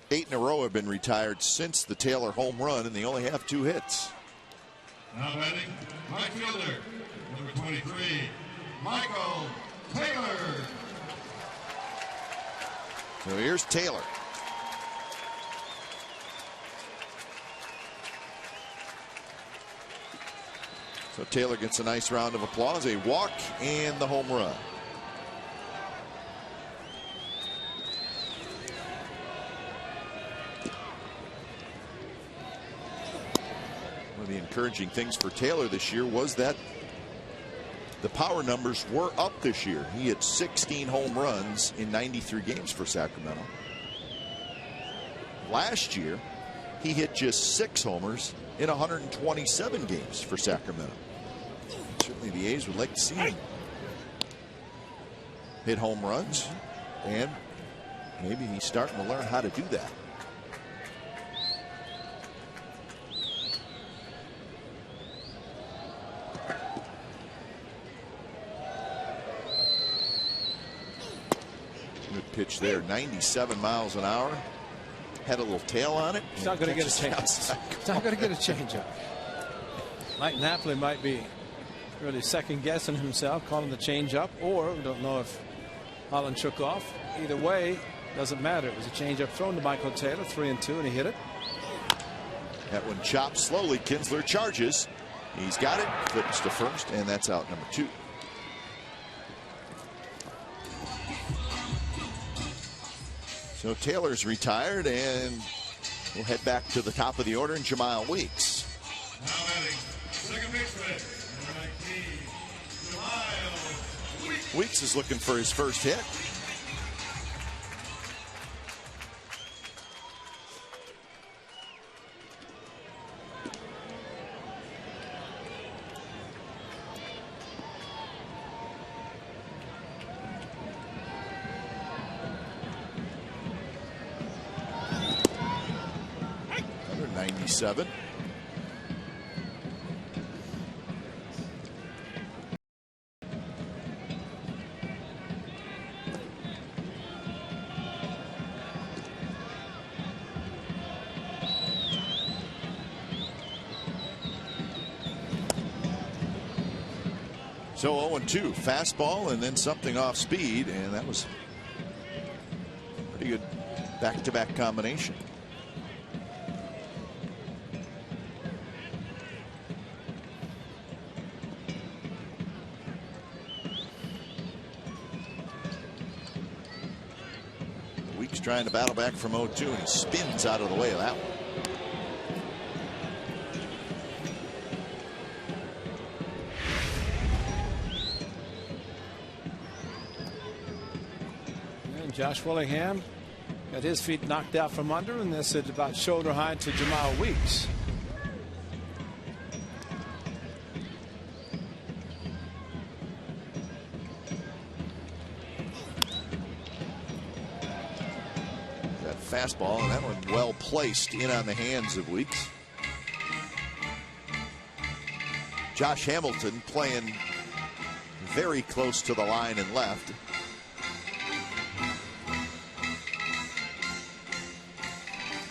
8 in a row have been retired since the Taylor home run, and they only have 2 hits. Now batting, right fielder, number 23, Michael Taylor. So here's Taylor. So Taylor gets a nice round of applause, a walk, and the home run. One of the encouraging things for Taylor this year was that the power numbers were up this year. He had 16 home runs in 93 games for Sacramento. Last year, he hit just 6 homers in 127 games for Sacramento. Certainly the A's would like to see him hit home runs, and maybe he's starting to learn how to do that. Good pitch there, 97 miles an hour. Had a little tail on it. He's not going to get a changeup. He's not going to get a changeup. Mike Napoli might be really second guessing himself, calling the changeup, or we don't know if Holland shook off. Either way, doesn't matter. It was a changeup thrown to Michael Taylor, 3-2, and he hit it. That one chopped slowly. Kinsler charges. He's got it. Flips to first, and that's out number 2. So Taylor's retired, and we'll head back to the top of the order in Jemile Weeks. Now batting, second baseman, number 19, Jemile Weeks. Weeks is looking for his first hit. Another 97. So 0-2, fastball and then something off speed, and that was pretty good back-to-back combination. trying to battle back from 0-2, and he spins out of the way of that one. And Josh Willingham got his feet knocked out from under, and this is about shoulder high to Jamal Weeks. Fastball, and that one well placed in on the hands of Weeks. Josh Hamilton playing very close to the line and left.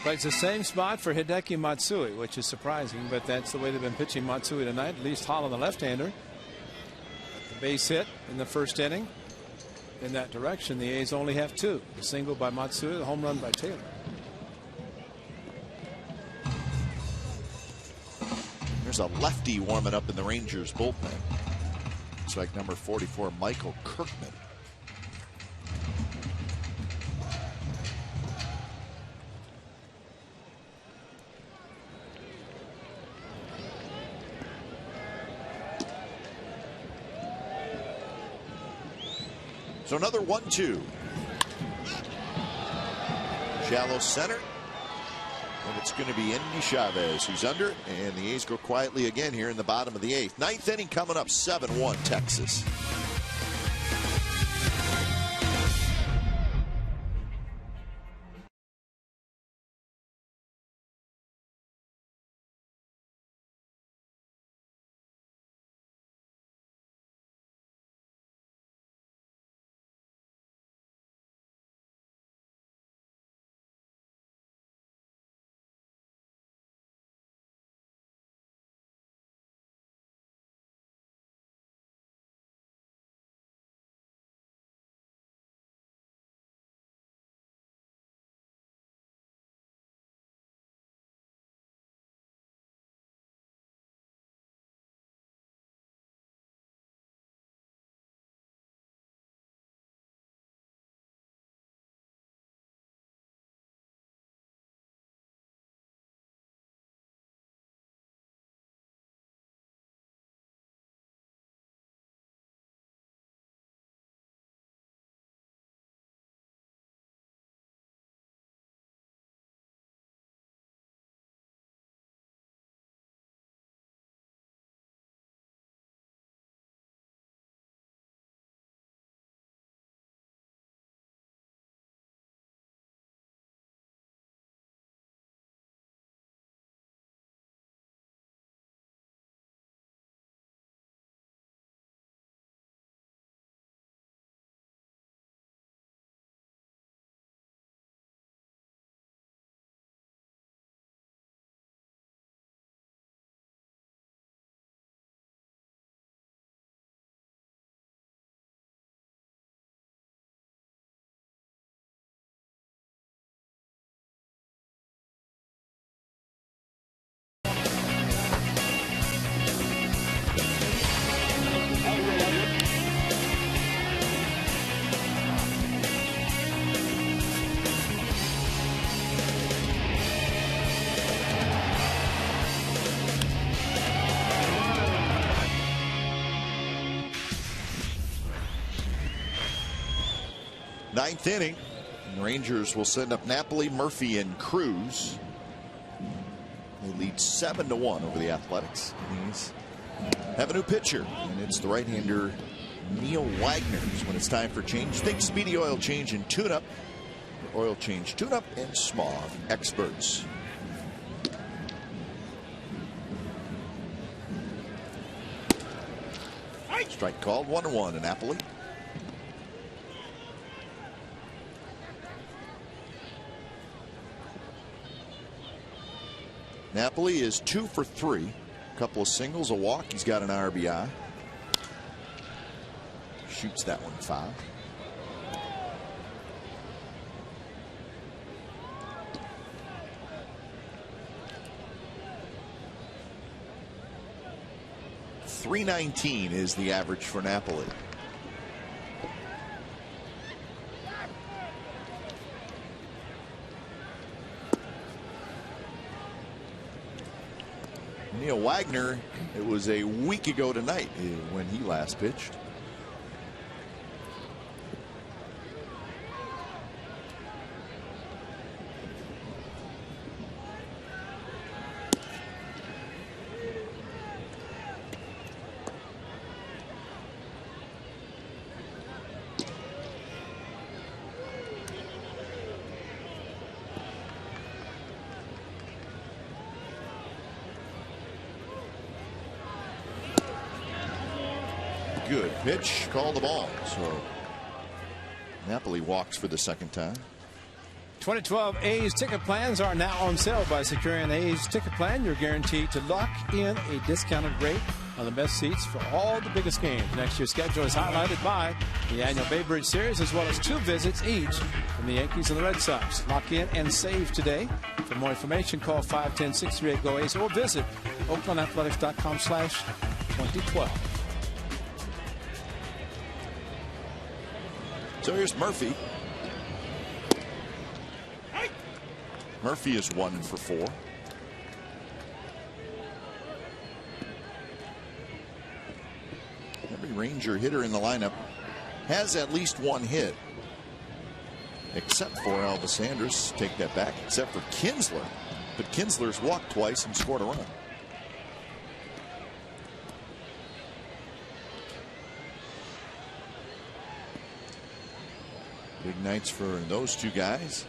But it's the same spot for Hideki Matsui, which is surprising, but that's the way they've been pitching Matsui tonight. At least Holland, the left-hander. The base hit in the first inning. In that direction, the A's only have two. A single by Matsui, the home run by Taylor. There's a lefty warming up in the Rangers bullpen. Looks like number 44, Michael Kirkman. So another 1-2. Shallow center. And it's going to be Endy Chavez who's under it. And the A's go quietly again here in the bottom of the 8th. 9th inning coming up, 7-1 Texas. Ninth inning. The Rangers will send up Napoli, Murphy, and Cruz. They lead 7-1 over the Athletics. These have a new pitcher, and it's the right-hander Neil Wagner. When it's time for change, think Speedy Oil Change and Tune-Up. Oil Change, Tune-Up, and Smog experts. Strike called, 1-1 in Napoli. Napoli is 2 for 3. A couple of singles, a walk. He's got an RBI. Shoots that one foul. .319 is the average for Napoli. Neil Wagner, it was a week ago tonight when he last pitched. Good pitch, call the ball. So Napoli walks for the second time. 2012 A's ticket plans are now on sale. By securing an A's ticket plan, you're guaranteed to lock in a discounted rate on the best seats for all the biggest games. Next year's schedule is highlighted by the annual Bay Bridge Series, as well as 2 visits each from the Yankees and the Red Sox. Lock in and save today. For more information, call 510-638-GO-ACE or visit oaklandathletics.com/2012. So here's Murphy. Murphy is 1 for 4. Every Ranger hitter in the lineup has at least 1 hit, except for Elvis Andrus. Take that back, except for Kinsler. But Kinsler's walked twice and scored a run. Big nights for those two guys.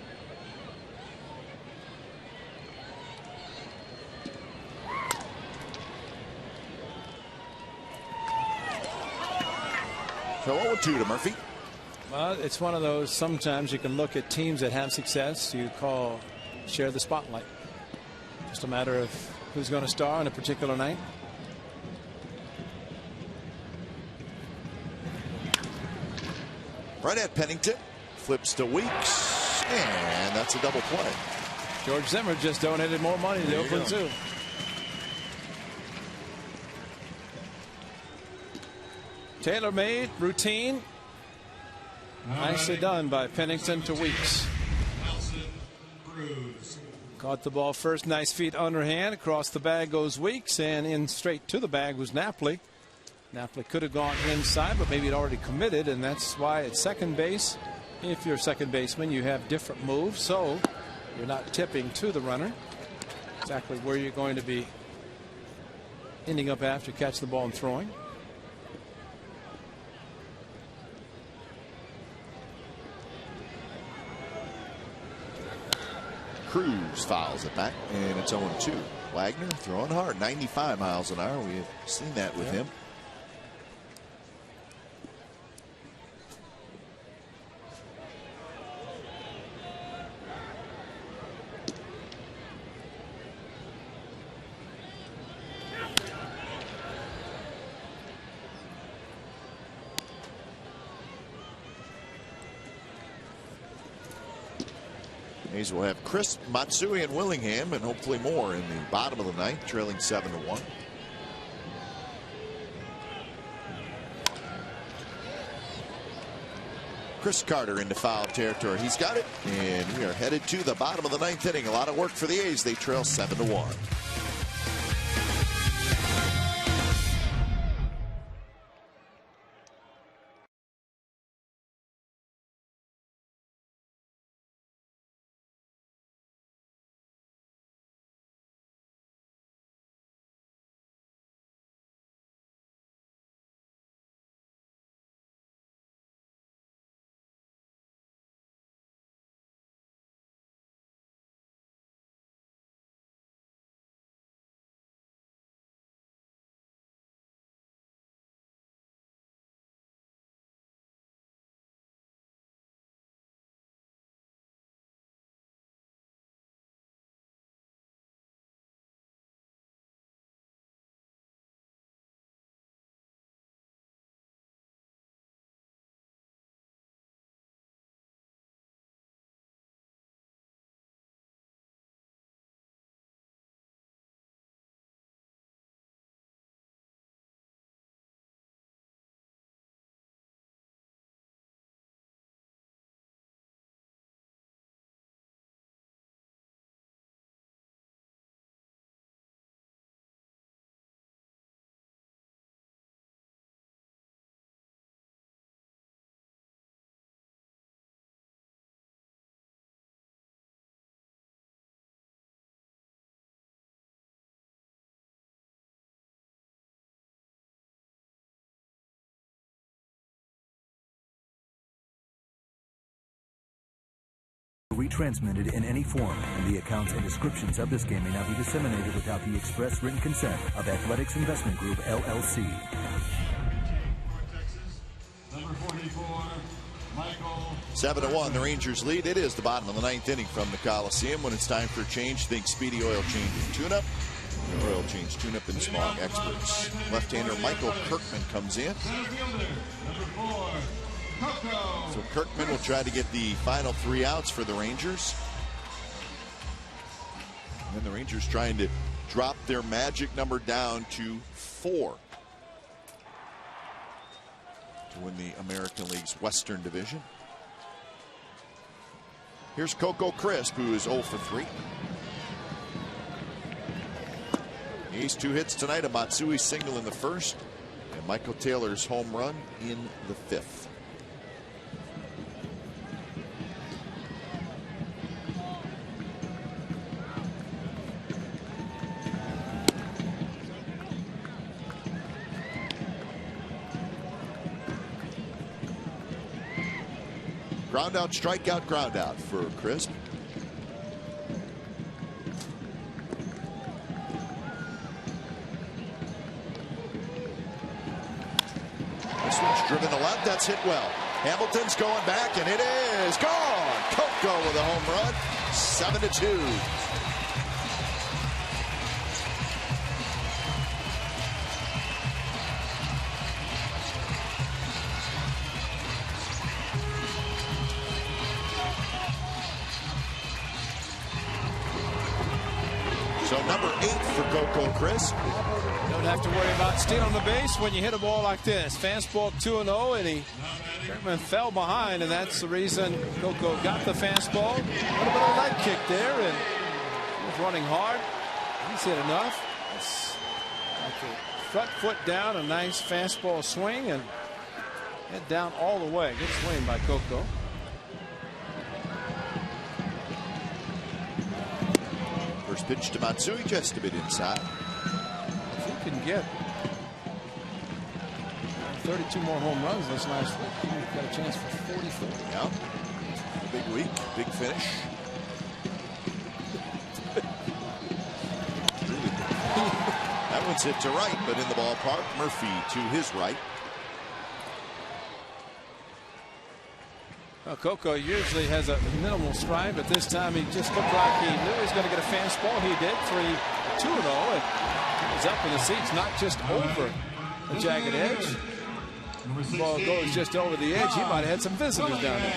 So 0-2 to Murphy. Well, it's one of those, sometimes you can look at teams that have success, share the spotlight. Just a matter of who's going to star on a particular night. Right at Pennington. Flips to Weeks. And that's a double play. George Zimmer just donated more money to the Oakland Zoo. Tailor-made routine. Nicely done by Pennington to Weeks. Caught the ball first. Nice feet underhand. Across the bag goes Weeks, and in straight to the bag was Napoli. Napoli could have gone inside, but maybe it already committed, and that's why at second base, if you're a second baseman, you have different moves, so you're not tipping to the runner. Exactly where you're going to be ending up after you catch the ball and throwing. Cruz fouls it back, and it's 0-2. Wagner throwing hard, 95 miles an hour. We have seen that with him. A's will have Chris, Matsui, and Willingham, and hopefully more in the bottom of the ninth, trailing 7-1. Chris Carter into foul territory. He's got it, and we are headed to the bottom of the ninth inning. A lot of work for the A's. They trail 7-1. retransmitted in any form, and the accounts and descriptions of this game may not be disseminated without the express written consent of Athletics Investment Group, LLC. Number 44, Michael. 7-1, the Rangers lead. It is the bottom of the 9th inning from the Coliseum. When it's time for a change, think Speedy Oil Change and Tune-Up. Your oil change, tune-up, and smog experts. Left-hander Michael Kirkman comes in. So Kirkman will try to get the final 3 outs for the Rangers. And then the Rangers trying to drop their magic number down to 4 to win the American League's Western Division. Here's Coco Crisp, who is 0 for 3. He's 2 hits tonight, a Matsui single in the first, and Michael Taylor's home run in the 5th. Ground out, strikeout, ground out for Crisp. This one's driven to left. That's hit well. Hamilton's going back, and it is gone. Coco with a home run. 7-2. So number 8 for Coco Crisp. Don't have to worry about stealing the base when you hit a ball like this. Fastball 2-0, and Kirkman fell behind, and that's the reason Coco got the fastball. A little bit of a leg kick there, and he was running hard. He's hit enough. It's like the front foot down, a nice fastball swing, and head down all the way. Good swing by Coco. First pitch to Matsui, just a bit inside. If he can get 32 more home runs this last week, he's got a chance for 44. Yeah. Big week, big finish. That one's hit to right, but in the ballpark. Murphy to his right. Well, Coco usually has a minimal stride, but this time he just looked like he knew he was going to get a fastball. He did. 3-2-0, and he was up in the seats, not just over the jagged edge. The ball goes just over the edge. He might have had some visitors down there.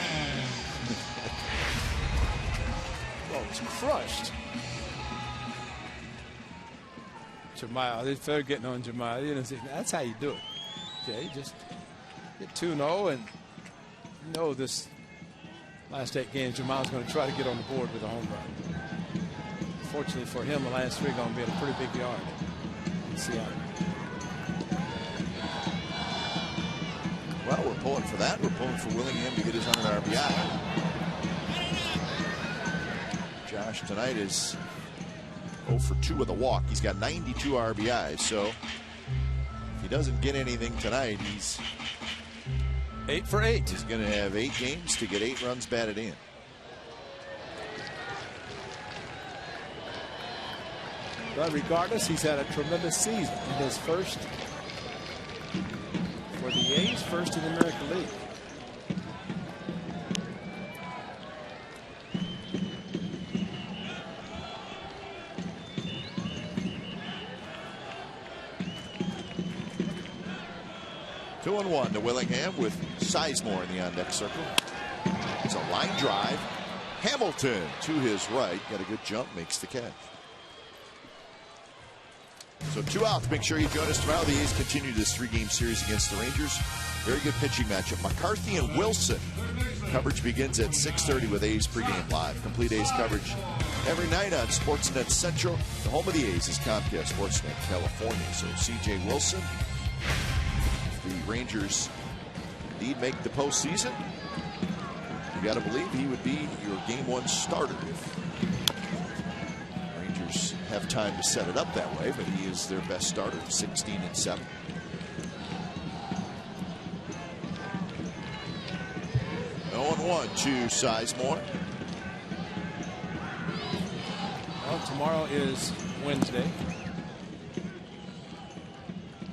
Ball was crushed. Jamal, they started getting on Jamal. You know, that's how you do it. Okay, just get 2-0, and you know this. Last 8 games, Jamal's going to try to get on the board with a home run. Fortunately for him, the last 3 going to be in a pretty big yard in Seattle. Well, we're pulling for that. We're pulling for Willingham to get his 100 RBI. Josh tonight is 0 for 2 with a walk. He's got 92 RBIs. So if he doesn't get anything tonight, he's 8 for 8. He's going to have 8 games to get 8 runs batted in. But regardless, he's had a tremendous season in his first for the A's, first in the American League. Two and 1 to Willingham with Sizemore in the on-deck circle. It's a line drive. Hamilton to his right. Got a good jump, makes the catch. So 2 outs. Make sure you join us tomorrow. The A's continue this 3-game series against the Rangers. Very good pitching matchup. McCarthy and Wilson. Coverage begins at 6:30 with A's pregame live. Complete A's coverage every night on Sportsnet Central. The home of the A's is Comcast Sportsnet California. So C.J. Wilson. The Rangers indeed make the postseason. You got to believe he would be your game 1 starter if Rangers have time to set it up that way, but he is their best starter, 16-7. Oh, 1 to Sizemore. Well, tomorrow is Wednesday,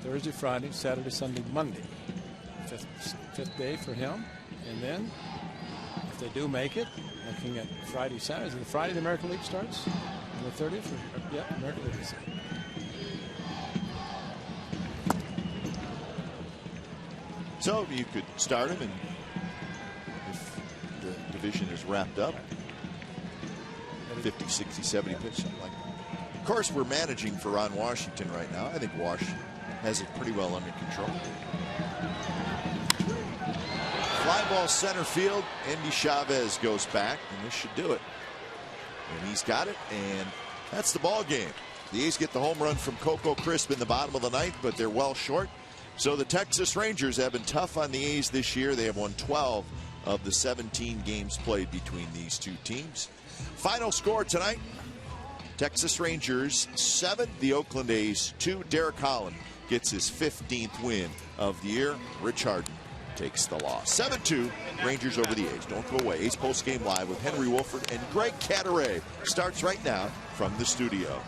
Thursday, Friday, Saturday, Sunday, Monday. Fifth day for him. And then, if they do make it, looking at Friday, Saturday. Is it Friday the American League starts? On the 30th? Yeah, American League is. So you could start him, and if the division is wrapped up, 50, 60, 70 pitch, something like that. Of course, we're managing for Ron Washington right now. I think Wash has it pretty well under control. Fly ball center field. Andy Chavez goes back, and this should do it. And he's got it, and that's the ball game. The A's get the home run from Coco Crisp in the bottom of the ninth, but they're well short. So the Texas Rangers have been tough on the A's this year. They have won 12 of the 17 games played between these two teams. Final score tonight, Texas Rangers 7, the Oakland A's 2. Derek Holland gets his 15th win of the year. Rich Harden takes the loss. 7-2, Rangers over the A's. Don't go away. A's postgame live with Henry Wolford and Greg Cadaret starts right now from the studio.